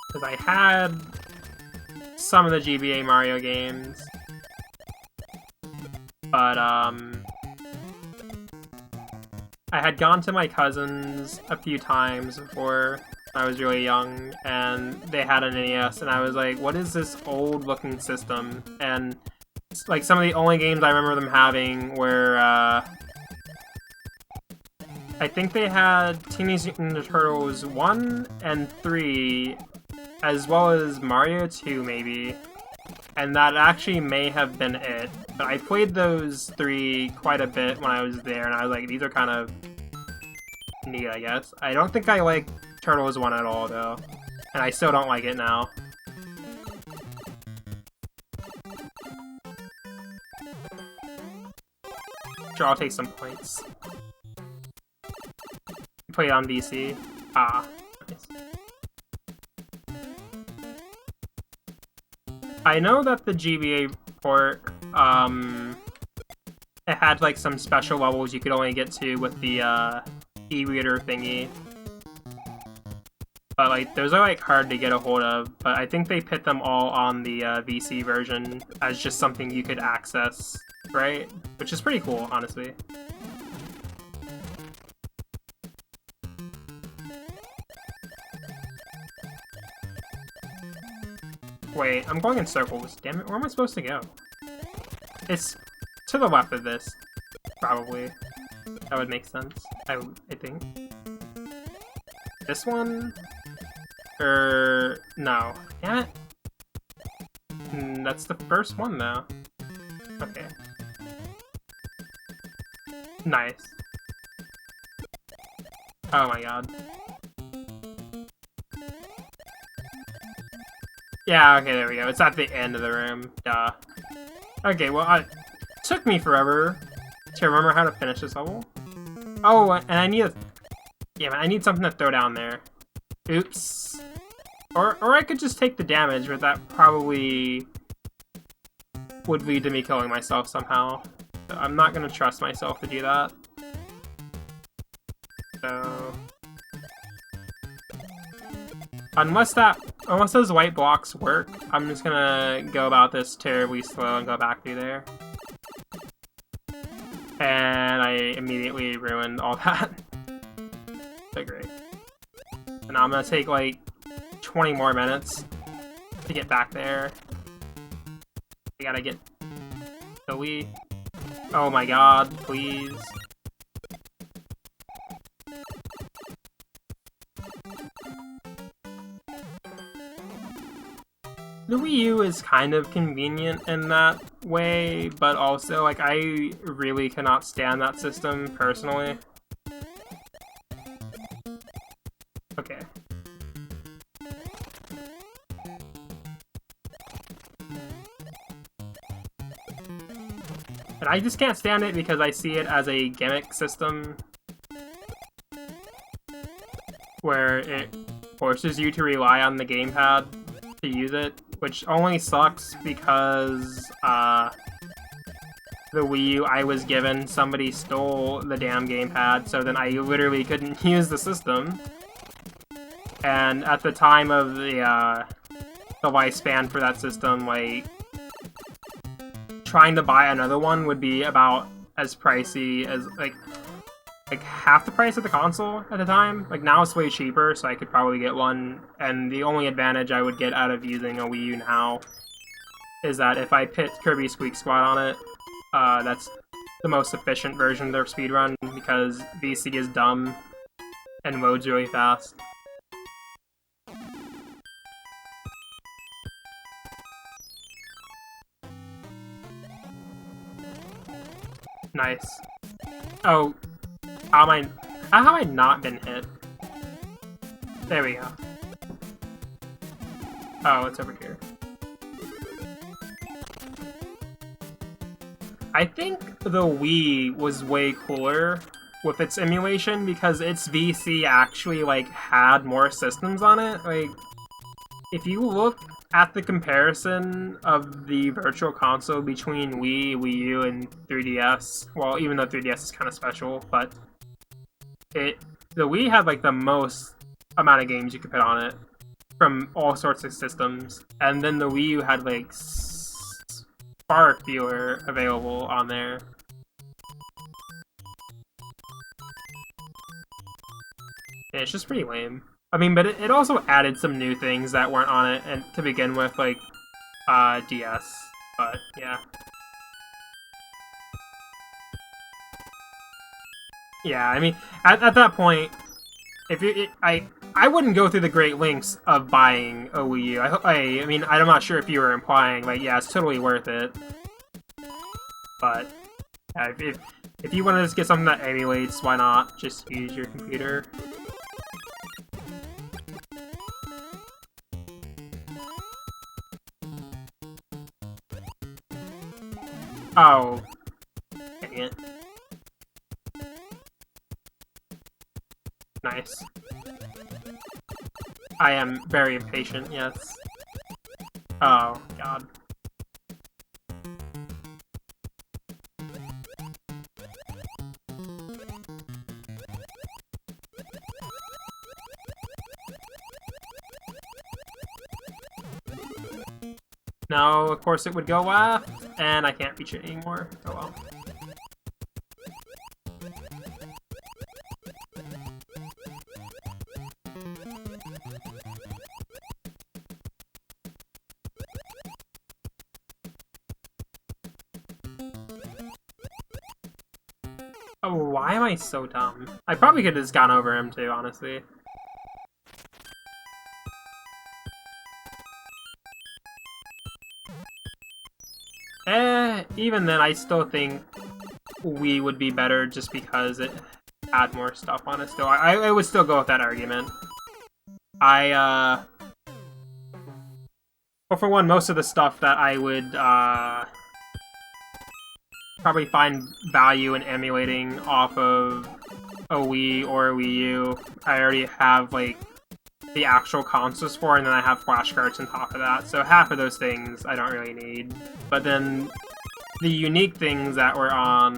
Because I had some of the GBA Mario games, but I had gone to my cousin's a few times before I was really young, and they had an NES, and I was like, what is this old-looking system? And, like, some of the only games I remember them having were, I think they had Teenage Mutant Ninja Turtles 1 and 3, as well as Mario 2, maybe. And that actually may have been it. But I played those 3 quite a bit when I was there, and I was like, these are kind of neat, I guess. I don't think I like Turtles 1 at all, though. And I still don't like it now. Sure, I'll take some points. Play it on DC. Ah, nice. I know that the GBA port, it had like some special levels you could only get to with the e-reader thingy. But like, those are like hard to get a hold of, but I think they put them all on the VC version as just something you could access, right? Which is pretty cool, honestly. Wait, I'm going in circles. Damn it, where am I supposed to go? It's to the left of this, probably. That would make sense, I think. This one? No. Damn it. That's the first one, though. Okay. Nice. Oh my god. Yeah, okay, there we go. It's at the end of the room. Duh. Okay, well, it took me forever to remember how to finish this level. Oh, and I need a... Yeah, I need something to throw down there. Oops. Or I could just take the damage, but that probably would lead to me killing myself somehow. So I'm not gonna trust myself to do that. So... Unless those white blocks work, I'm just gonna go about this terribly slow and go back through there. And I immediately ruined all that. So great. And I'm gonna take like 20 more minutes to get back there. I gotta get the Wii. Oh my god, please. The Wii U is kind of convenient in that way, but also, like, I really cannot stand that system, personally. Okay. And I just can't stand it because I see it as a gimmick system where it forces you to rely on the gamepad to use it, which only sucks because the Wii U I was given, somebody stole the damn gamepad, so then I literally couldn't use the system. And at the time of the lifespan for that system, like, trying to buy another one would be about as pricey as, like half the price of the console at the time. Like, now it's way cheaper, so I could probably get one, and the only advantage I would get out of using a Wii U now is that if I put Kirby Squeak Squad on it, that's the most efficient version of their speedrun, because VC is dumb and loads really fast. Nice. Oh, how have I not been hit? There we go. Oh, it's over here. I think the Wii was way cooler with its emulation because its VC actually, like, had more systems on it. Like, if you look at the comparison of the Virtual Console between Wii, Wii U, and 3DS, well, even though 3DS is kind of special, but the Wii had, like, the most amount of games you could put on it from all sorts of systems, and then the Wii U had, like, far fewer available on there. Yeah, it's just pretty lame. I mean, but it also added some new things that weren't on it, and to begin with, like, DS. But yeah, yeah. I mean, at that point, if I wouldn't go through the great lengths of buying a Wii U. I mean, I'm not sure if you were implying like, yeah, it's totally worth it. But yeah, if you want to just get something that emulates, why not just use your computer? Oh, dang it. Nice. I am very impatient, yes. Oh, God. No, of course it would go left, and I can't reach it anymore. Oh well. Oh, why am I so dumb? I probably could have just gone over him too, honestly. Even then, I still think Wii would be better just because it had more stuff on it still. I would still go with that argument. Well, for one, most of the stuff that I would, probably find value in emulating off of a Wii or a Wii U, I already have, like, the actual consoles for, and then I have flashcards on top of that, so half of those things I don't really need. But then the unique things that were on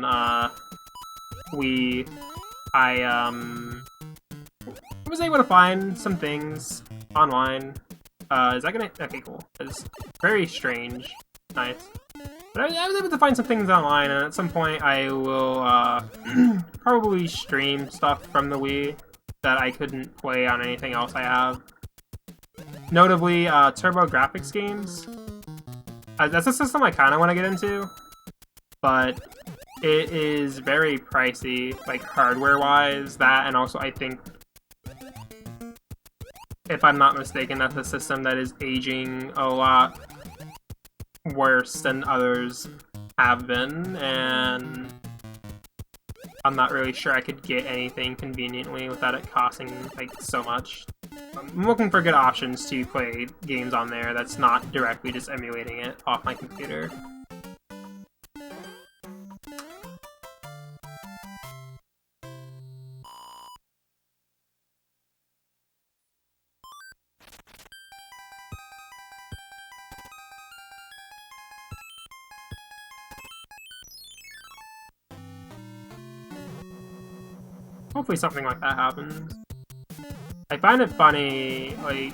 Wii, I was able to find some things online. Is that gonna... Okay, cool. It's very strange. Nice. But I was able to find some things online, and at some point I will probably stream stuff from the Wii that I couldn't play on anything else I have. Notably, Turbo Graphics games. That's a system I kind of want to get into, but it is very pricey, like hardware-wise, that, and also I think, if I'm not mistaken, that's a system that is aging a lot worse than others have been, and I'm not really sure I could get anything conveniently without it costing, like, so much. I'm looking for good options to play games on there that's not directly just emulating it off my computer. Hopefully something like that happens. I find it funny, like,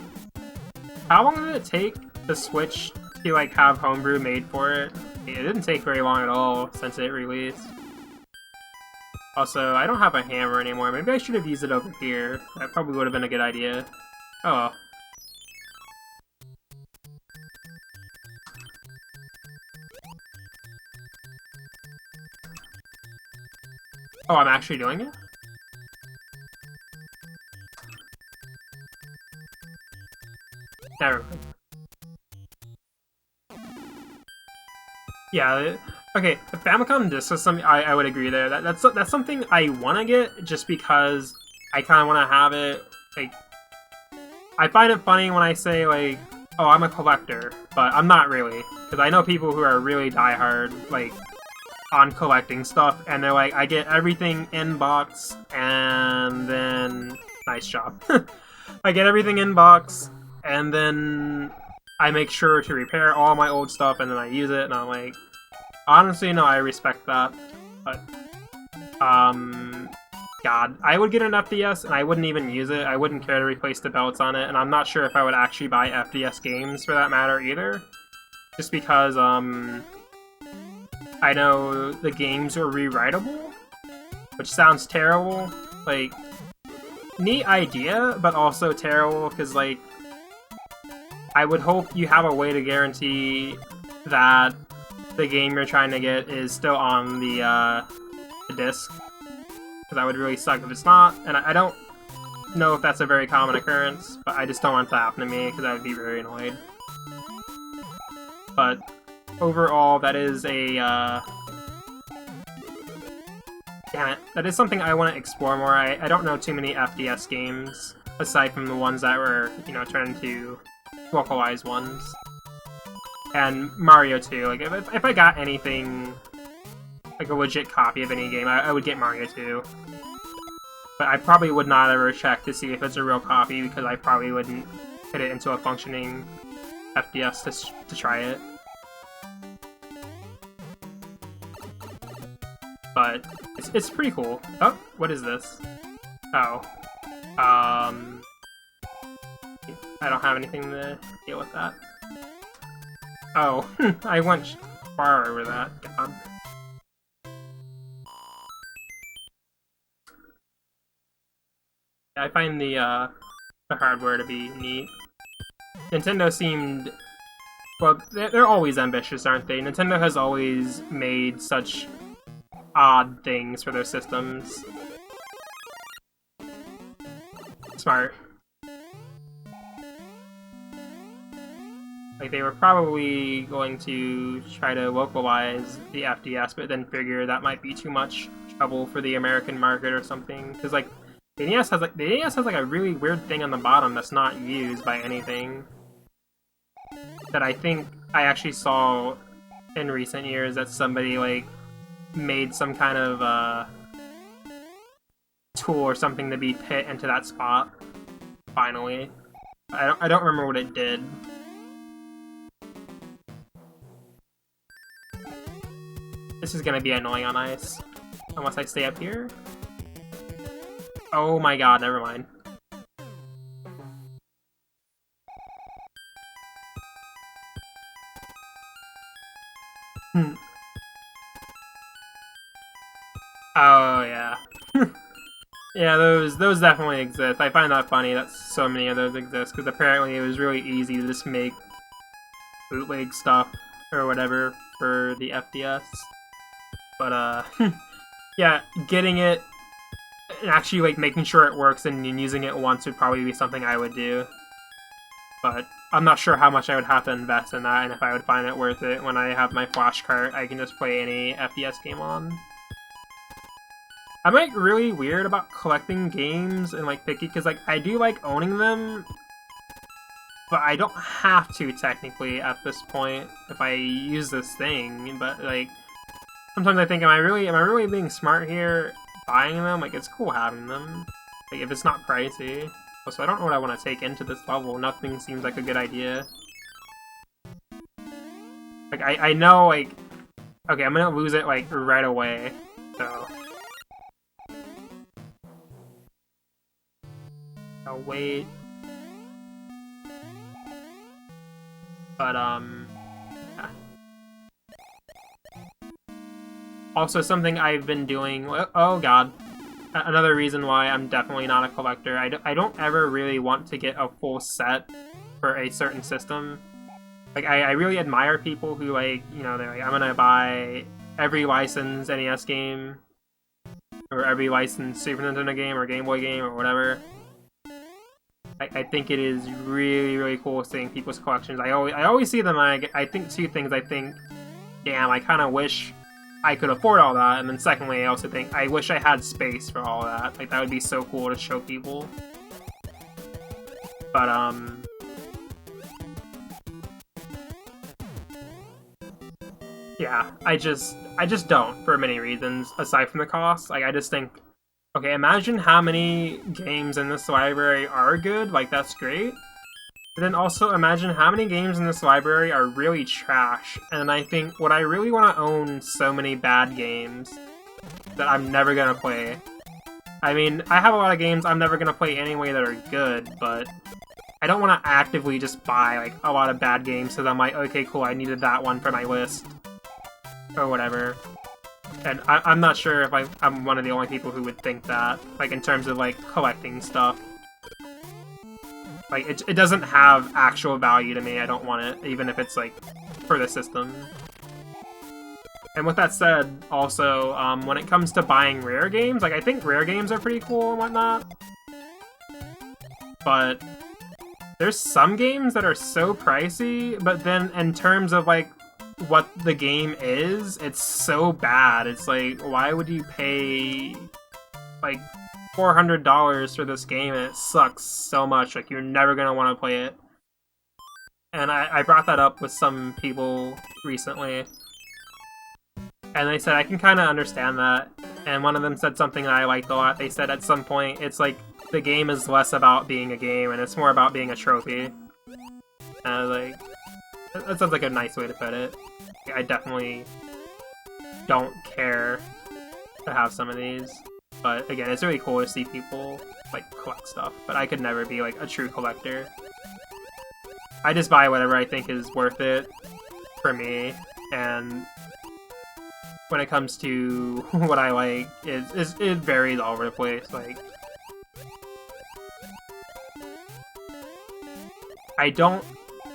how long did it take the Switch to, like, have homebrew made for it? It didn't take very long at all since it released. Also, I don't have a hammer anymore. Maybe I should have used it over here. That probably would have been a good idea. Oh well. Oh, I'm actually doing it? Never mind. Yeah, okay, the Famicom Disk System, I would agree there. That's something I want to get, just because I kind of want to have it, like... I find it funny when I say, like, oh, I'm a collector, but I'm not really. Because I know people who are really diehard, like, on collecting stuff, and they're like, I get everything in box, and then... Nice job. I get everything in box, and then I make sure to repair all my old stuff, and then I use it, and I'm like... Honestly, no, I respect that, but... God, I would get an FDS, and I wouldn't even use it. I wouldn't care to replace the belts on it, and I'm not sure if I would actually buy FDS games for that matter either. Just because, I know the games are rewritable, which sounds terrible. Like, neat idea, but also terrible, because, like, I would hope you have a way to guarantee that the game you're trying to get is still on the disc. Because that would really suck if it's not, and I don't know if that's a very common occurrence, but I just don't want it to happen to me, because I would be very annoyed. But overall, that is a, damn it, that is something I want to explore more. I don't know too many FDS games, aside from the ones that were, you know, trying to localize ones. And Mario too, like, if I got anything... like a legit copy of any game, I would get Mario 2. But I probably would not ever check to see if it's a real copy, because I probably wouldn't put it into a functioning FDS to try it. But it's pretty cool. Oh, what is this? Oh. I don't have anything to deal with that. Oh, I went far over that. God. I find the hardware to be neat. Nintendo seemed... well, they're always ambitious, aren't they? Nintendo has always made such odd things for their systems. Smart. Like, they were probably going to try to localize the FDS, but then figure that might be too much trouble for the American market or something. Because, like, the NES has like a really weird thing on the bottom that's not used by anything. That I think I actually saw in recent years that somebody like made some kind of tool or something to be put into that spot. Finally, I don't remember what it did. This is gonna be annoying on ice, unless I stay up here. Oh my god, never mind. Oh, yeah. Yeah, those definitely exist. I find that funny that so many of those exist, because apparently it was really easy to just make bootleg stuff or whatever for the FDS. But, yeah, getting it and actually, like, making sure it works and using it once would probably be something I would do. But I'm not sure how much I would have to invest in that, and if I would find it worth it. When I have my flash cart, I can just play any FDS game on. I'm, like, really weird about collecting games and, like, picky, because, like, I do like owning them, but I don't have to, technically, at this point, if I use this thing. But, like, sometimes I think, am I really being smart here? Buying them? Like, it's cool having them. Like, if it's not pricey. So I don't know what I want to take into this level. Nothing seems like a good idea. Like, I know, like... okay, I'm gonna lose it, like, right away. So... I'll wait. But, yeah. Also, something I've been doing... oh, God. Another reason why I'm definitely not a collector. I don't ever really want to get a full set for a certain system. Like, I really admire people who, like, you know, they're like, I'm gonna buy every licensed NES game, or every licensed Super Nintendo game, or Game Boy game, or whatever. I think it is really, really cool seeing people's collections. I always see them, and I think two things. I think, damn, I kind of wish I could afford all that, and then secondly, I also think I wish I had space for all that. Like, that would be so cool to show people. But, Yeah, I just don't for many reasons aside from the cost. Like I just think, okay, imagine how many games in this library are good. Like that's great. But then also imagine how many games in this library are really trash. And I think, would I really want to own so many bad games that I'm never gonna play? I mean, I have a lot of games I'm never gonna play anyway that are good, but I don't want to actively just buy like a lot of bad games so that I'm like, okay, cool, I needed that one for my list or whatever. And I'm not sure if I'm one of the only people who would think that, like in terms of like collecting stuff. Like it doesn't have actual value to me. I don't want it, even if it's like for the system. And with that said, also, when it comes to buying rare games, like I think rare games are pretty cool and whatnot. But there's some games that are so pricey, but then in terms of like what the game is, it's so bad. It's like, why would you pay like $400 for this game and it sucks so much? Like you're never gonna want to play it. And I brought that up with some people recently, and they said I can kind of understand that. And one of them said something that I liked a lot. They said at some point it's like the game is less about being a game and it's more about being a trophy. And I was like, that sounds like a nice way to put it. I definitely don't care to have some of these. But again, it's really cool to see people like collect stuff. But I could never be like a true collector. I just buy whatever I think is worth it for me. And when it comes to what I like, it varies all over the place. Like, I don't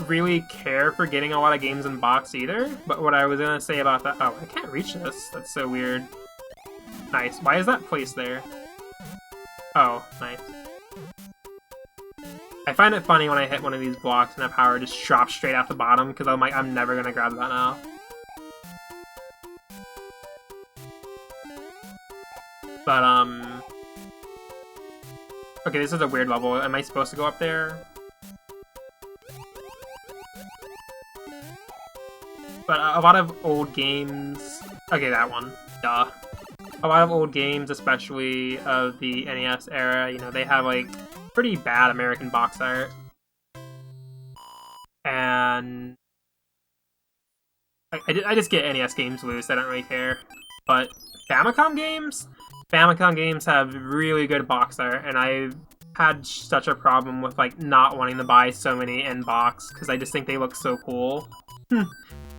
really care for getting a lot of games in box either, but what I was gonna say about that— oh, I can't reach this. That's so weird. Nice. Why is that placed there? Oh, nice. I find it funny when I hit one of these blocks and the power just drops straight out the bottom, because I'm like, I'm never gonna grab that now. But, okay, this is a weird level. Am I supposed to go up there? But a lot of old games— okay, that one. Duh. A lot of old games, especially of the NES era, you know, they have, like, pretty bad American box art. And I just get NES games loose, I don't really care. But Famicom games? Famicom games have really good box art, and I've had such a problem with, like, not wanting to buy so many in box, because I just think they look so cool.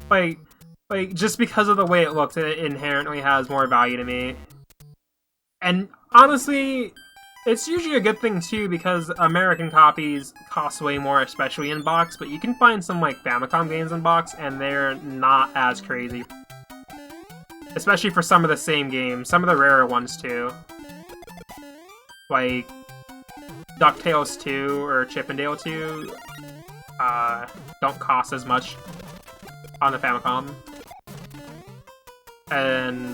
Like, just because of the way it looks, it inherently has more value to me. And honestly, it's usually a good thing too, because American copies cost way more, especially in box, but you can find some, like, Famicom games in box, and they're not as crazy. Especially for some of the same games, some of the rarer ones too. Like DuckTales 2 or Chip 'n Dale 2 don't cost as much on the Famicom. And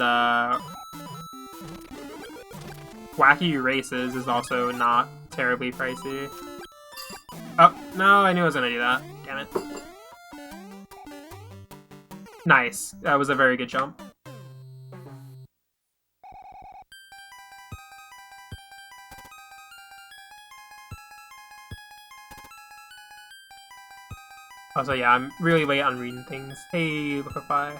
Wacky Races is also not terribly pricey. Oh, no, I knew I was gonna do that. Damn it. Nice. That was a very good jump. Also, yeah, I'm really late on reading things. Hey, Liquify.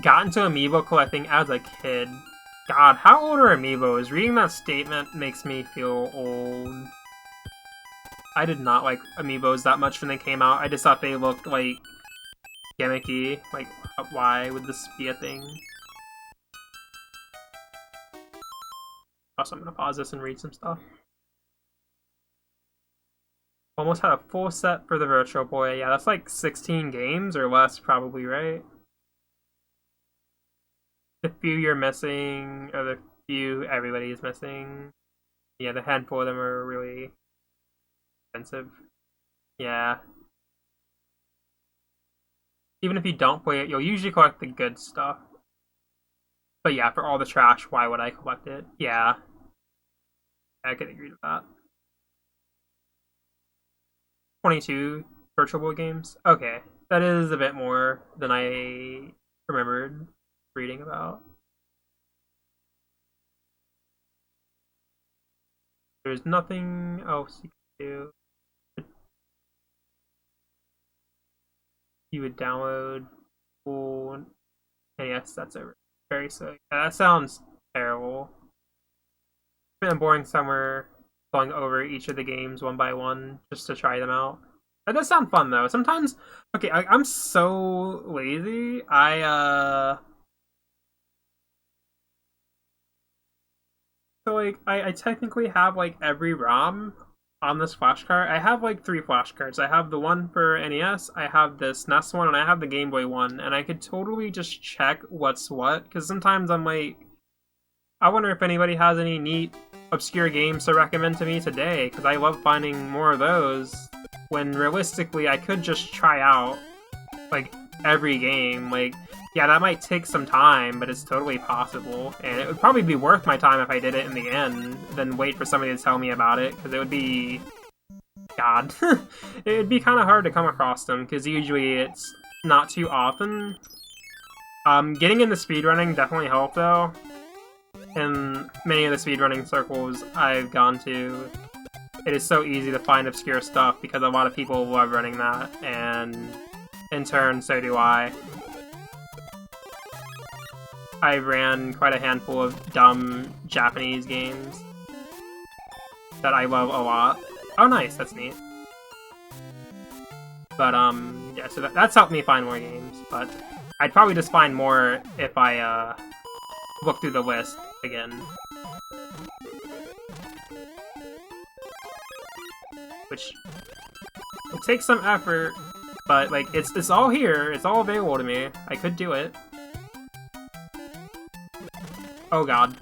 Got into amiibo collecting as a kid. God, how old are amiibos? Reading that statement makes me feel old. I did not like amiibos that much when they came out. I just thought they looked, like, gimmicky. Like, why would this be a thing? Also, I'm gonna pause this and read some stuff. Almost had a full set for the Virtual Boy. Yeah, that's like 16 games or less, probably, right? The few you're missing, or the few everybody is missing. Yeah, the handful of them are really expensive. Yeah. Even if you don't play it, you'll usually collect the good stuff. But yeah, for all the trash, why would I collect it? Yeah. I could agree with that. 22 Virtual Boy games? Okay. That is a bit more than I remembered reading about. There's nothing else you can do. You would download full NES. That's over. Very silly. Yeah, that sounds terrible. It's been boring summer going over each of the games one by one just to try them out. That does sound fun though. Sometimes, okay, I'm so lazy. So like I technically have like every ROM on this flashcard. I have like 3 flashcards. I have the one for NES, I have this NES one, and I have the Game Boy one. And I could totally just check what's what, because sometimes I'm like, I wonder if anybody has any neat, obscure games to recommend to me today, because I love finding more of those, when realistically I could just try out, like, every game. Like, yeah, that might take some time, but it's totally possible, and it would probably be worth my time if I did it in the end, than wait for somebody to tell me about it, because it would be... God. It would be kind of hard to come across them, because usually it's not too often. Getting into speedrunning definitely helped, though. In many of the speedrunning circles I've gone to, it is so easy to find obscure stuff, because a lot of people love running that, and in turn, so do I. I ran quite a handful of dumb Japanese games that I love a lot. Oh, nice, that's neat. But, yeah, so that's helped me find more games, but I'd probably just find more if I, look through the list again. Which will take some effort, but, like, it's all here, it's all available to me. I could do it. Oh god.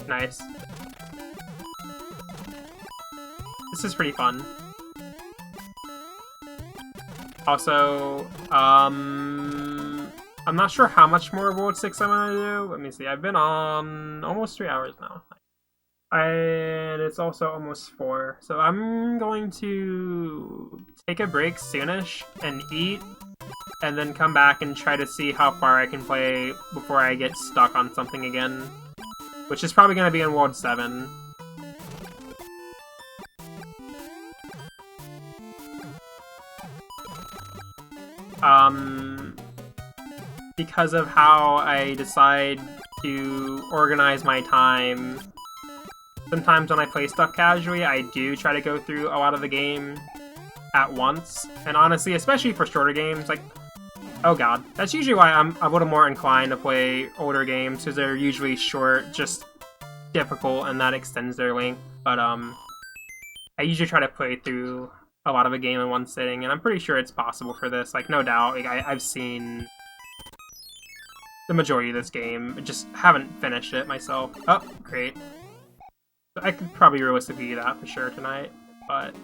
Nice. This is pretty fun. Also, I'm not sure how much more World 6 I'm gonna do. Let me see. I've been on almost 3 hours now. And it's also almost 4. So I'm going to take a break soonish and eat, and then come back and try to see how far I can play before I get stuck on something again. Which is probably gonna be in World 7. Because of how I decide to organize my time, sometimes when I play stuff casually, I do try to go through a lot of the game at once. And honestly, especially for shorter games, like, oh god, that's usually why I'm a little more inclined to play older games, because they're usually short, just difficult, and that extends their length. But I usually try to play through a lot of a game in one sitting, and I'm pretty sure it's possible for this, like, no doubt. Like, I've seen the majority of this game, I just haven't finished it myself. Oh, great. I could probably realistically do that for sure tonight, but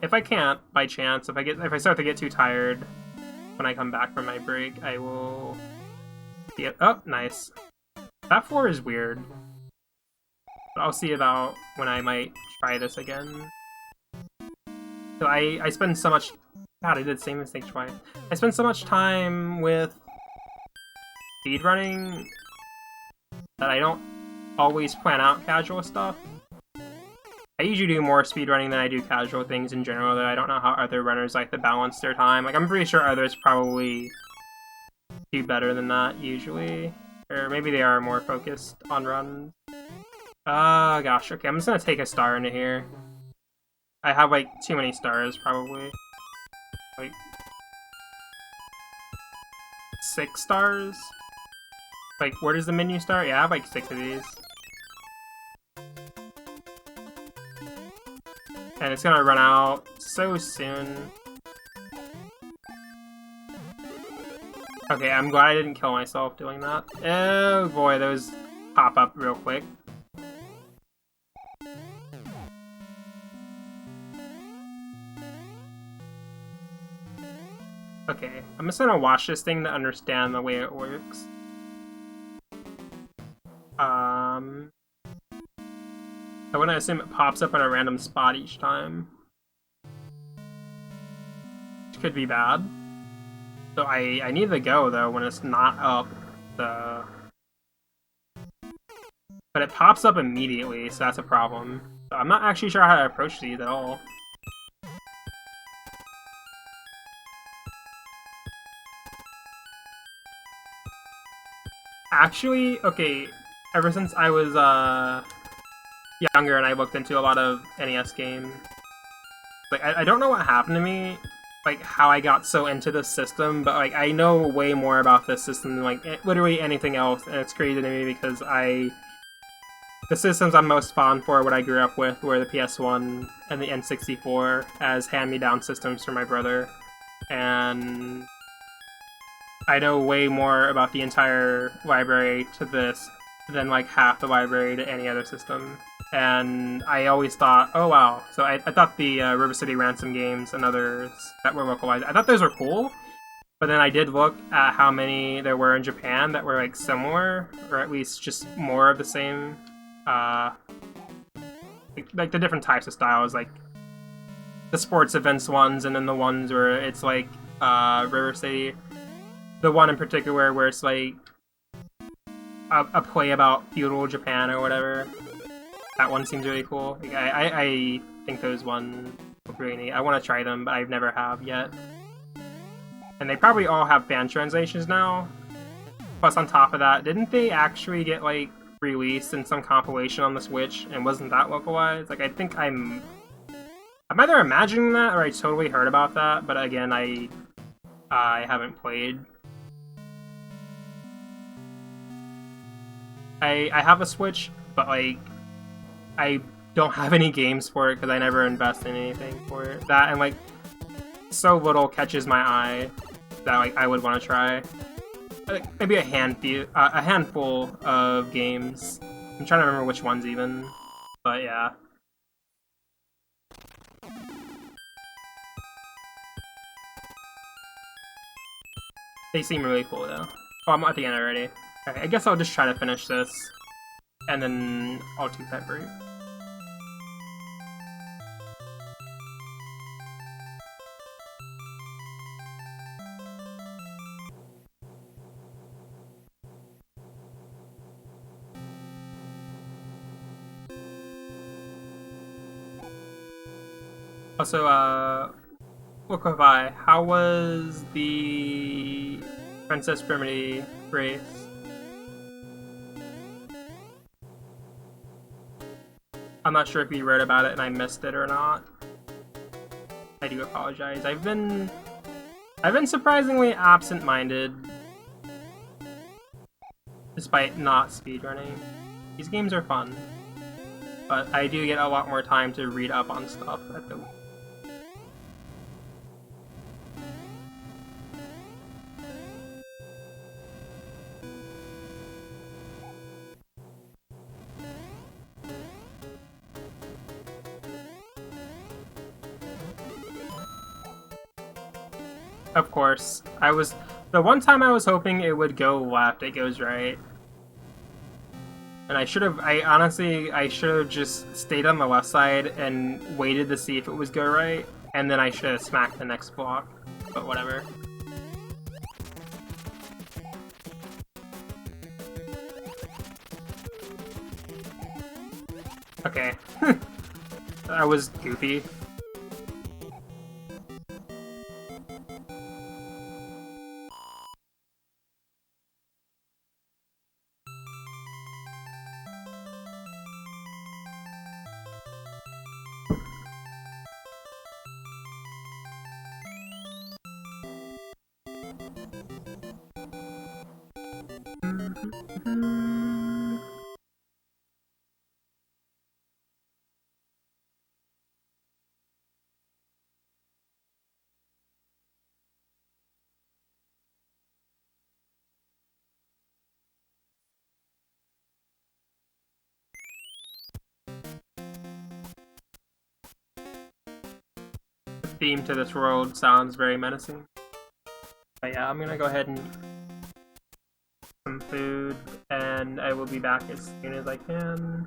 if I can't, by chance, if I start to get too tired when I come back from my break, I will... Yeah, oh, nice. That floor is weird. But I'll see about when I might try this again. So I spend so much... God, I did the same mistake twice. I spend so much time with speedrunning that I don't always plan out casual stuff. I usually do more speedrunning than I do casual things in general, though I don't know how other runners like to balance their time. Like, I'm pretty sure others probably do better than that, usually. Or maybe they are more focused on runs. Gosh, okay, I'm just gonna take a star into here. I have, like, too many stars, probably. Like... 6 stars? Like, where does the menu start? Yeah, I have, like, 6 of these. And it's gonna run out so soon. Okay, I'm glad I didn't kill myself doing that. Oh boy, those pop up real quick. Okay, I'm just gonna watch this thing to understand the way it works. I want to assume it pops up in a random spot each time. Which could be bad. So I need to go, though, when it's not up. The... But it pops up immediately, so that's a problem. So I'm not actually sure how to approach these at all. Actually, okay, ever since I was younger and I looked into a lot of NES games, like I don't know what happened to me, like how I got so into this system, but like I know way more about this system than like literally anything else, and it's crazy to me because the systems I'm most fond for, what I grew up with, were the PS1 and the N64 as hand-me-down systems for my brother, and I know way more about the entire library to this than like half the library to any other system. And I always thought, oh wow. So I thought the River City Ransom games and others that were localized, I thought those were cool. But then I did look at how many there were in Japan that were like similar, or at least just more of the same. Like the different types of styles, like the sports events ones, and then the ones where it's like River City. The one in particular where it's like a play about feudal Japan or whatever. That one seems really cool. Like, I think those ones look really neat. I want to try them, but I've never have yet. And they probably all have fan translations now. Plus, on top of that, didn't they actually get like released in some compilation on the Switch? And wasn't that localized? Like, I think I'm either imagining that or I totally heard about that. But again, I haven't played. I have a Switch, but like I don't have any games for it because I never invest in anything for it. That and like so little catches my eye that like I would want to try. Like, maybe a handful of games. I'm trying to remember which ones even, but yeah. They seem really cool though. Oh, I'm at the end already. Okay, I guess I'll just try to finish this, and then I'll take that break. Also, look by, how was the Princess Primity race? I'm not sure if you read about it and I missed it or not. I do apologize. I've been surprisingly absent-minded, despite not speedrunning. These games are fun, but I do get a lot more time to read up on stuff at the. Of course, the one time I was hoping it would go left, it goes right. And I should have just stayed on the left side and waited to see if it was go right, and then I should have smacked the next block, but whatever. Okay. That was goofy. theme to this world sounds very menacing. But yeah, I'm gonna go ahead and eat some food, and I will be back as soon as I can.